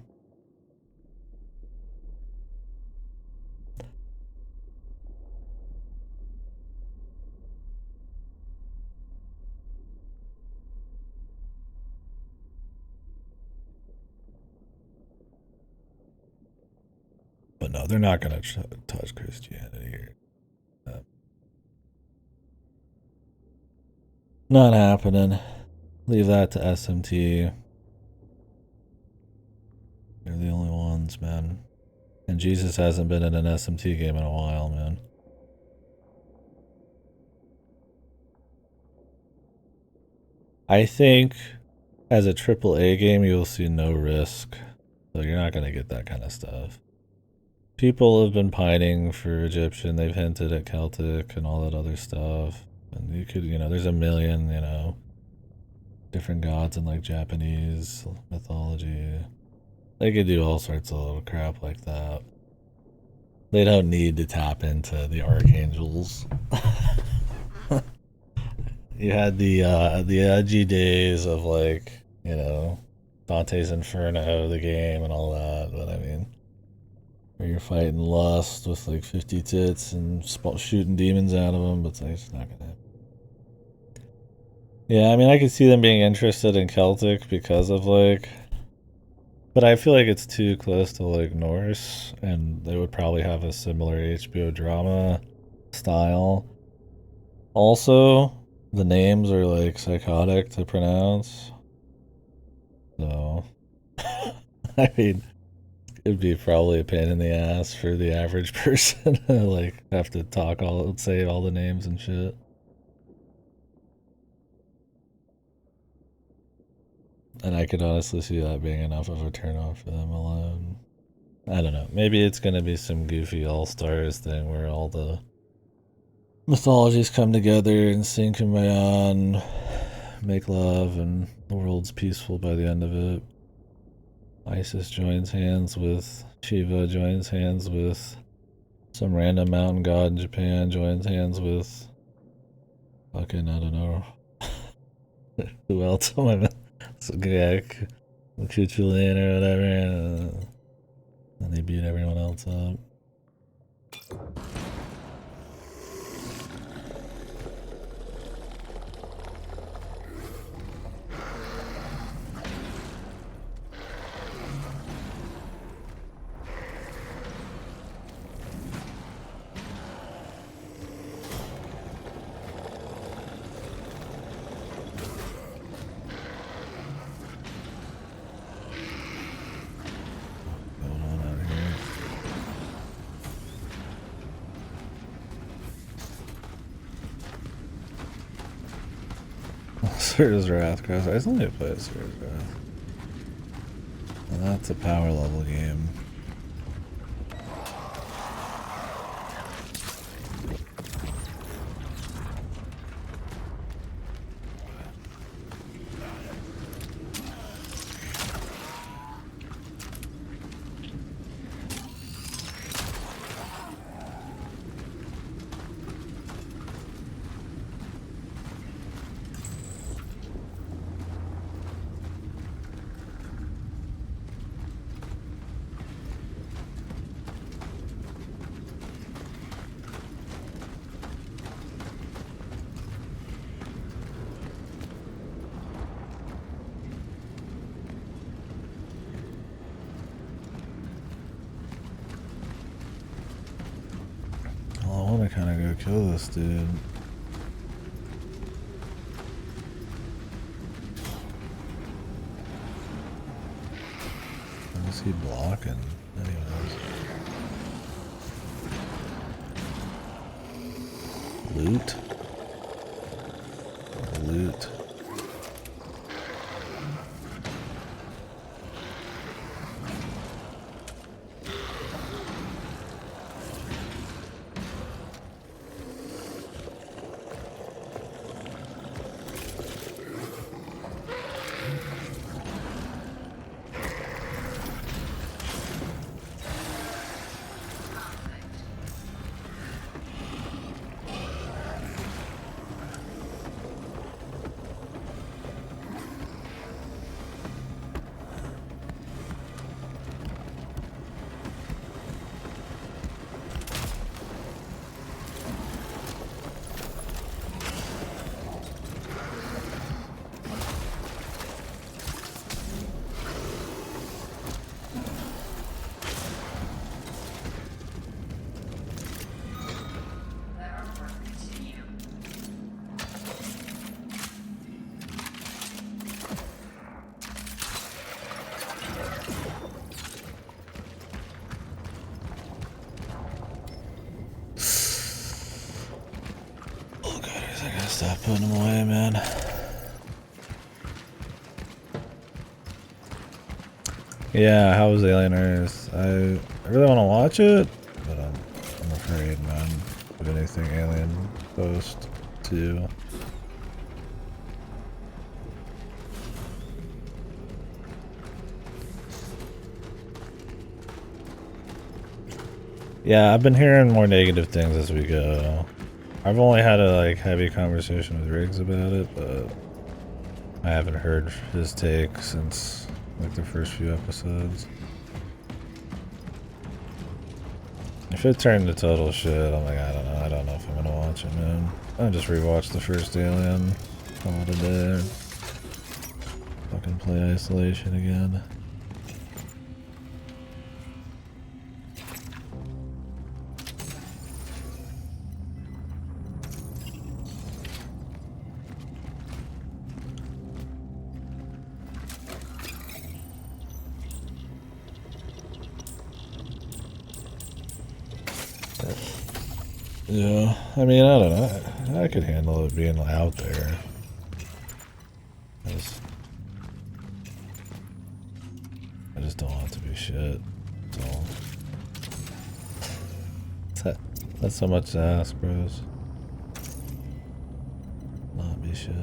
But no, they're not gonna touch Christianity here. Not happening. Leave that to SMT. They're the only ones, man. And Jesus hasn't been in an SMT game in a while, man. I think as a AAA game, you'll see no risk. So you're not going to get that kind of stuff. People have been pining for Egyptian. They've hinted at Celtic and all that other stuff. And you could, there's a million, different gods in like Japanese mythology. They could do all sorts of little crap like that. They don't need to tap into the archangels. You had the edgy days of like, Dante's Inferno, the game, and all that. But I mean, where you're fighting lust with like 50 tits and shooting demons out of them, but it's like, it's not gonna happen. Yeah, I mean, I could see them being interested in Celtic because of like, but I feel like it's too close to like Norse, and they would probably have a similar HBO drama style. Also, the names are like psychotic to pronounce. So, I mean, it'd be probably a pain in the ass for the average person to like have to say all the names and shit. And I could honestly see that being enough of a turnoff for them alone. I don't know. Maybe it's gonna be some goofy all-stars thing where all the mythologies come together and sing Kumbaya and make love and the world's peaceful by the end of it. Isis joins hands with Shiva, joins hands with some random mountain god in Japan, joins hands with fucking, I don't know. Who else am I? Kuchulin or whatever, and they beat everyone else up. Surge's Wrath, Cross. I still need to play Surge's Wrath. And that's a power level game. this dude. Why is he blocking? Anyways. Loot? Loot. Stop putting them away, man. Yeah, how was Alien Earth? I really want to watch it, but I'm afraid, man, of anything Alien post to. Yeah, I've been hearing more negative things as we go. I've only had a heavy conversation with Riggs about it, but I haven't heard his take since the first few episodes. If it turned to total shit, I'm like, I don't know if I'm gonna watch it, man. I just rewatched the first Alien, call it a day. Fucking play Isolation again. Yeah, I mean, I don't know. I could handle it being out there. I just don't want it to be shit. That's so much to ask, bros. Not be shit.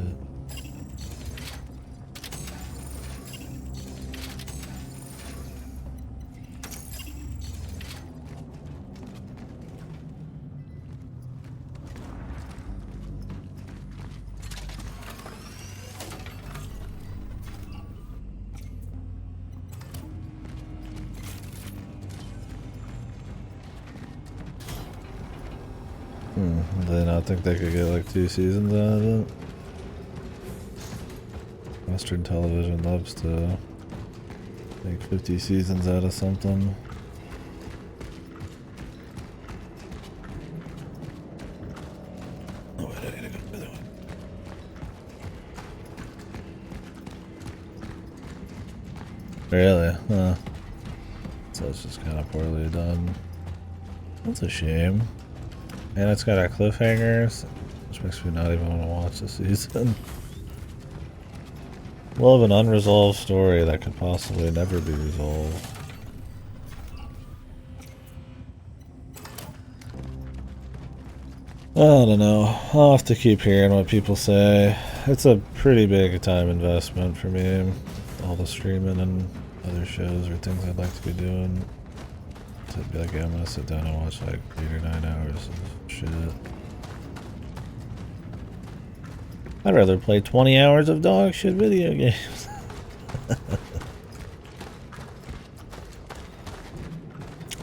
Did they not think they could get 2 seasons out of it? Western television loves to make 50 seasons out of something. Oh wait, I need to go the other one. Really? Huh. So it's just kind of poorly done. That's a shame. And it's got a cliffhangers, which makes me not even want to watch the season. Love an unresolved story that could possibly never be resolved. I don't know. I'll have to keep hearing what people say. It's a pretty big time investment for me. All the streaming and other shows or things I'd like to be doing. To be like, yeah, I'm gonna sit down and watch 8 or 9 hours of shit. I'd rather play 20 hours of dog shit video games. I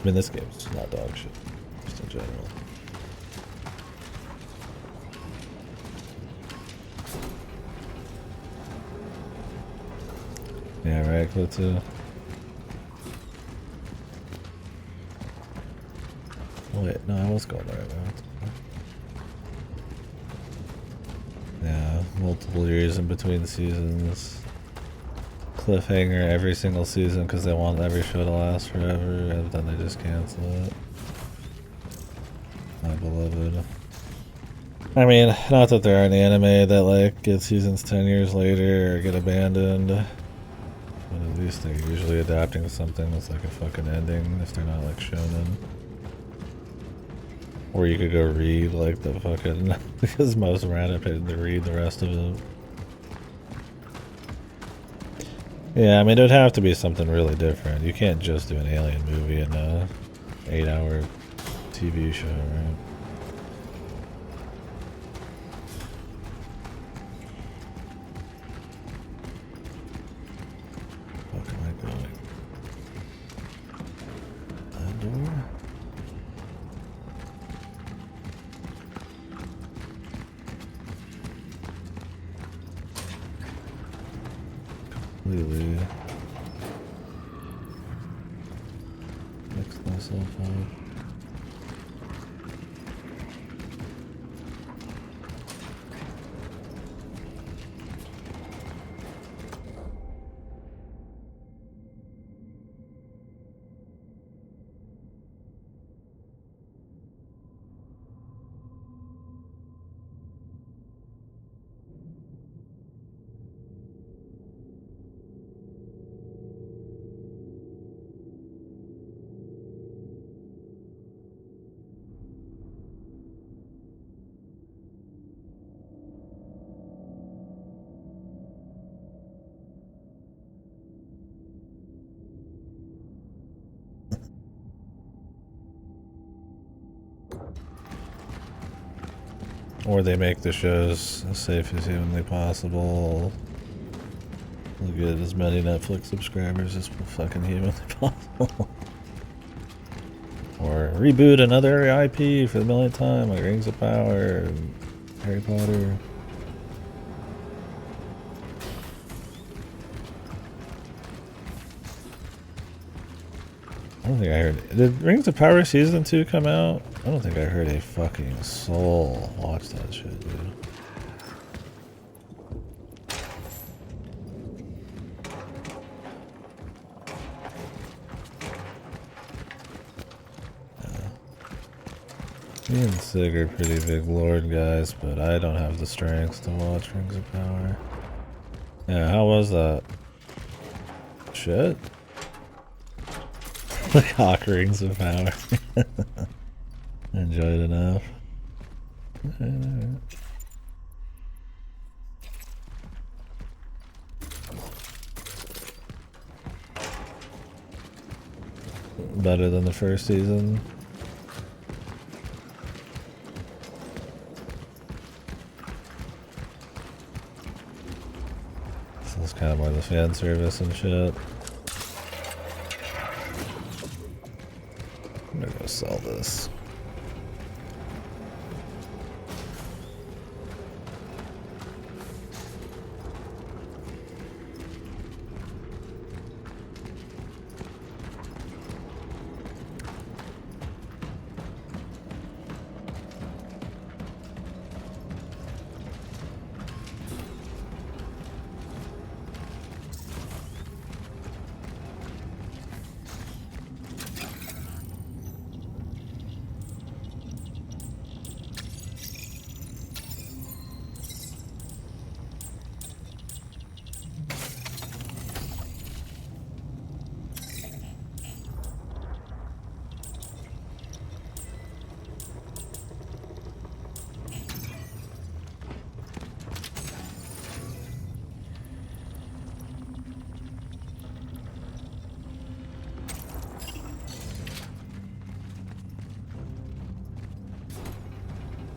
mean, this game's not dog shit, just in general. Yeah, right, Clitto. Oh wait, no, I was going the right way. multiple years in between seasons. Cliffhanger every single season because they want every show to last forever, and then they just cancel it. My beloved. I mean, not that there aren't anime that like get seasons 10 years later or get abandoned, but at least they're usually adapting something with like a fucking ending if they're not like shonen. Or you could go read like the fucking because most are adapted to read the rest of it. Yeah, I mean, it would have to be something really different. You can't just do an alien movie in a 8-hour TV show, right? What am I going? That door? Completely mixed myself up. Or they make the shows as safe as humanly possible. We'll get as many Netflix subscribers as fucking humanly possible. Or reboot another IP for the millionth time, like Rings of Power and Harry Potter. I don't think I heard. Did Rings of Power Season 2 come out? I don't think I heard a fucking soul watch that shit, dude. Me and Sig are pretty big lord guys, but I don't have the strength to watch Rings of Power. Yeah, how was that? Shit? The cock Rings of Power. Enjoyed enough. Better than the first season. So it's kind of more the fan service and shit. I'm gonna go sell this.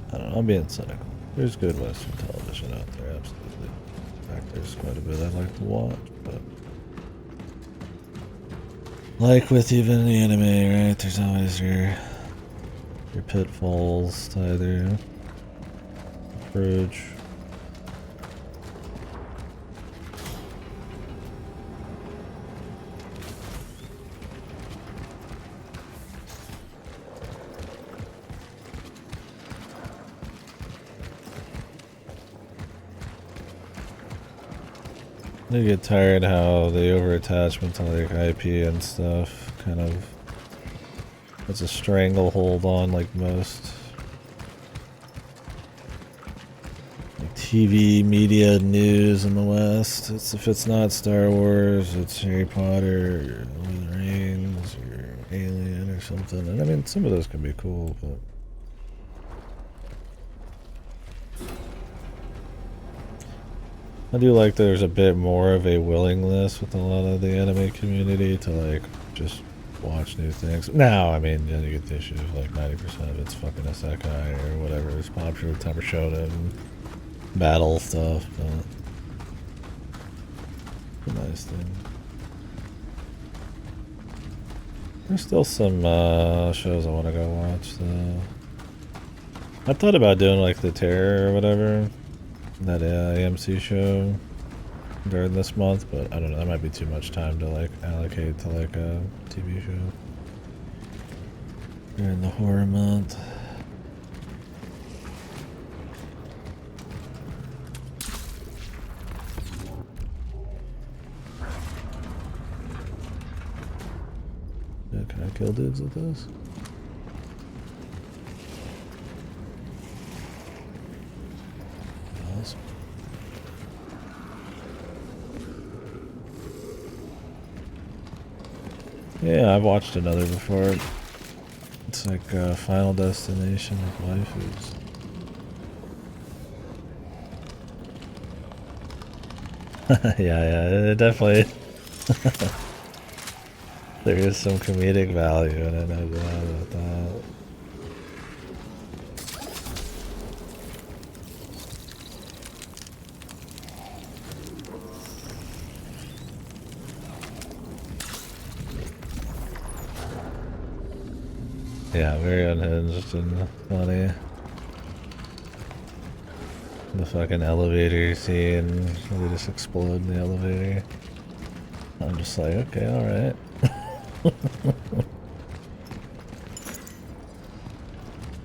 I don't know, I'm being cynical. There's good Western television out there, absolutely. In fact, there's quite a bit I'd like to watch, but... like with even the anime, right? There's always your pitfalls to either approach. I get tired how the over-attachment to like IP and stuff kind of puts a stranglehold on like most like TV media news in the West. It's if it's not Star Wars, it's Harry Potter or Lord of the Rings or Alien or something. And I mean, some of those can be cool, but I do like there's a bit more of a willingness with a lot of the anime community to like just watch new things. Now, I mean, you get the issue of like 90% of it's fucking isekai or whatever is popular, time or shonen, battle stuff, but it's a nice thing. There's still some shows I want to go watch though. I thought about doing like the Terror or whatever. That AMC show during this month, but I don't know, that might be too much time to like allocate to like a TV show during the horror month. Yeah, can I kill dudes with this? Awesome. Yeah, I've watched another before. It's like Final Destination with waifus. yeah, it definitely. There is some comedic value in it, no doubt about that. Yeah, very unhinged and funny. The fucking elevator scene, where they just explode in the elevator. I'm just like, okay, alright.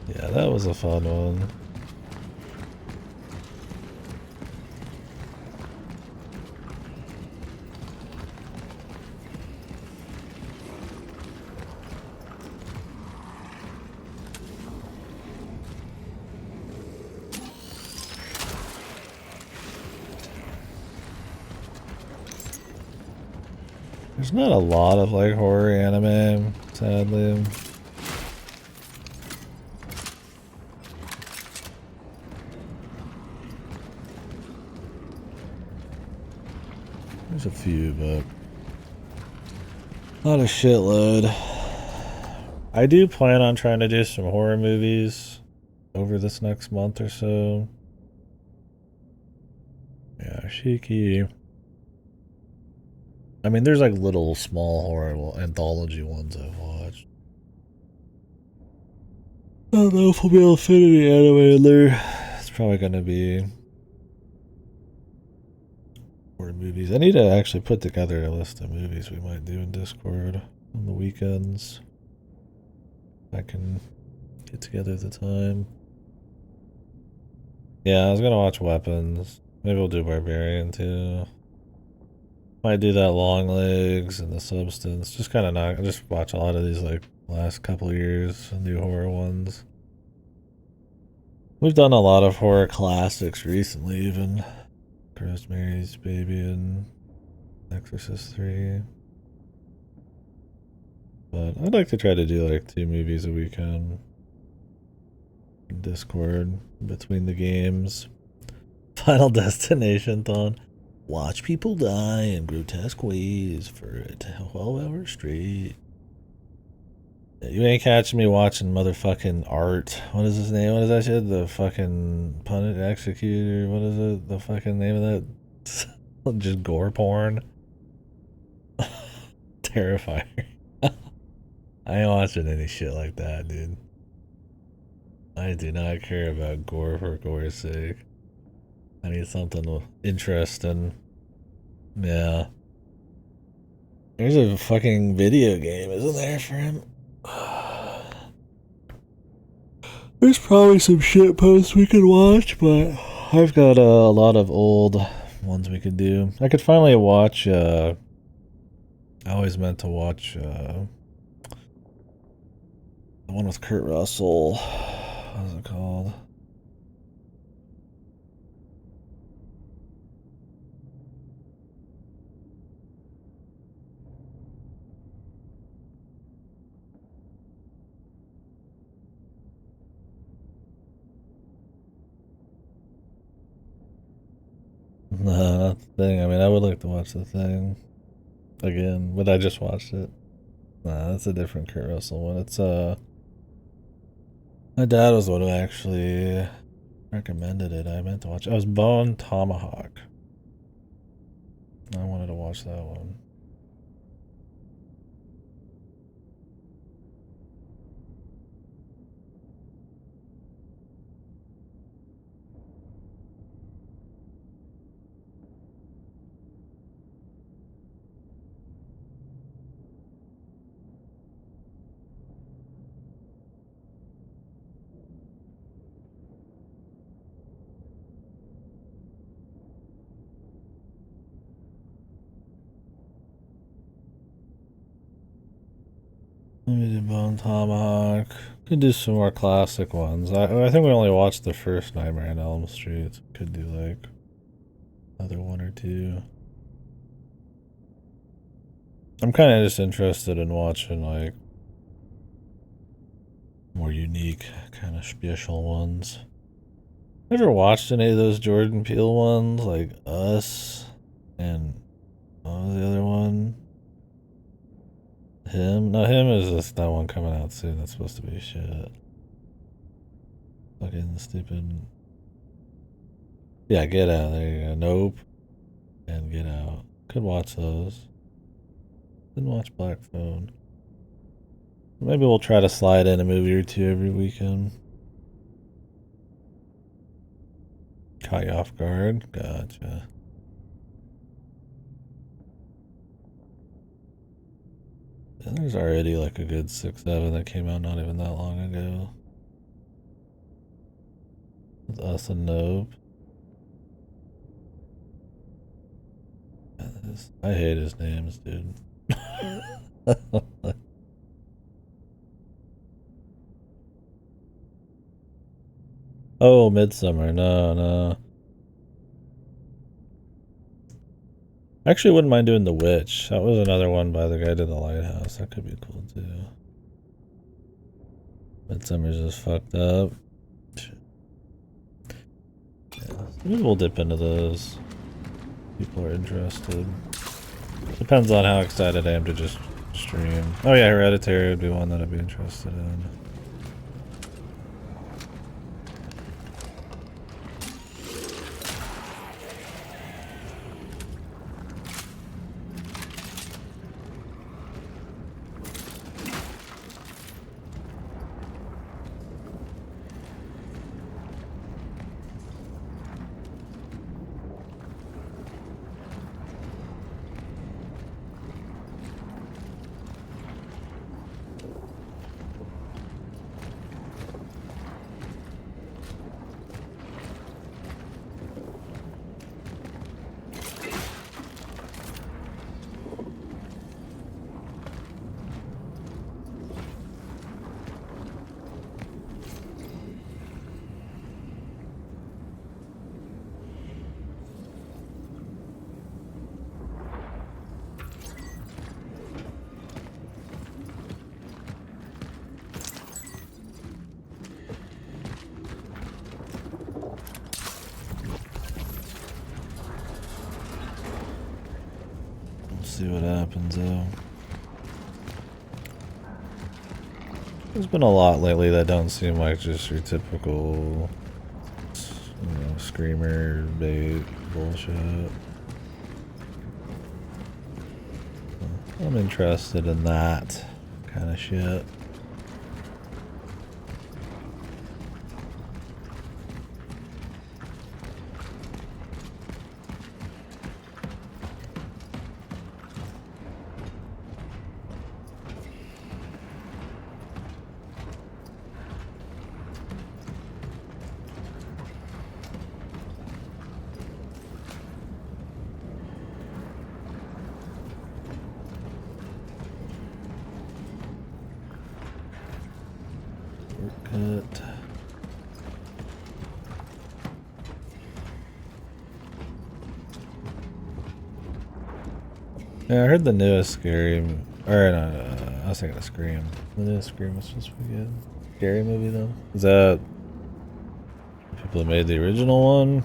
Yeah, that was a fun one. There's not a lot of like horror anime, sadly. There's a few, but not a shitload. I do plan on trying to do some horror movies over this next month or so. Yeah, Shiki. I mean, there's like little small horror anthology ones I've watched. I don't know if I'll be able to fit any anime in there. It's probably gonna be horror movies. I need to actually put together a list of movies we might do in Discord on the weekends. I can get together the time. Yeah, I was gonna watch Weapons. Maybe we'll do Barbarian too. Might do that Long Legs and The Substance. Just kind of not. I just watch a lot of these like last couple of years, new horror ones. We've done a lot of horror classics recently, even Rosemary's Baby and Exorcist 3. But I'd like to try to do like 2 movies a weekend. Discord between the games. Final Destination Thon. Watch people die in grotesque ways for 12 hours straight. You ain't catching me watching motherfucking Art. What is his name? What is that shit? The fucking Pun Executor. What is it? The fucking name of that? Just gore porn. Terrifying. I ain't watching any shit like that, dude. I do not care about gore for gore's sake. I need something interesting. Yeah. There's a fucking video game, isn't there, for him? There's probably some shit posts we could watch, but I've got a lot of old ones we could do. I could finally watch, I always meant to watch, the one with Kurt Russell. What is it called? No, not the thing. I mean, I would like to watch the thing again, but I just watched it. Nah, that's a different Kurt Russell one. It's my dad was the one who actually recommended it. I meant to watch it. It was Bone Tomahawk. I wanted to watch that one. Let me do Bone Tomahawk. Could do some more classic ones. I think we only watched the first Nightmare on Elm Street. Could do like another one or two. I'm kind of just interested in watching like more unique kind of special ones. Ever watched any of those Jordan Peele ones like Us and what was the other one? Him? No, Him is just that one coming out soon. That's supposed to be shit. Fucking stupid. Yeah, Get Out. There you go. Nope. And Get Out. Could watch those. Didn't watch Black Phone. Maybe we'll try to slide in a movie or two every weekend. Caught you off guard? Gotcha. And there's already like a good 6, 7 that came out not even that long ago. With Us and Nope. I hate his names, dude. Oh, Midsummer. No, no. I actually wouldn't mind doing The Witch. That was another one by the guy who did The Lighthouse. That could be cool too. Midsummer's just fucked up. Yeah, maybe we'll dip into those. People are interested. Depends on how excited I am to just stream. Oh yeah, Hereditary would be one that I'd be interested in. See what happens though. There's been a lot lately that don't seem like just your typical, screamer bait bullshit. I'm interested in that kind of shit. Yeah, I heard the newest Scream, or no, I was thinking of Scream. The newest Scream was supposed to be good. Scary movie though. Is that people who made the original one,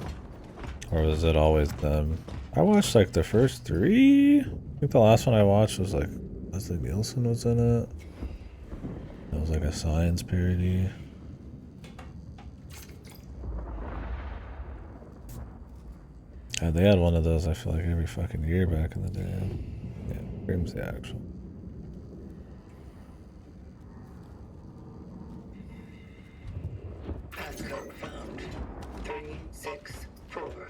or was it always them? I watched like the first 3. I think the last one I watched was like Leslie Nielsen was in it. It was like a science parody. God, they had one of those, I feel like, every fucking year back in the day. Yeah, Scream's the actual. Passcode found. 364.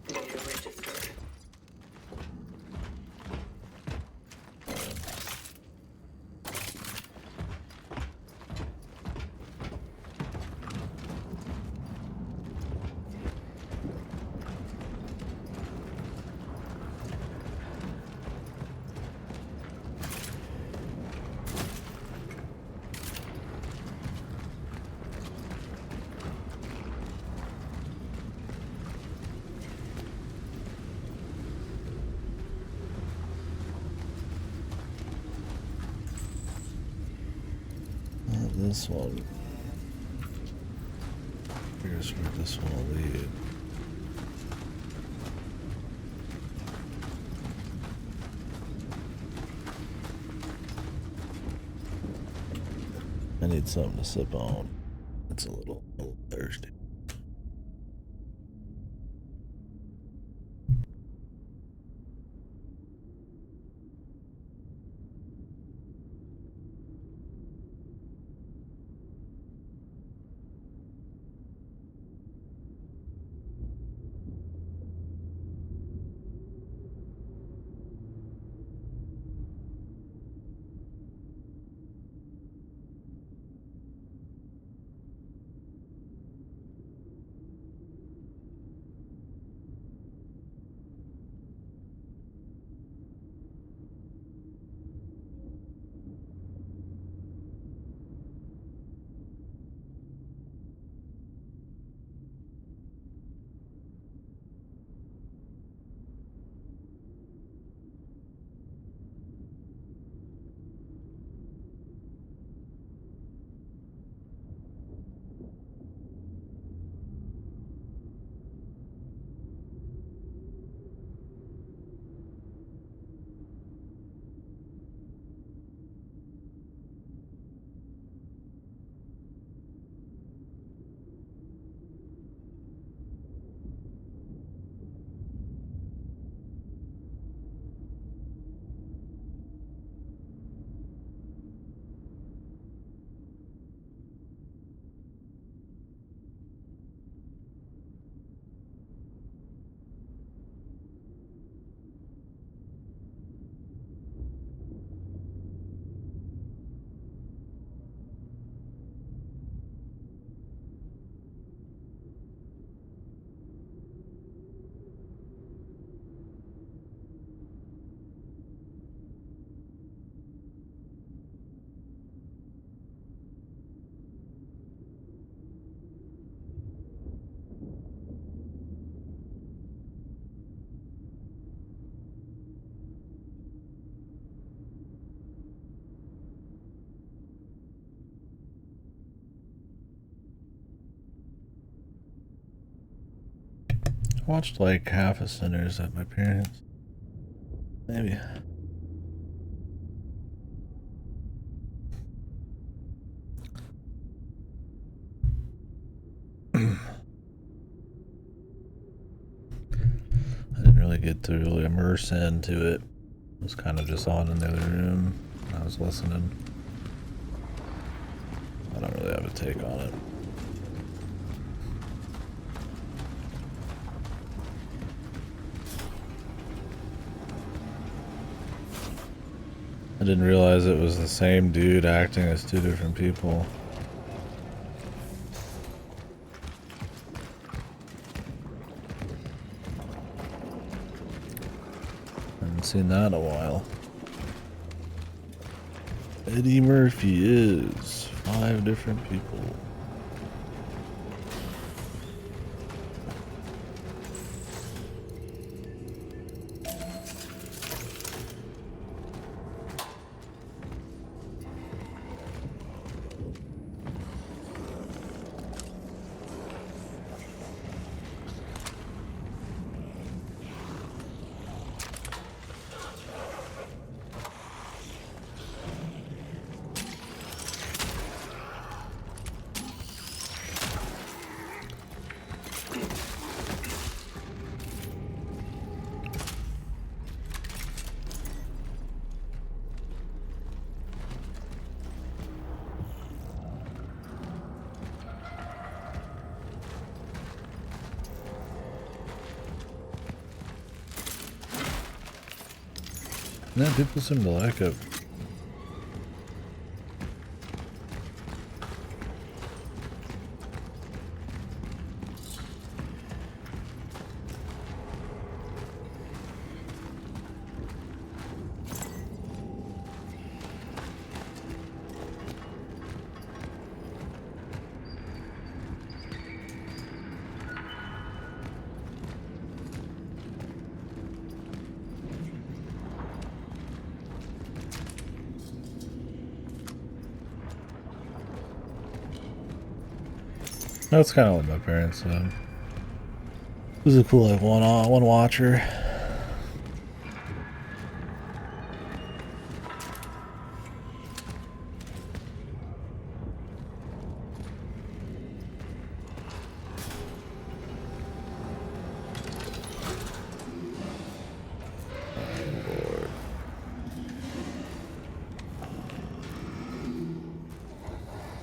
Data registered. This one. Here's where this one will lead. I need something to sip on. It's a little thirsty. I watched like half of Sinners at my parents'. Maybe. I didn't really get to really immerse into it. It was kind of just on in the other room. I was listening. I don't really have a take on it. I didn't realize it was the same dude acting as 2 different people. Haven't seen that in a while. Eddie Murphy is 5 different people. Yeah, people seem to like it. That's kind of what my parents said. It was a cool like one watcher.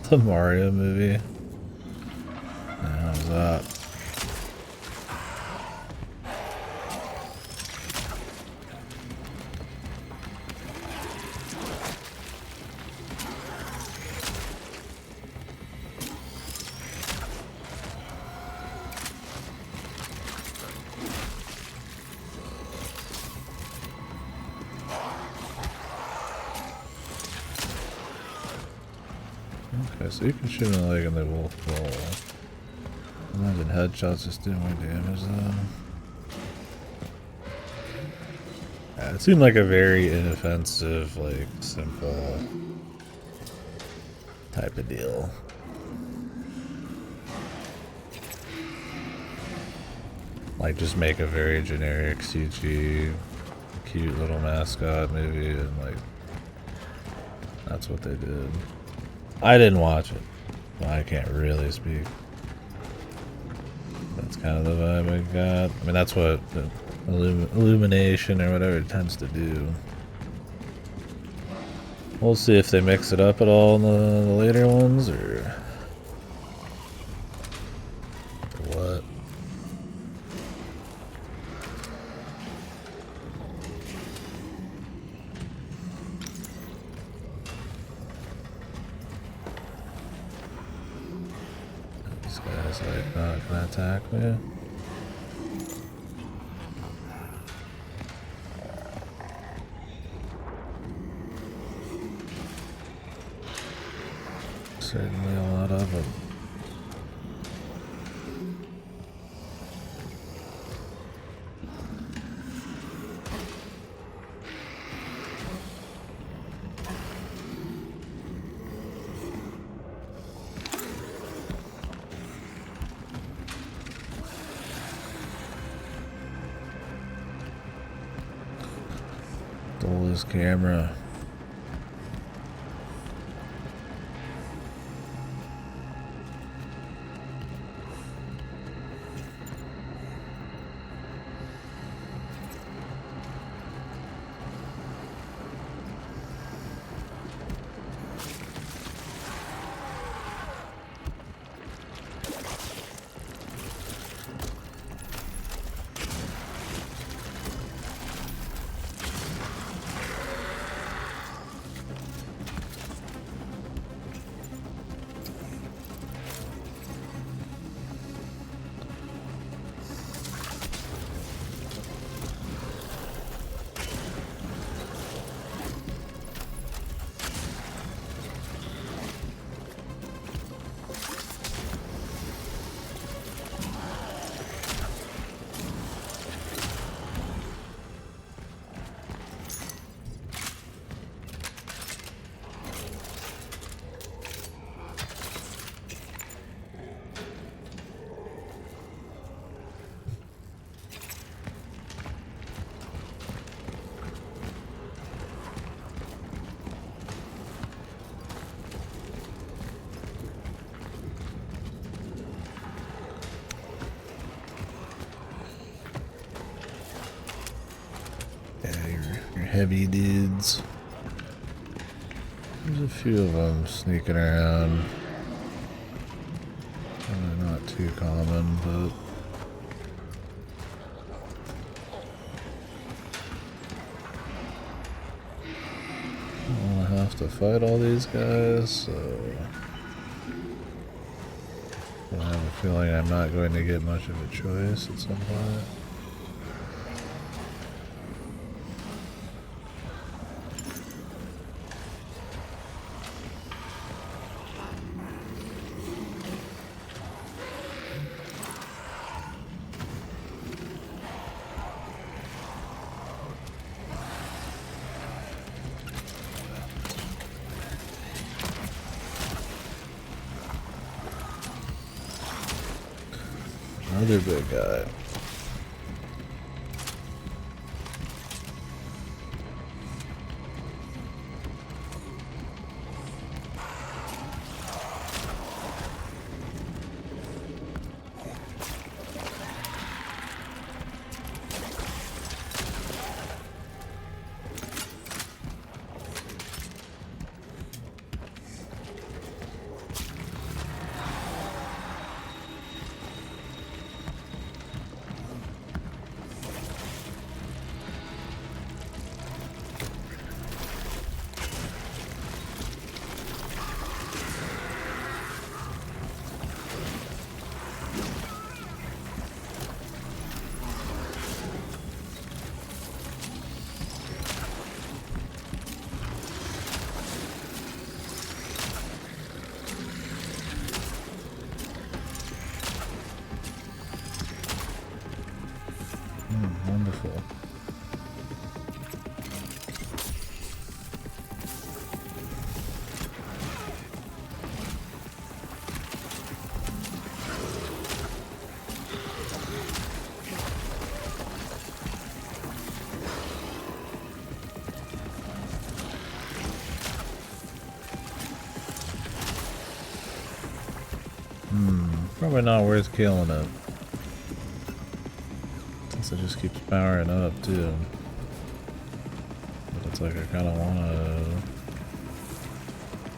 The Mario movie. How's that? Okay, so you can shoot in the leg and they will roll. Imagine headshots just doing more damage though. Yeah, it seemed like a very inoffensive, like, simple type of deal. Like, just make a very generic CG, cute little mascot movie, and like, that's what they did. I didn't watch it, so I can't really speak. That's kind of the vibe I got. I mean, that's what the Illumination or whatever it tends to do. We'll see if they mix it up at all in the later ones, or what. This guy's like not gonna attack me. Certainly a lot of them. Stole his camera. Your heavy dudes. There's a few of them sneaking around. Probably not too common, but have to fight all these guys, so I have a feeling I'm not going to get much of a choice at some point. Another big guy. Wonderful. Probably not worth killing it. It just keeps powering up too. But it's like I kind of want to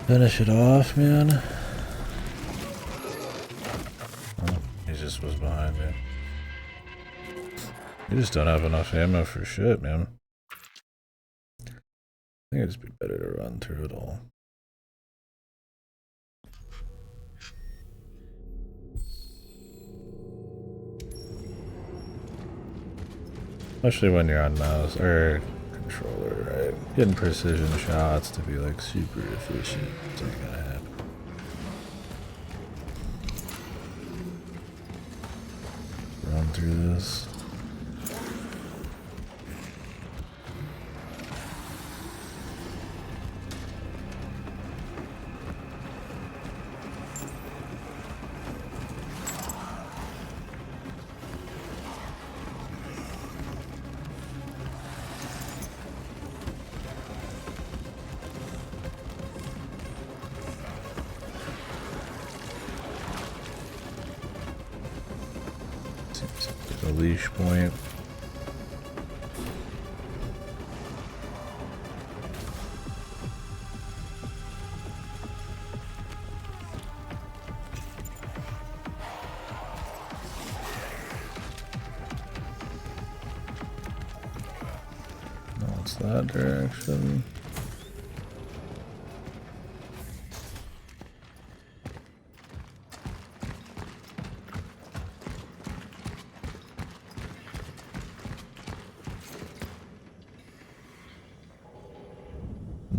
finish it off, man. Oh, he just was behind me. You just don't have enough ammo for shit, man. I think it'd just be better to run through it all. Especially when you're on mouse or controller, right? Getting precision shots to be like super efficient. It's not gonna happen. Run through this. The leash point. No, it's that direction.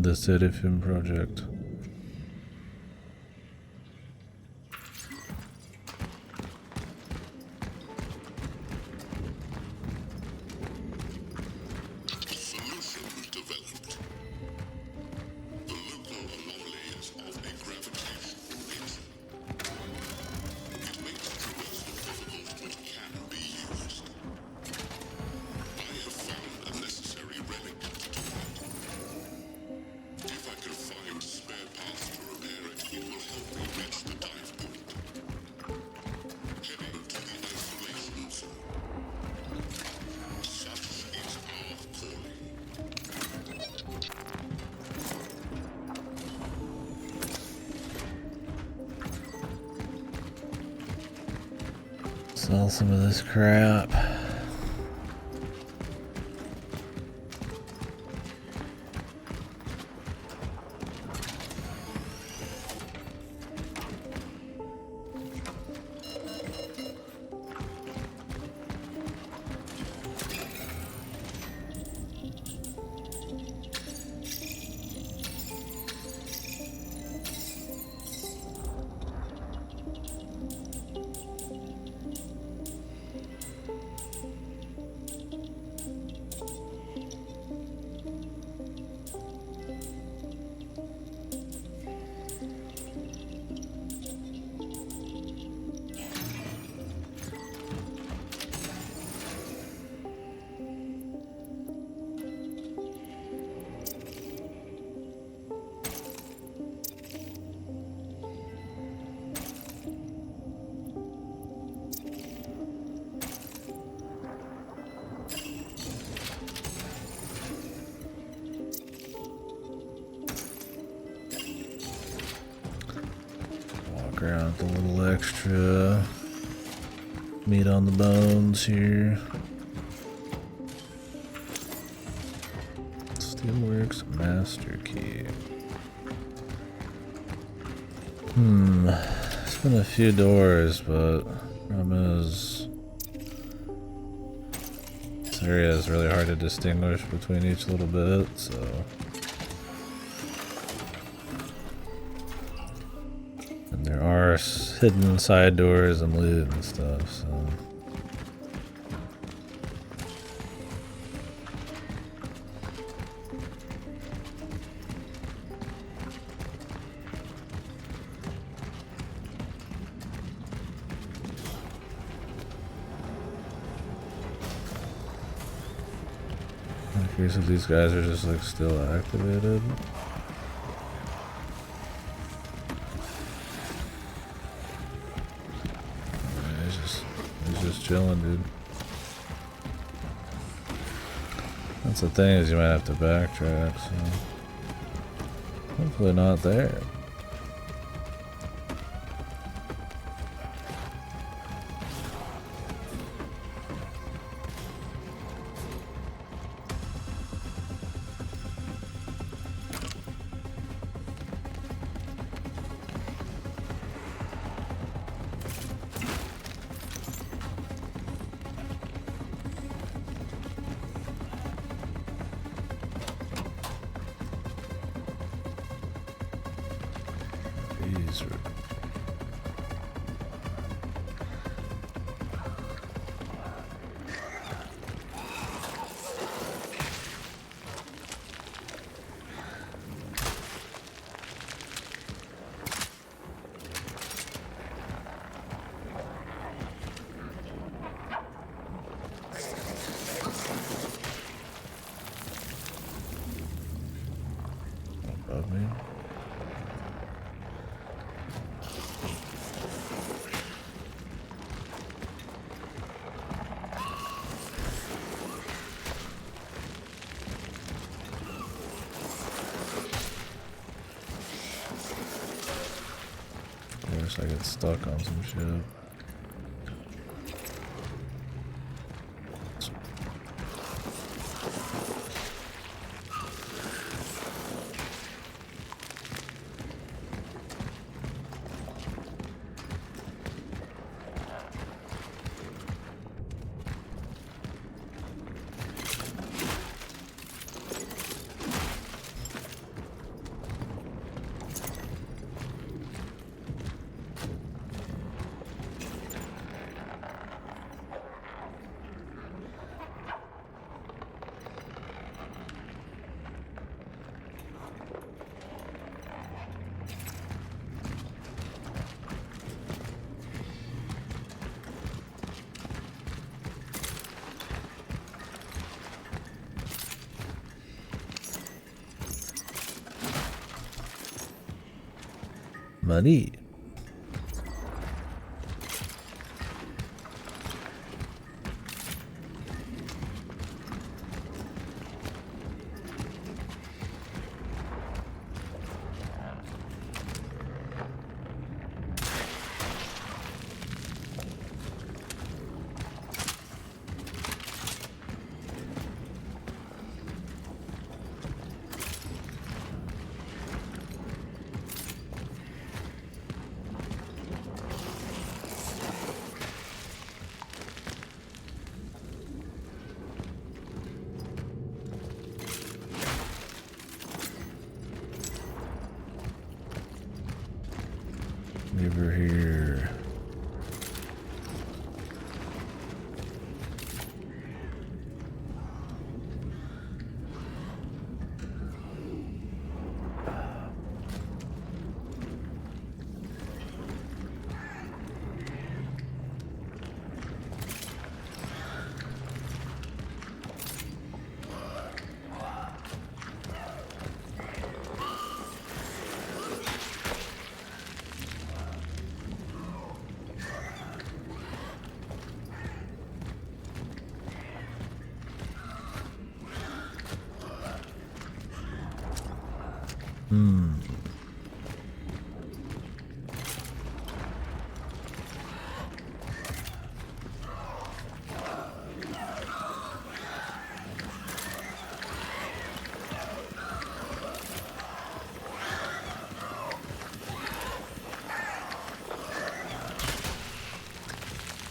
The Serifim Project. Sell some of this crap. around with a little extra meat on the bones here. Steelworks Master Key. It's been a few doors, but problem is this area is really hard to distinguish between each little bit, so. And there are hidden side doors and loot and stuff, so. I'm curious if these guys are just like still activated. He's just chilling, dude. That's the thing, is you might have to backtrack, so hopefully not there. These are above me. Of course, I get stuck on some shit. Money. Over here.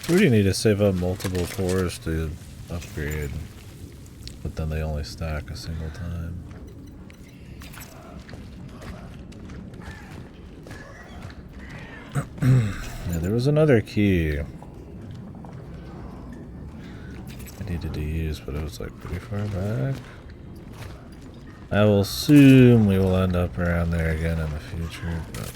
really need to save up multiple cores to upgrade, but then they only stack a single time. Yeah, there was another key I needed to use, but it was like pretty far back. I will assume we will end up around there again in the future, but...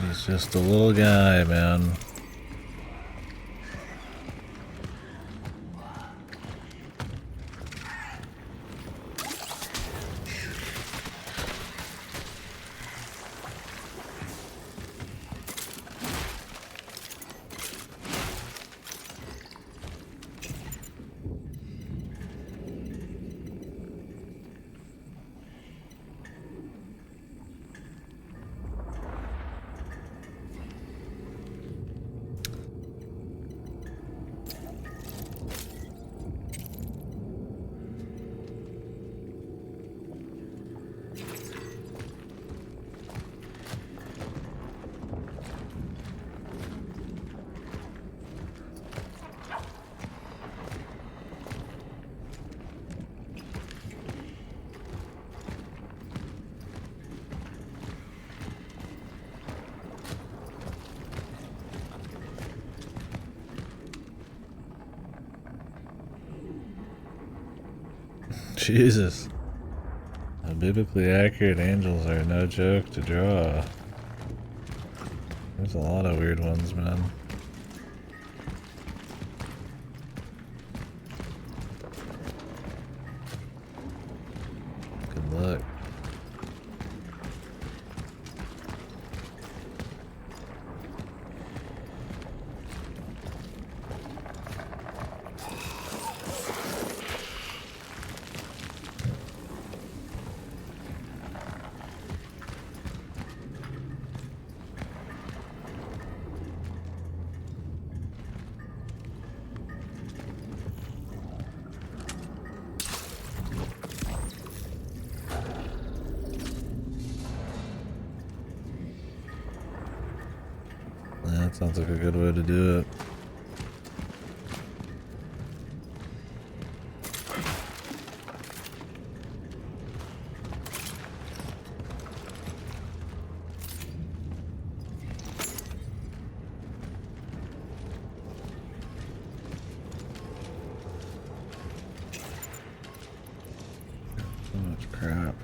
He's just a little guy, man. Jesus. The biblically accurate angels are no joke to draw. There's a lot of weird ones, man. Good luck. That sounds like a good way to do it. So much crap.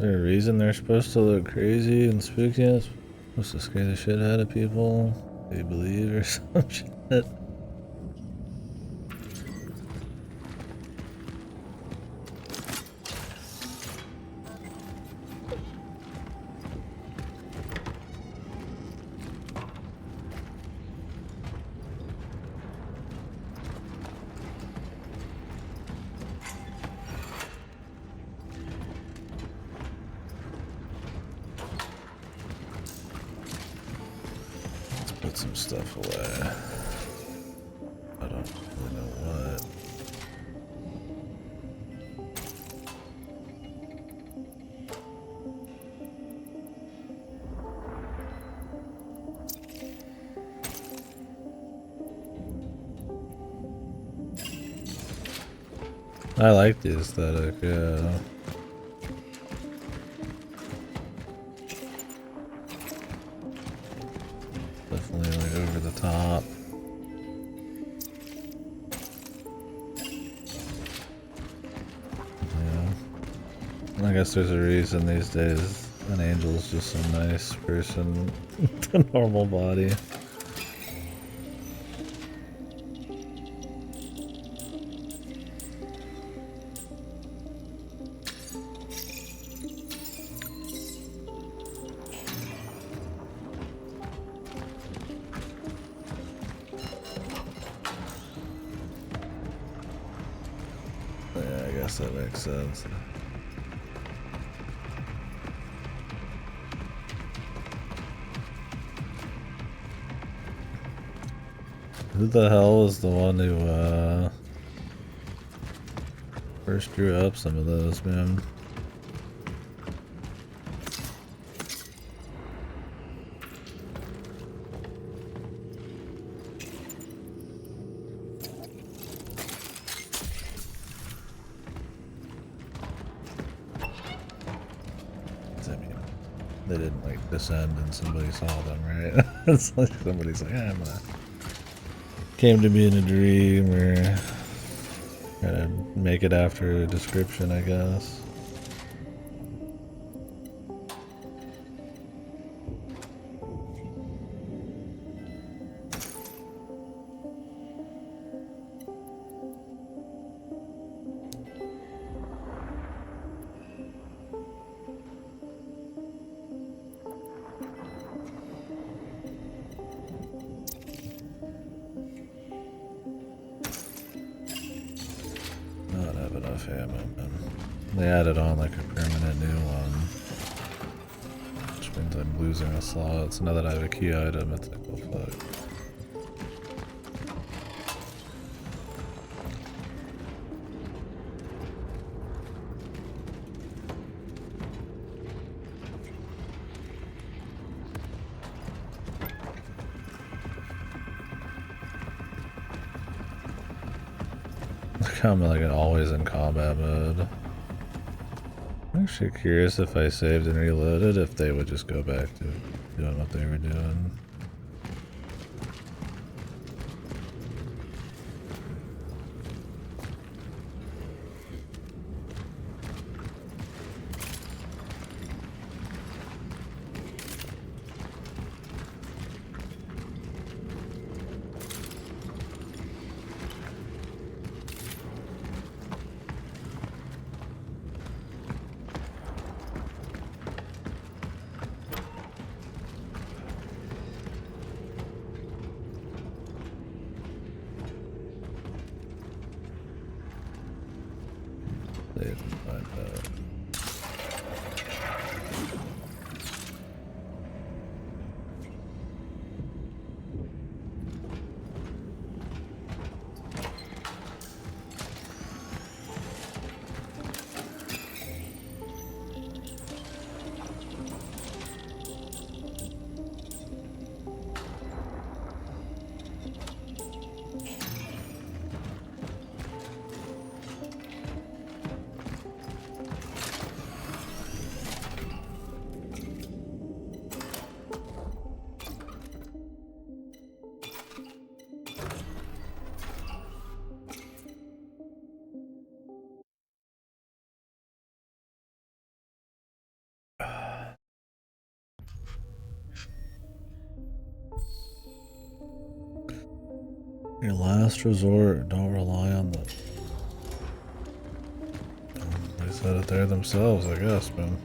there a reason they're supposed to look crazy and spooky? It's supposed to scare the shit out of people. They believe or some shit. Put some stuff away. I don't really know what. I like the aesthetic, yeah. Definitely like over the top. Yeah. I guess there's a reason these days an angel's just a nice person with a normal body. Yeah, I guess that makes sense. Who the hell was the one who first drew up some of those, man? I mean, they didn't like descend and somebody saw them, right? It's like somebody's like, I'm gonna came to me in a dream, or gotta make it after a description, I guess. Not have enough ammo, man. They added on like a permanent new one, which means I'm losing a slot. So now that I have a key item, it's like, well, fuck. I'm like always in combat mode. I'm actually curious if I saved and reloaded, if they would just go back to doing what they were doing. They didn't find that. Your last resort. Don't rely on the. They said it there themselves, I guess, man.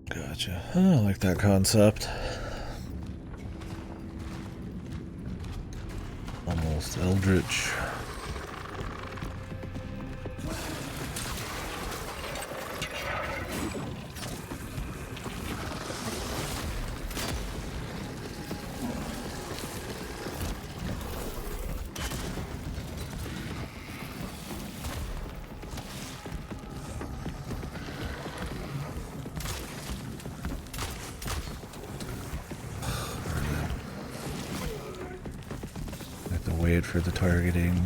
Gotcha. I like that concept. Almost eldritch. Wait for the targeting.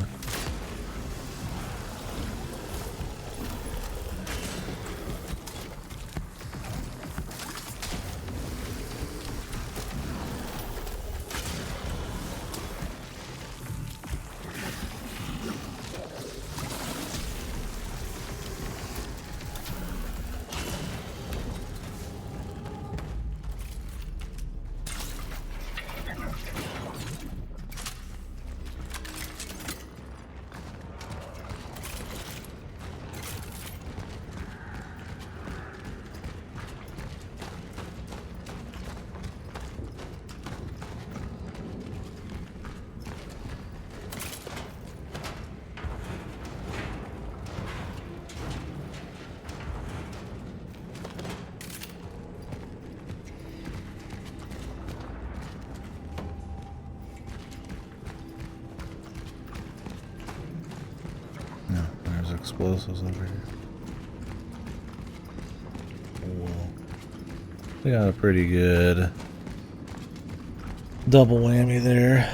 Explosives over here. Cool. We got a pretty good double whammy there.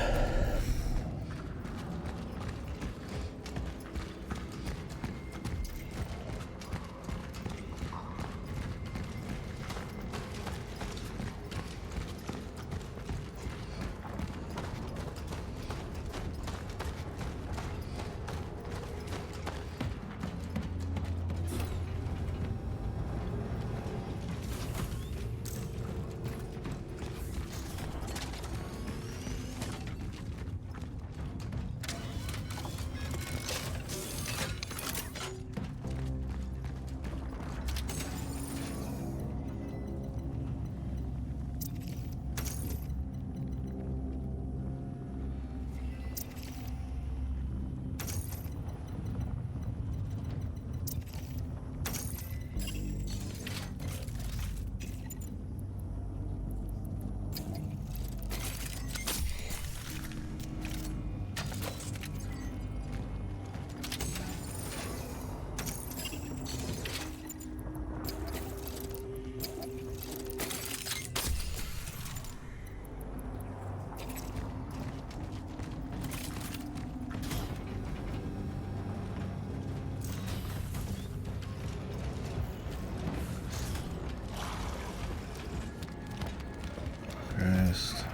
Christ.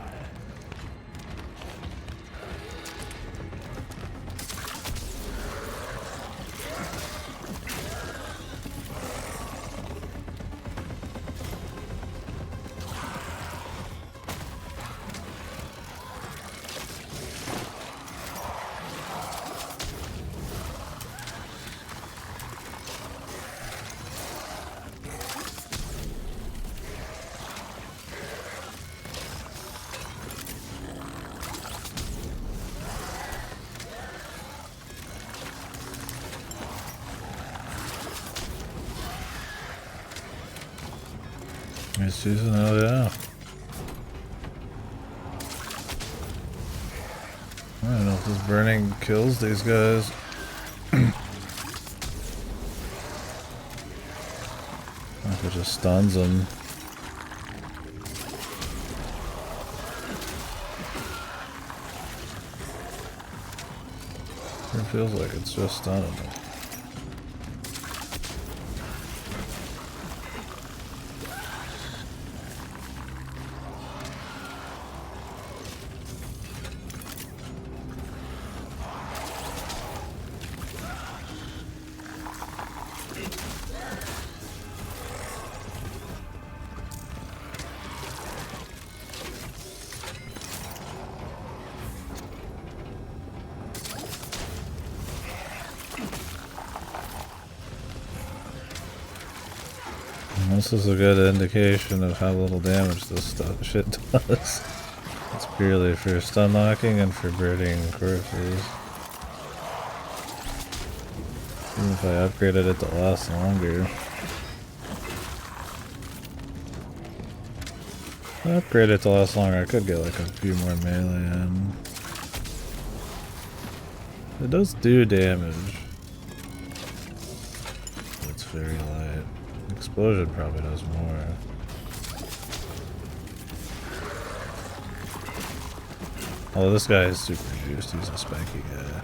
It's just another out. I don't know if this burning kills these guys. I could just stuns him. It feels like it's just stunning him. This is a good indication of how little damage this shit does. It's purely for stun locking and for birding corpses. Even if I upgraded it to last longer. If I upgrade it to last longer, I could get like a few more melee in. It does do damage. It's very light. Explosion probably does more. Oh, this guy is super juiced. He's a spiky guy.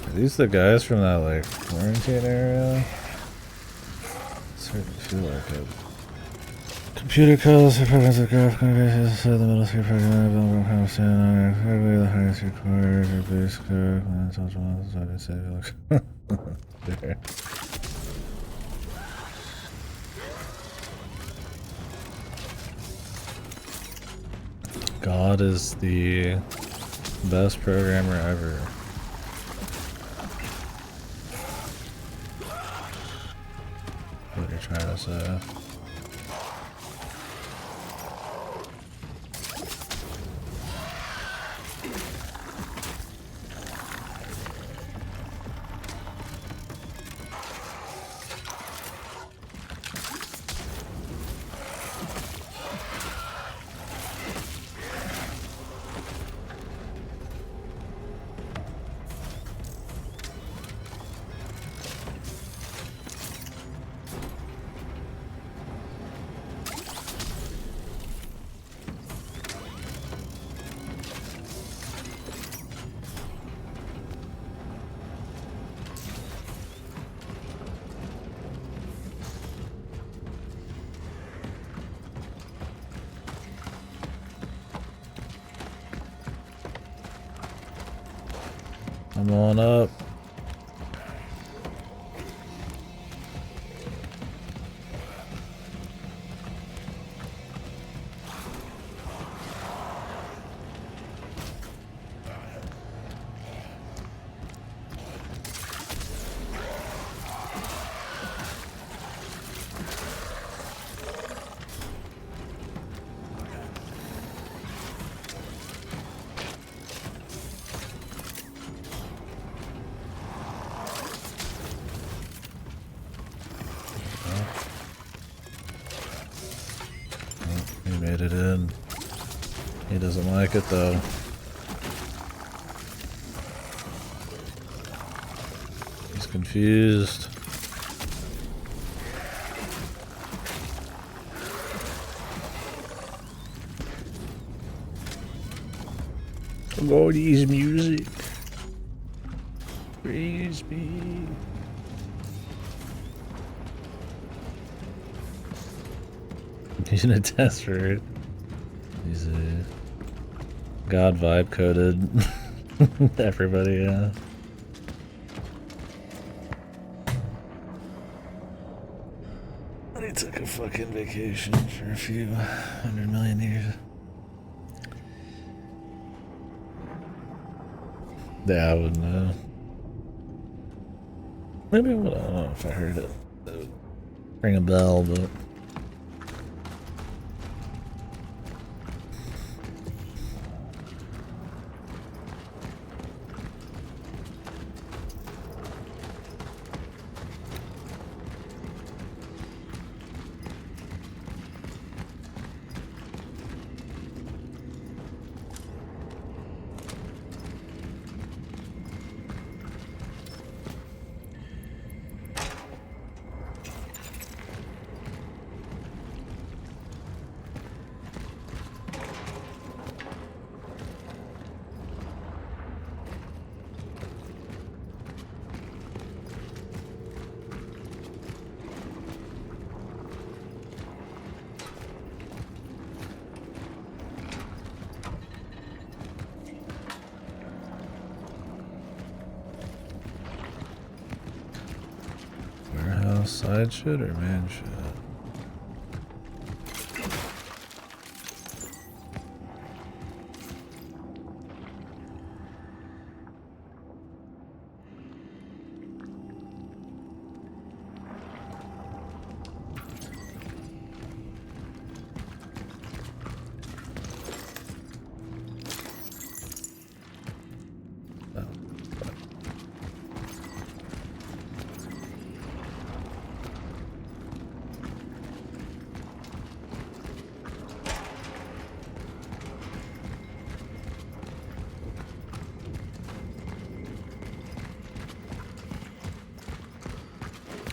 Are these the guys from that, like, quarantine area? Certainly feel like it. Computer codes for programs of graph communications inside the middle screen program kind of stand on the highest required or base code and it's also on the side to save it. There. God is the best programmer ever. What you're trying to say. Come on up. He made it in. He doesn't like it though. He's confused. Gordy's music. Praise me. He's gonna test for it. He's a god vibe coded. Everybody, yeah. And he took a fucking vacation for a few 100 million years. Yeah, I wouldn't know. Maybe I would. I don't know if I heard it. That would ring a bell, but. Side shit or man shit?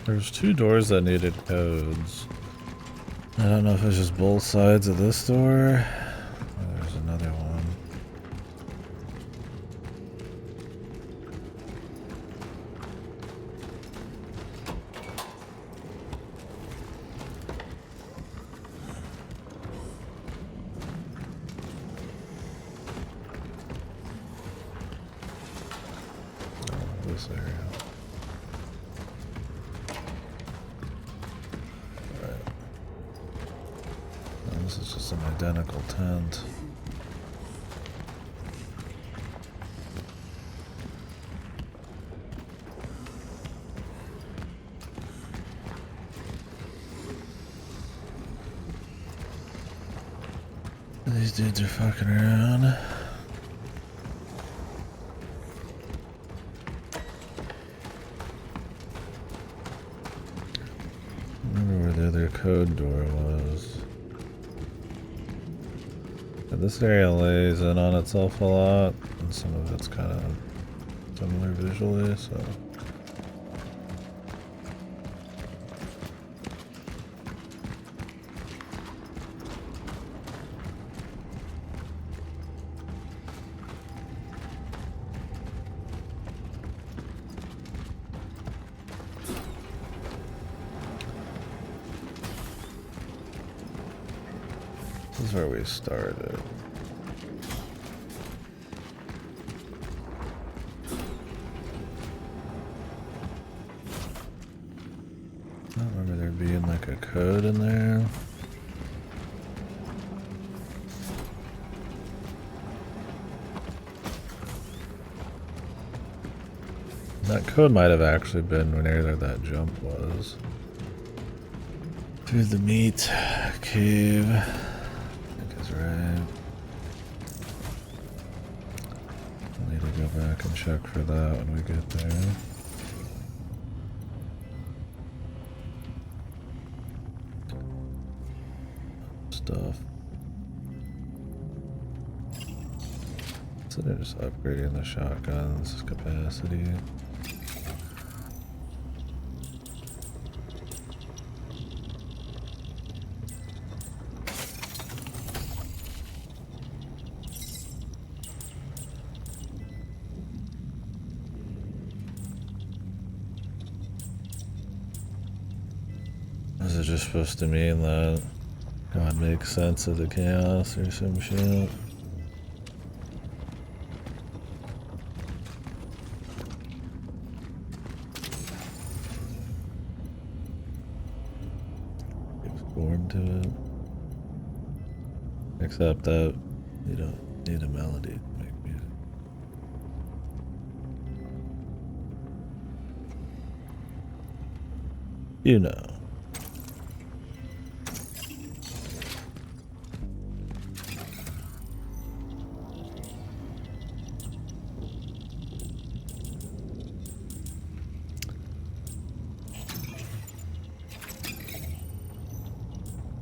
There's 2 doors that needed codes. I don't know if it's just both sides of this door. Or there's another one. Oh, this area. This is just an identical tent. These dudes are fucking around. Remember where the other code door was. This area lays in on itself a lot, and some of it's kind of similar visually, so. This is where we started. I don't remember there being like a code in there. That code might have actually been whenever that jump was. Through the meat cave. I think is right. I need to go back and check for that when we get there. Stuff. So they're just upgrading the shotgun's capacity. Is it just supposed to mean that God makes sense of the chaos or some shit? Gives form to it. Except that you don't need a melody to make music. You know.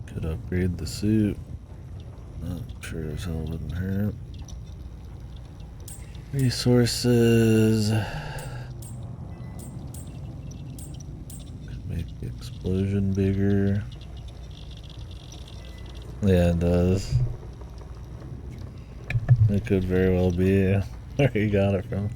Could upgrade the suit. I'm sure as hell wouldn't hurt. Resources. Could make the explosion bigger. Yeah, it does. It could very well be where you got it from.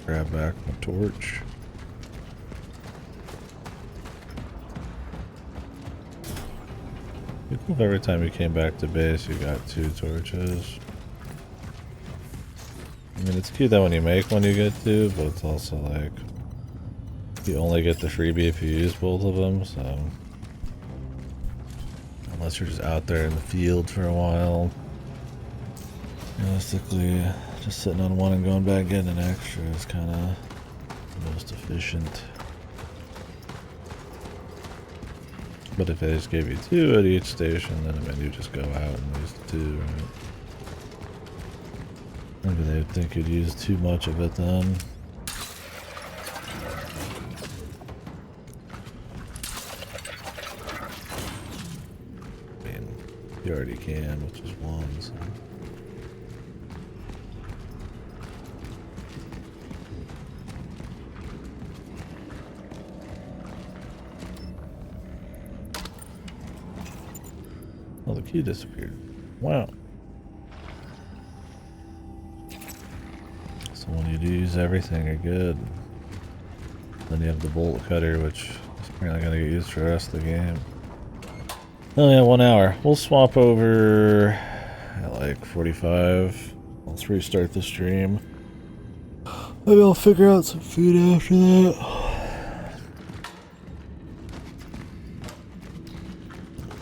Grab back my torch. Be cool if every time you came back to base you got 2 torches. I mean, it's cute that when you make one you get 2, but it's also like you only get the freebie if you use both of them, so unless you're just out there in the field for a while, realistically just sitting on one and going back getting an extra is kind of the most efficient. But if they just gave you 2 at each station, then I mean you just go out and use the 2, right? Maybe they would think you'd use too much of it then. I mean, you already can, which is 1, so. Oh, the key disappeared. Wow. So when you do use everything, you're good. Then you have the bolt cutter, which is apparently going to get used for the rest of the game. Oh yeah, 1 hour. We'll swap over at like 45. Let's restart the stream. Maybe I'll figure out some food after that.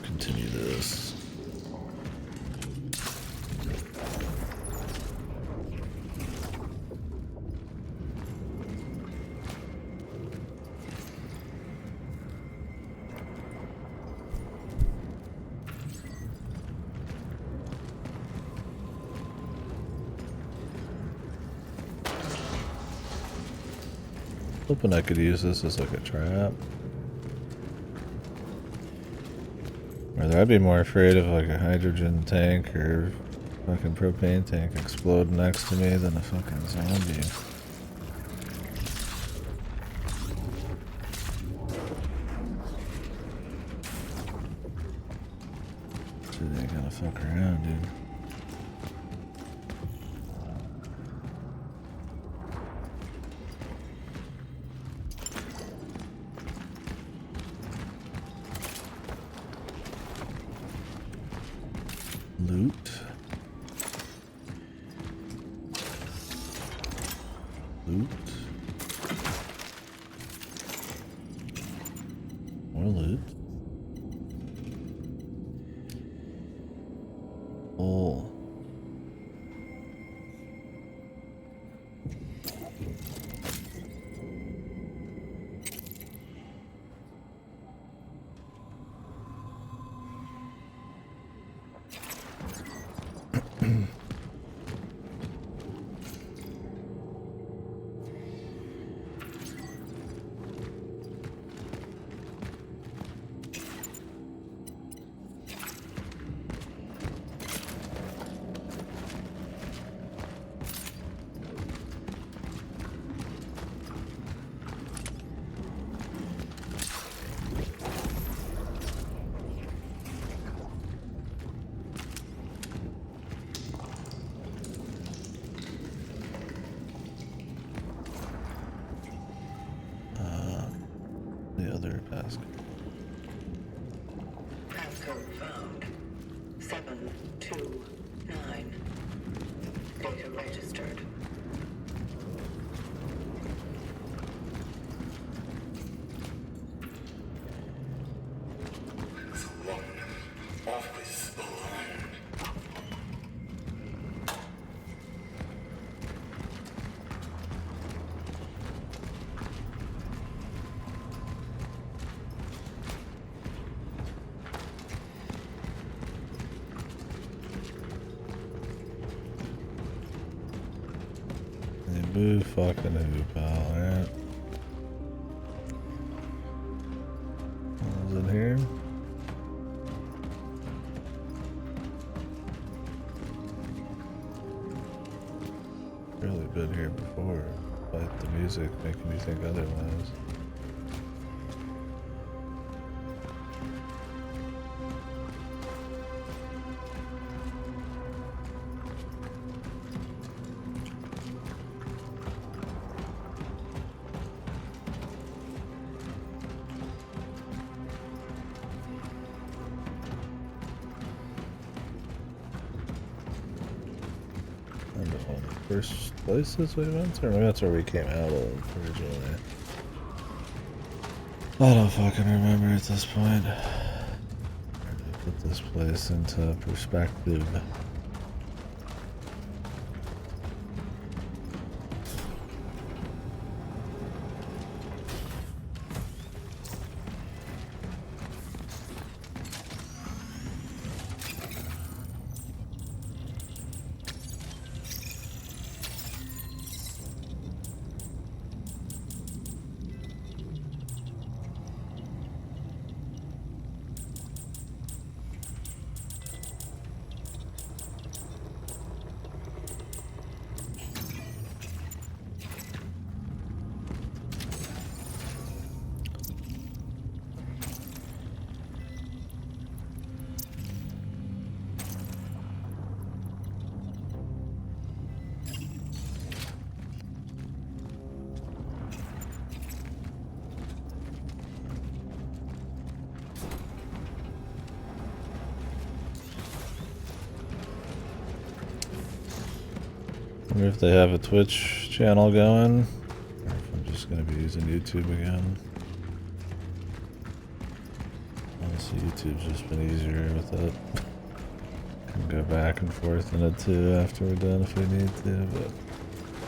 Continue this. Hoping I could use this as like a trap. Or I'd be more afraid of like a hydrogen tank or fucking propane tank exploding next to me than a fucking zombie. Shit ain't gonna fuck around, dude. Loot. Loot. More loot. Oh. The other basket. Passcode found. 729. Data registered. Someone always alone. Boo fucking who, pal, alright? What was in here? Really been here before, but the music making me think otherwise. first places we went to? Or maybe that's where we came out of originally. I don't fucking remember at this point. Put this place into perspective. Wonder if they have a Twitch channel going, or if I'm just going to be using YouTube again. Honestly, YouTube's just been easier with it. Can go back and forth in it too after we're done if we need to, but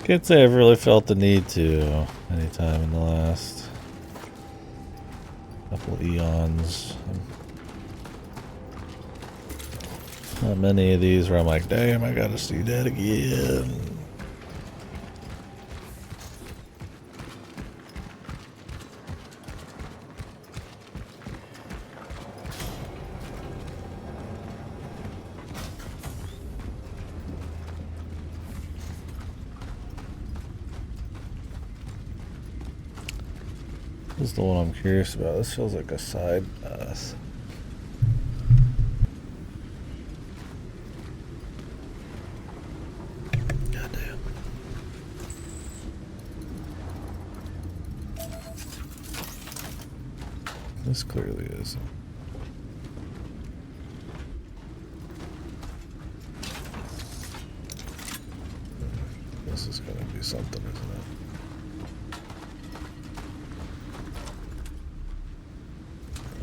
can't say I've really felt the need to anytime in the last couple eons. Not many of these where I'm like, damn, I gotta see that again. This is the one I'm curious about. This feels like a side path. Goddamn. This clearly isn't. This is gonna be something, isn't it?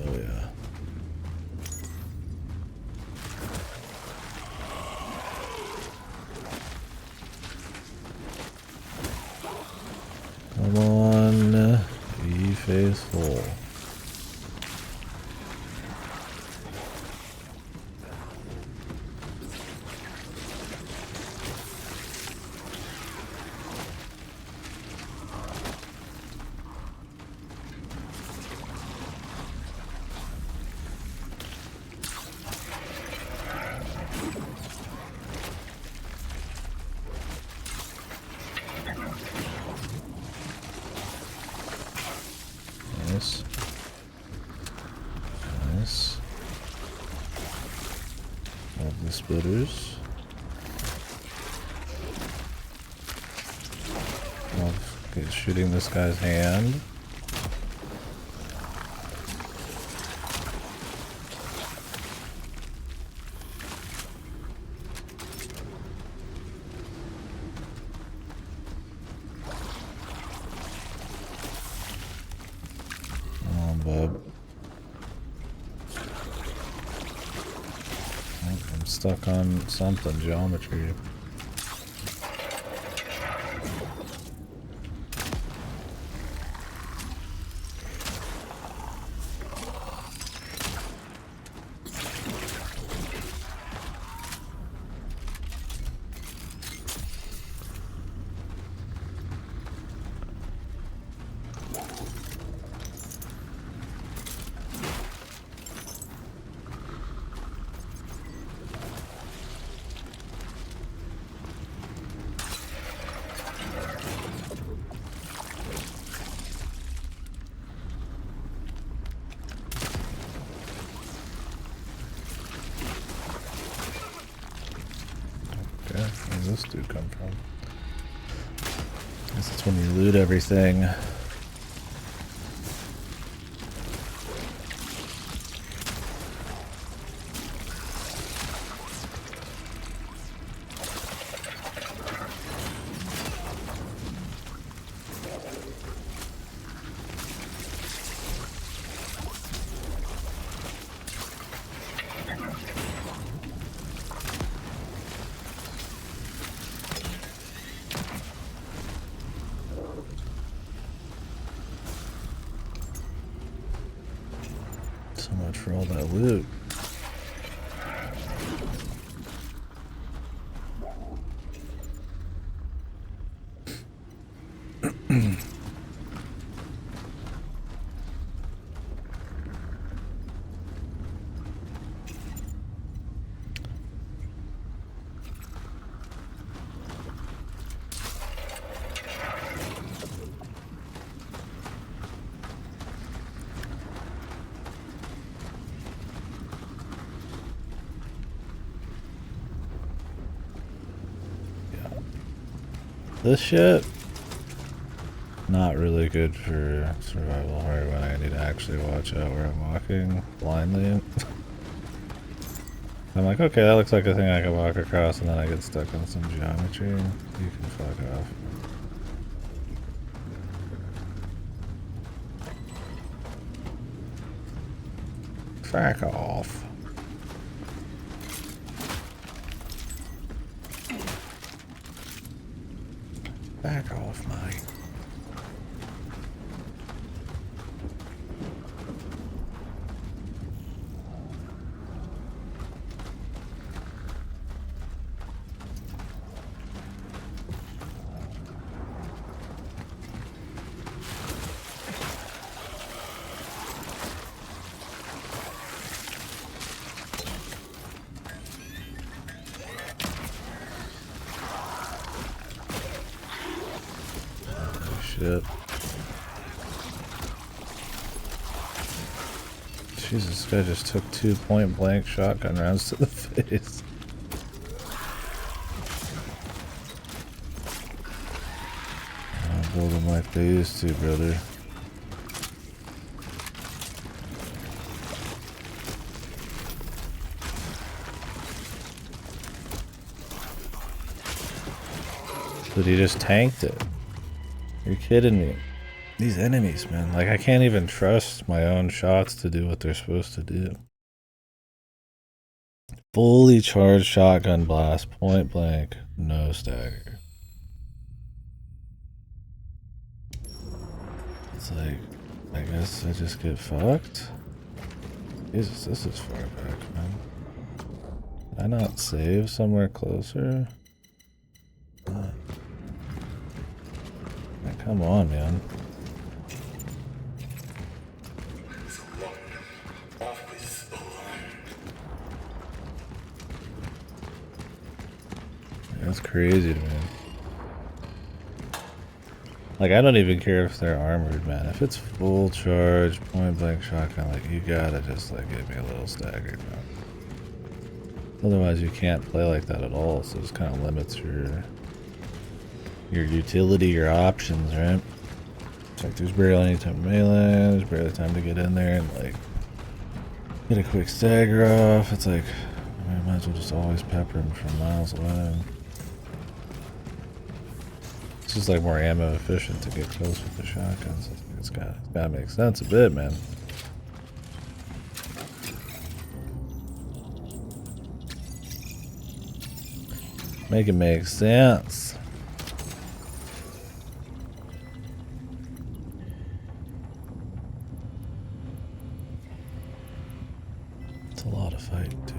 Oh yeah. Come on, be faithful. Nice. Nice. Love the splitters. Love shooting this guy's hand. Bub. I'm stuck on something, geometry. Okay, where does this dude come from? I guess it's when you loot everything. much for all that loot. This shit, not really good for survival hard when I need to actually watch out where I'm walking blindly. I'm like, okay, that looks like a thing I can walk across, and then I get stuck on some geometry. You can fuck off. Fuck off. Back off, mate. Shit. Jesus, this guy just took 2 point-blank shotgun rounds to the face. I'll build them like they used to, brother. But he just tanked it. You're kidding me. These enemies, man. Like, I can't even trust my own shots to do what they're supposed to do. Fully charged shotgun blast, point blank, no stagger. It's like, I guess I just get fucked? Jesus, this is far back, man. Did I not save somewhere closer? Come on, man. That's crazy to me. Like, I don't even care if they're armored, man. If it's full charge, point blank shotgun, like, you gotta just, like, get me a little staggered, man. Otherwise, you can't play like that at all, so it just kind of limits your utility, your options, right? It's like there's barely any time to melee, there's barely time to get in there and like get a quick stagger off. It's like, I might as well just always pepper him from miles away. It's just like more ammo efficient to get close with the shotguns. It's gotta make sense a bit, man. Make it make sense. It's a lot of fighting too.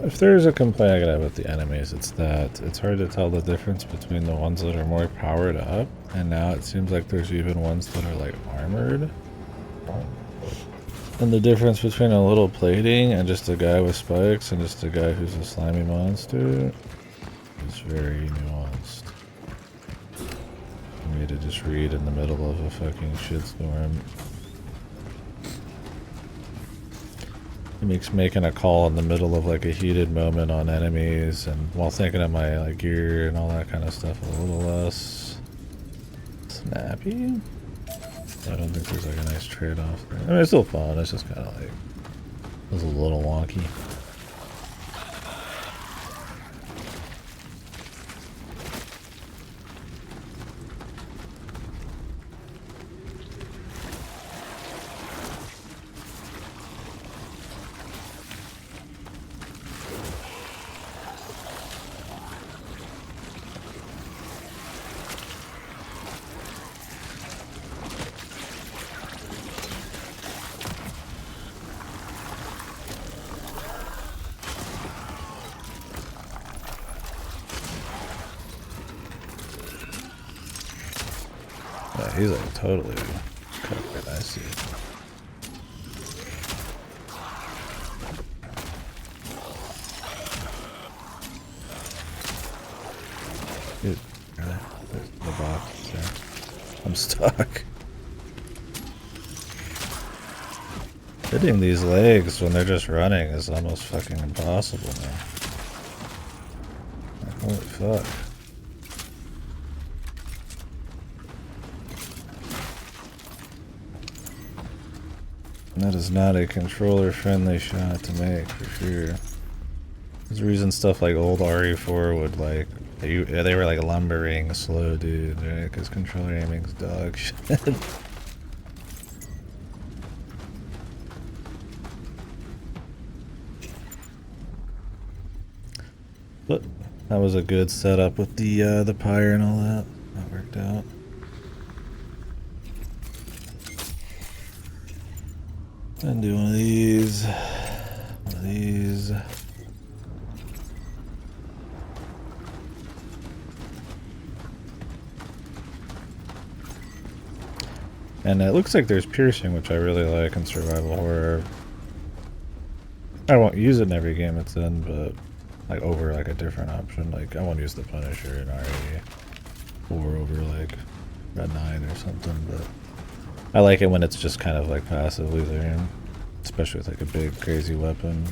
If there's a complaint I could have with the enemies, it's that it's hard to tell the difference between the ones that are more powered up, and now it seems like there's even ones that are like armored. And the difference between a little plating and just a guy with spikes and just a guy who's a slimy monster is very nuanced. For me to just read in the middle of a fucking shitstorm. It makes making a call in the middle of like a heated moment on enemies and while thinking of my like gear and all that kind of stuff a little less snappy. I don't think there's like a nice trade-off there. I mean, it's still fun. It's just kind of like, it was a little wonky. Yeah, he's like totally covered, I see. Dude, really? There's the box there. I'm stuck. Hitting these legs when they're just running is almost fucking impossible now. Like, holy fuck. That is not a controller-friendly shot to make, for sure. There's a reason stuff like old RE4 would like... They were like lumbering slow dudes, right? Because controller aiming's dog shit. But that was a good setup with the pyre and all that. That worked out. And do one of these. One of these. And it looks like there's piercing, which I really like in survival horror. I won't use it in every game it's in, but like over like a different option. Like I won't use the Punisher in RE or over like Red 9 or something, but I like it when it's just kind of like passively there, especially with like a big crazy weapon.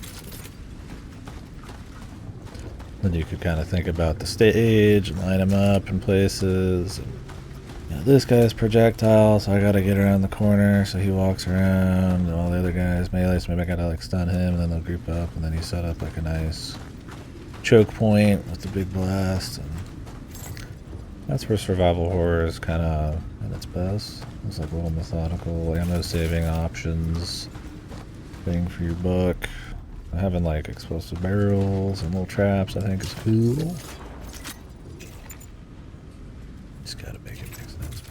Then you could kind of think about the stage and line them up in places. And, you know, this guy's projectile, so I gotta get around the corner so he walks around, and all the other guys melee, so maybe I gotta like stun him, and then they'll group up, and then you set up like a nice choke point with the big blast. And that's where survival horror is kind of at its best. It's like a little methodical, ammo saving options, thing for your book. Having like explosive barrels and little traps, I think, is cool. Just gotta make it make sense.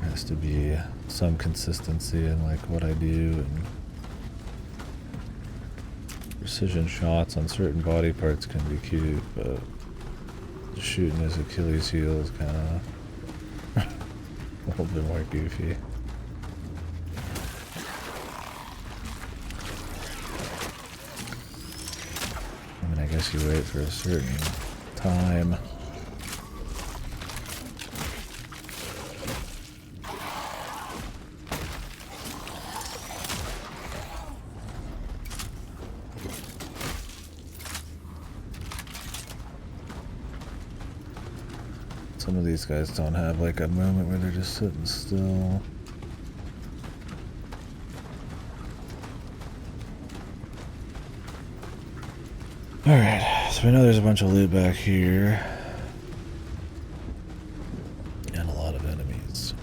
There has to be some consistency in like what I do, and precision shots on certain body parts can be cute, but shooting his Achilles heel is kind of a little bit more goofy. I mean, I guess you wait for a certain time. Some of these guys don't have like a moment where they're just sitting still. Alright, so we know there's a bunch of loot back here. And a lot of enemies.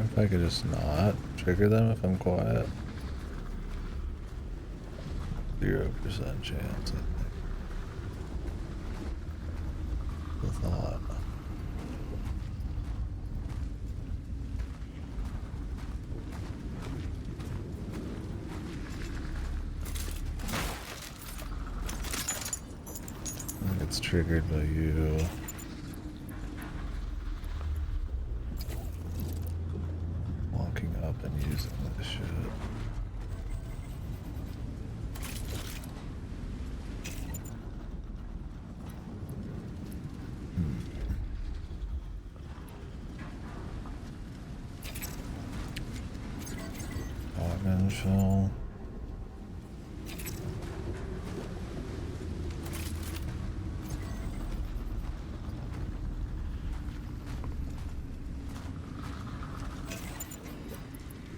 If I could just not trigger them if I'm quiet. 0% chance, I think. The thought. I think it's triggered by you. Chill.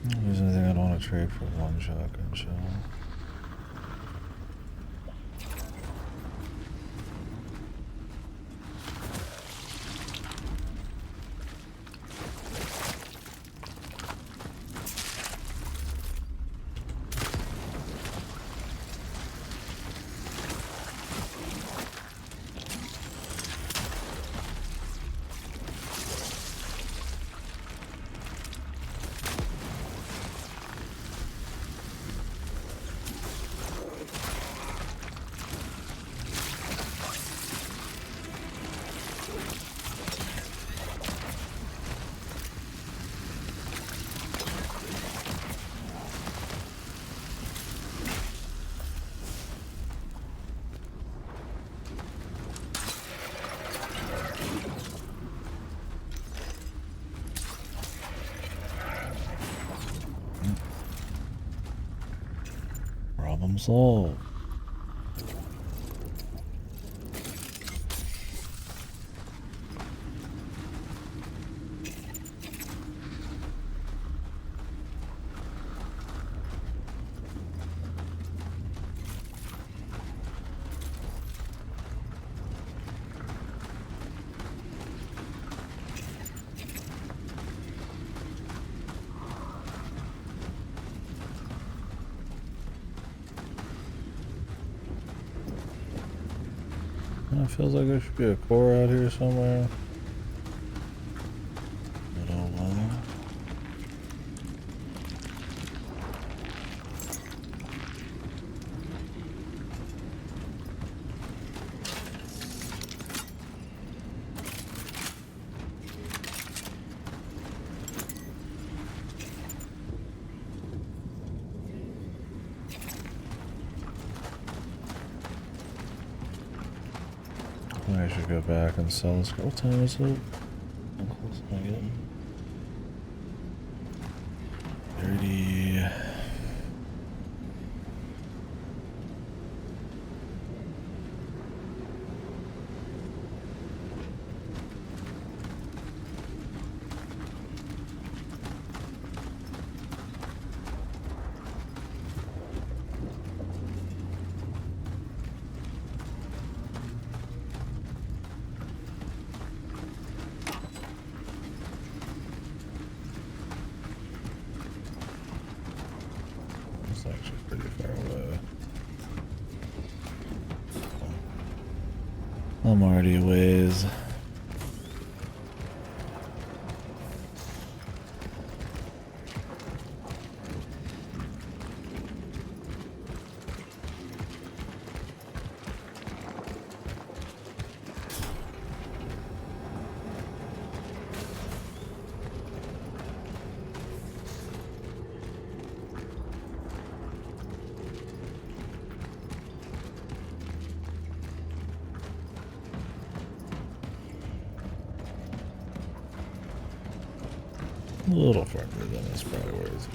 If there's anything I'd want to trade for one shotgun shell. Problem solved. It feels like there should be a core out here somewhere. But oh well. I should go back and sell this. What time is it? How close am I getting? 30. It's actually pretty far away. I'm already a ways. A little further than this probably where it's.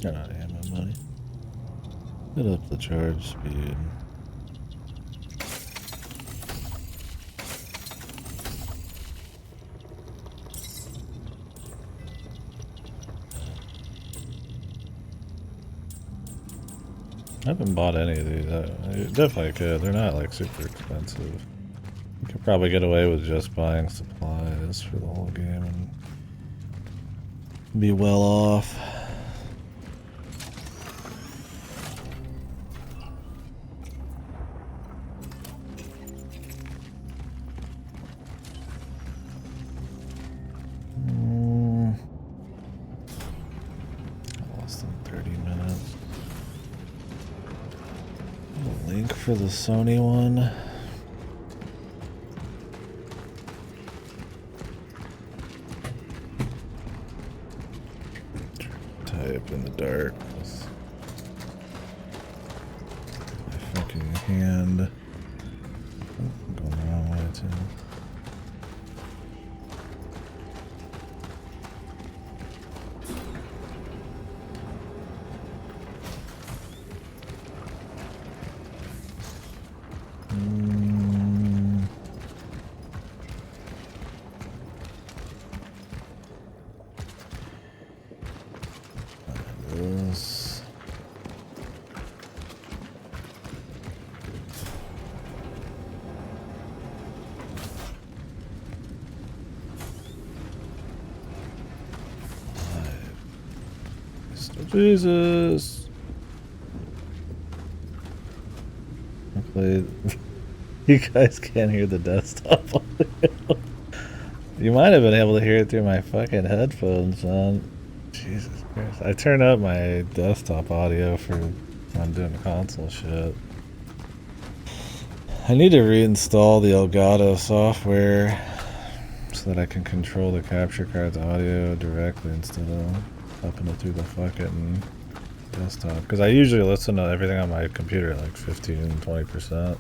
Got out of ammo money. Get up the charge speed. I haven't bought any of these. I definitely could. They're not like super expensive. You could probably get away with just buying supplies for the whole game and be well off. Less than 30 minutes. A link for the Sony one. Type in the dark. My fucking hand. Oh, I'm going the wrong way too. This. Jesus. Hopefully you guys can't hear the desktop audio. You might have been able to hear it through my fucking headphones, man. Jesus Christ. I turn up my desktop audio for when I'm doing console shit. I need to reinstall the Elgato software so that I can control the capture card's audio directly instead of upping it through the fucking desktop. Because I usually listen to everything on my computer at like 15-20%.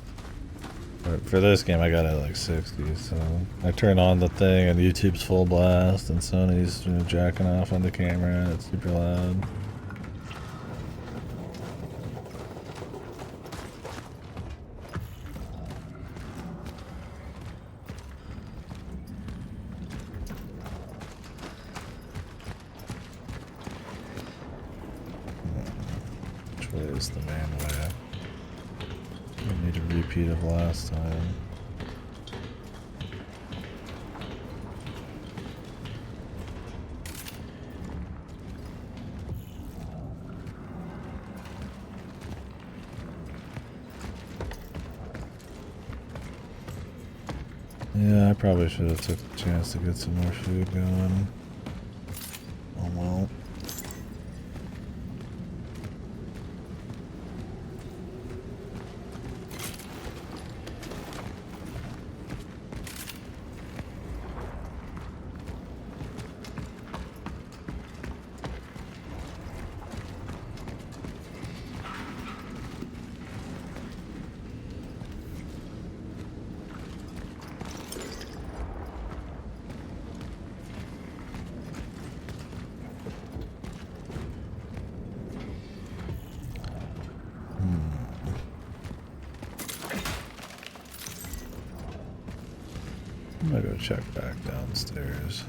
But for this game I got it at like 60, so I turn on the thing and YouTube's full blast and Sony's jacking off on the camera and it's super loud. Which way is the main way? I need a repeat of last time. Yeah, I probably should have took the chance to get some more food going. Oh well. I'm gonna go check back downstairs.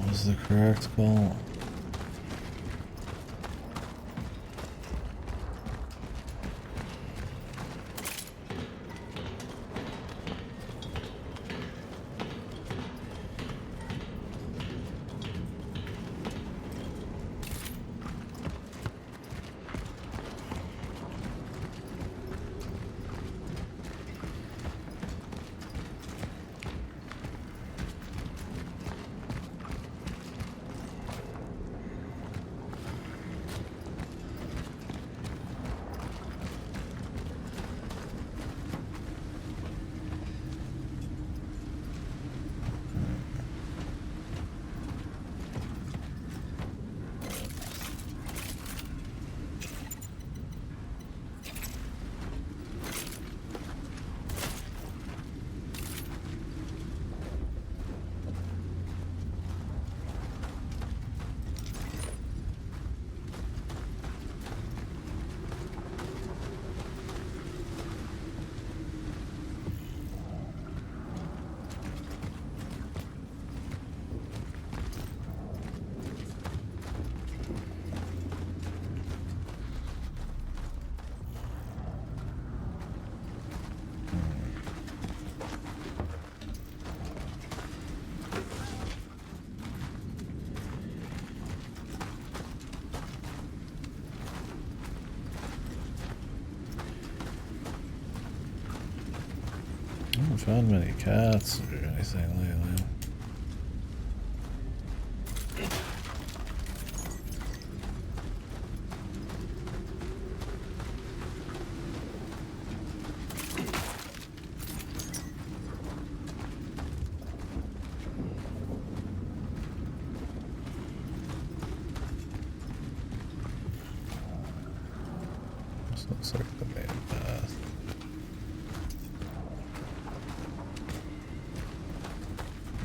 What's the correct call? found many cats or anything lately. This looks like the main path.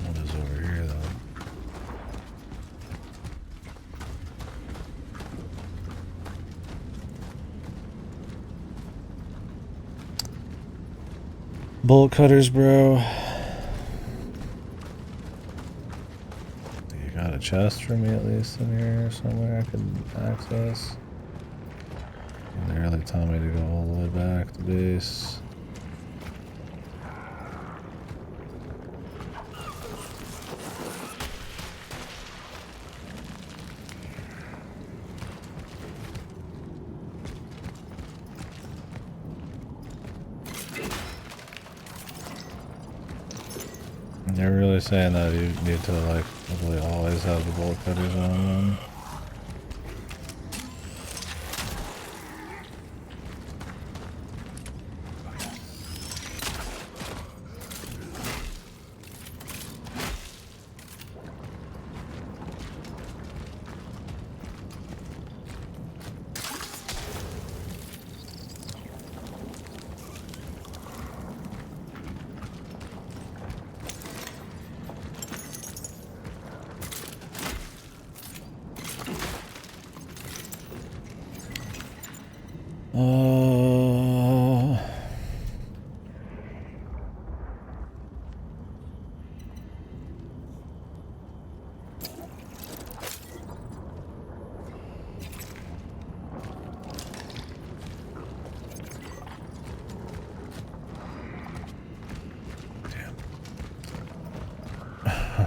What is over here though? Bolt cutters, bro. You got a chest for me at least in here somewhere I can access? They really tell me to go all the way back to base. They're really saying that you need to like probably always have the bolt cutters on them.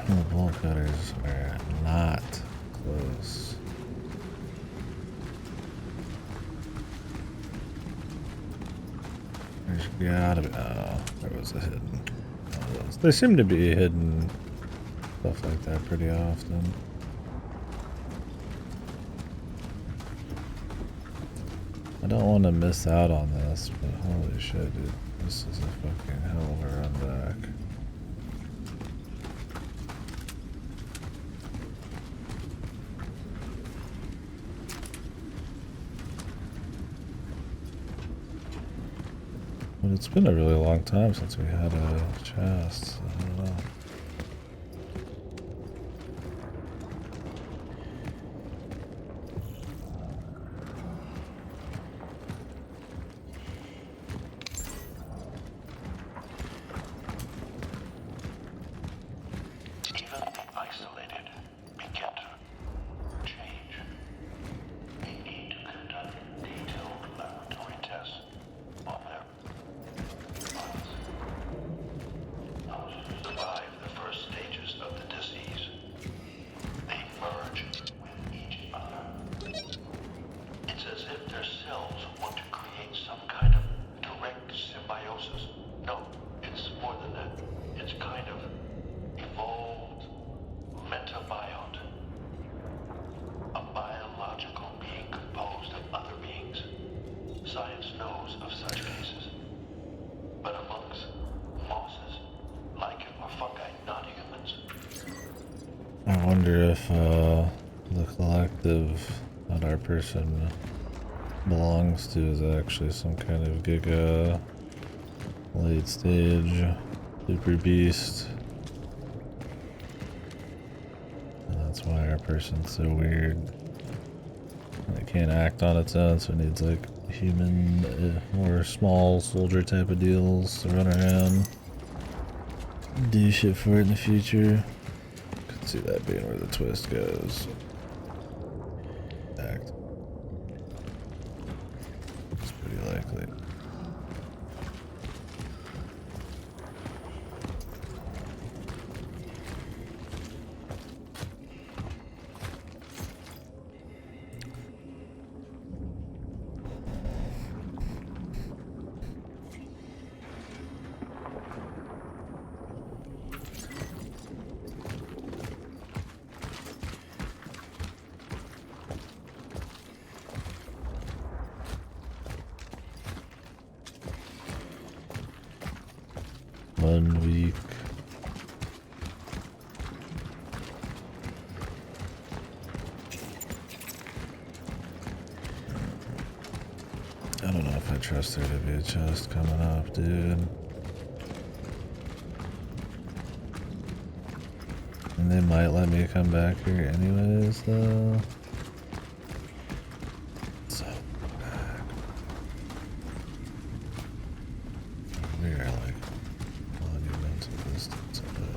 The bolt cutters are not close. There's gotta be. Oh, there was a hidden. They seem to be hidden stuff like that pretty often. I don't want to miss out on this, but holy shit, dude. This is a fucking hell of a run back. But it's been a really long time since we had a chest, so I don't know. I wonder if the collective that our person belongs to is actually some kind of giga late stage super beast. And that's why our person's so weird. It can't act on its own, so it needs like human or small soldier type of deals to run around, do shit for it in the future. Could see that being where the twist goes. Act. It's pretty likely. 1 week. I don't know if I trust there to be a chest coming up, dude. And they might let me come back here anyways, though. So bad. We are like monumental distance away.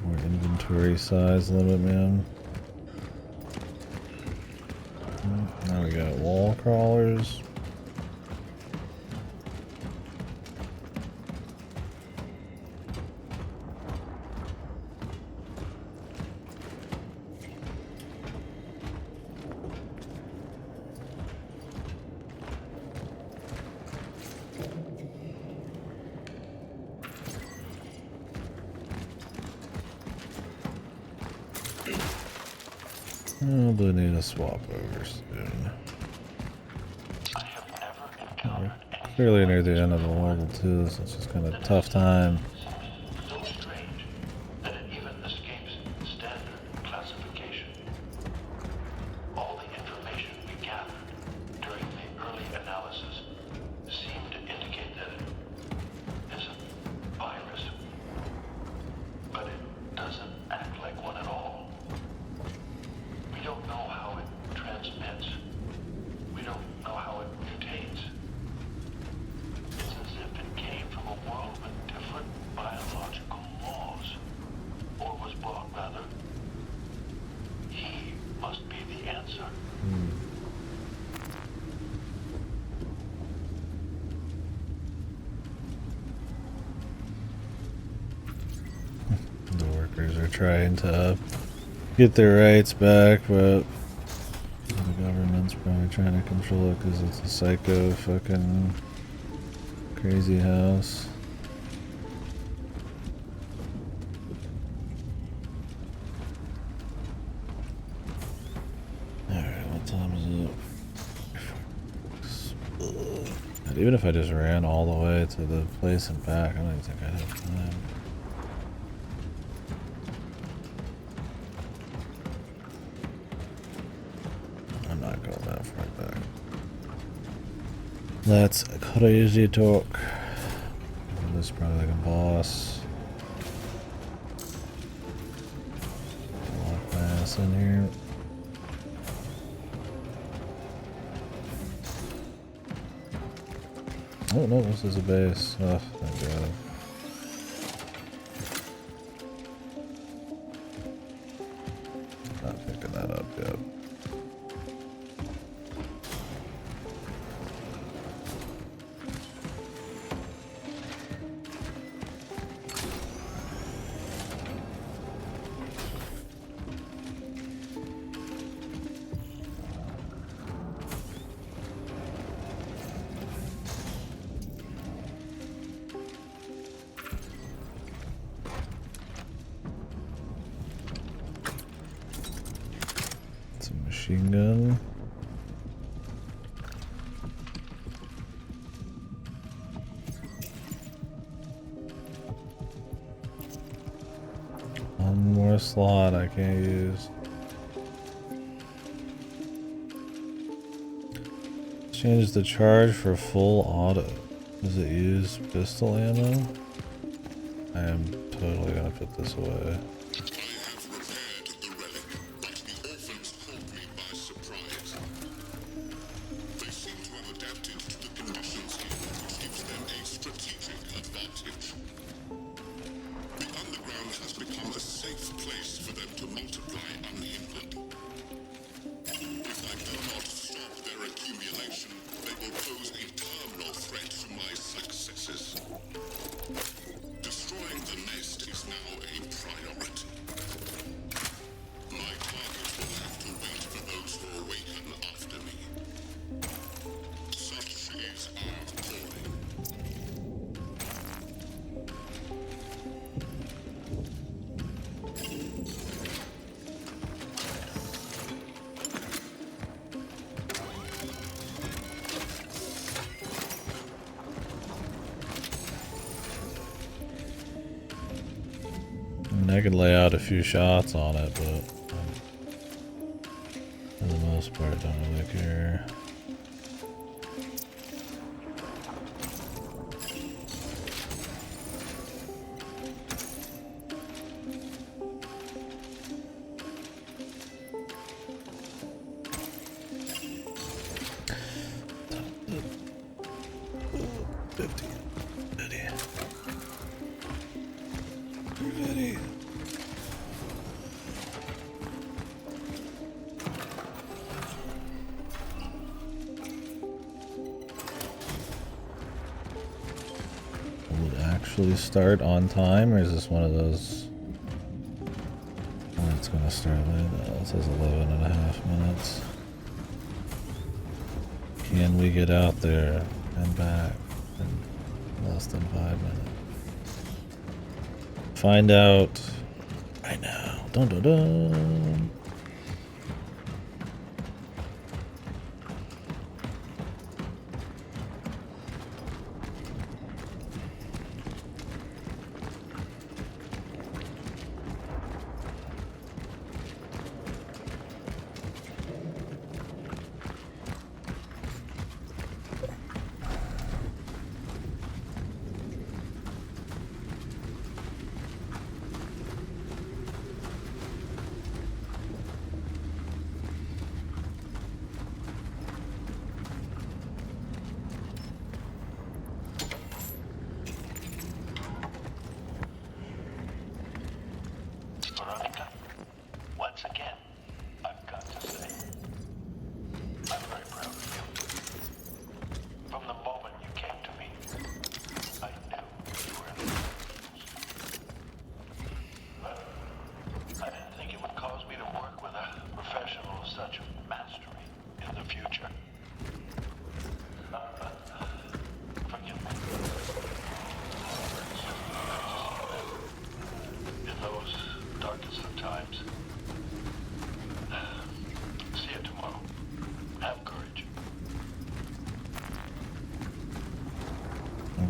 More inventory size limit, man. Now we got wall crawlers. Oh, do need a swap over soon. We're clearly near the end of the level too, so it's just kind of tough time. So strange that it even escapes standard classification. All the information we gathered during the early analysis seemed to indicate that it is a virus, but it doesn't act like one at all. We don't know how it transmits. We don't know how it mutates. It's as if it came from a world with different biological laws. Or was brought, rather. He must be the answer. The workers are trying to get their rights back, but the government's probably trying to control it because it's a psycho fucking crazy house. Alright, what time is it? And even if I just ran all the way to the place and back, I don't even think I'd have time. I'm not going that far back. That's crazy talk. This is probably like a boss. Lock my ass in here. Oh no, this is a base. Oh, thank God. Not picking that up yet. Machine gun. One more slot I can't use. Change the charge for full auto. Does it use pistol ammo? I am totally gonna put this away. Destroying the nest is now a priority. I could lay out a few shots on it, but for the most part, don't really care. Start on time, or is this one of those? Oh, it's gonna start late. It says 11.5 minutes. Can we get out there and back in less than 5 minutes? Find out right now. Dun dun dun.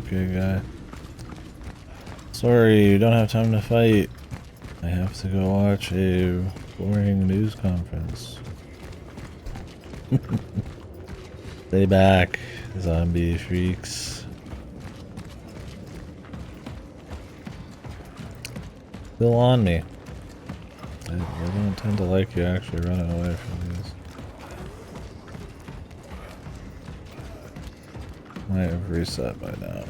Okay, guy. Sorry, you don't have time to fight. I have to go watch a boring news conference. Stay back, zombie freaks. Still on me. I don't tend to like you actually running away from these. Might have reset by now.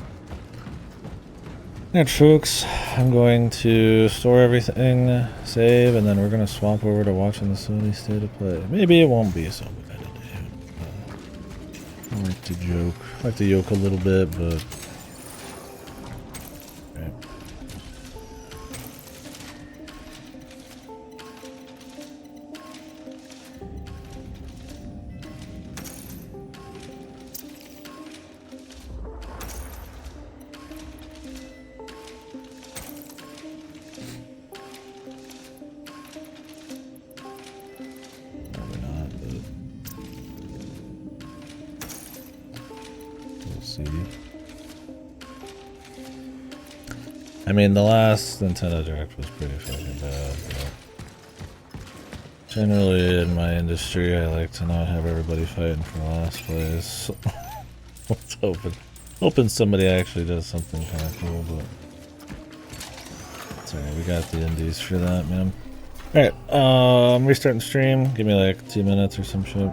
Alright folks, I'm going to store everything, save, and then we're going to swap over to watching the Sony State of Play. Maybe it won't be so competitive. I like to joke. I like to yoke a little bit, but... Okay. I mean, the last Nintendo Direct was pretty fucking bad, but generally in my industry, I like to not have everybody fighting for last place. Let's hoping somebody actually does something kind of cool, but sorry, we got the indies for that, man. Alright, I'm restarting stream. Give me like 2 minutes or some shit.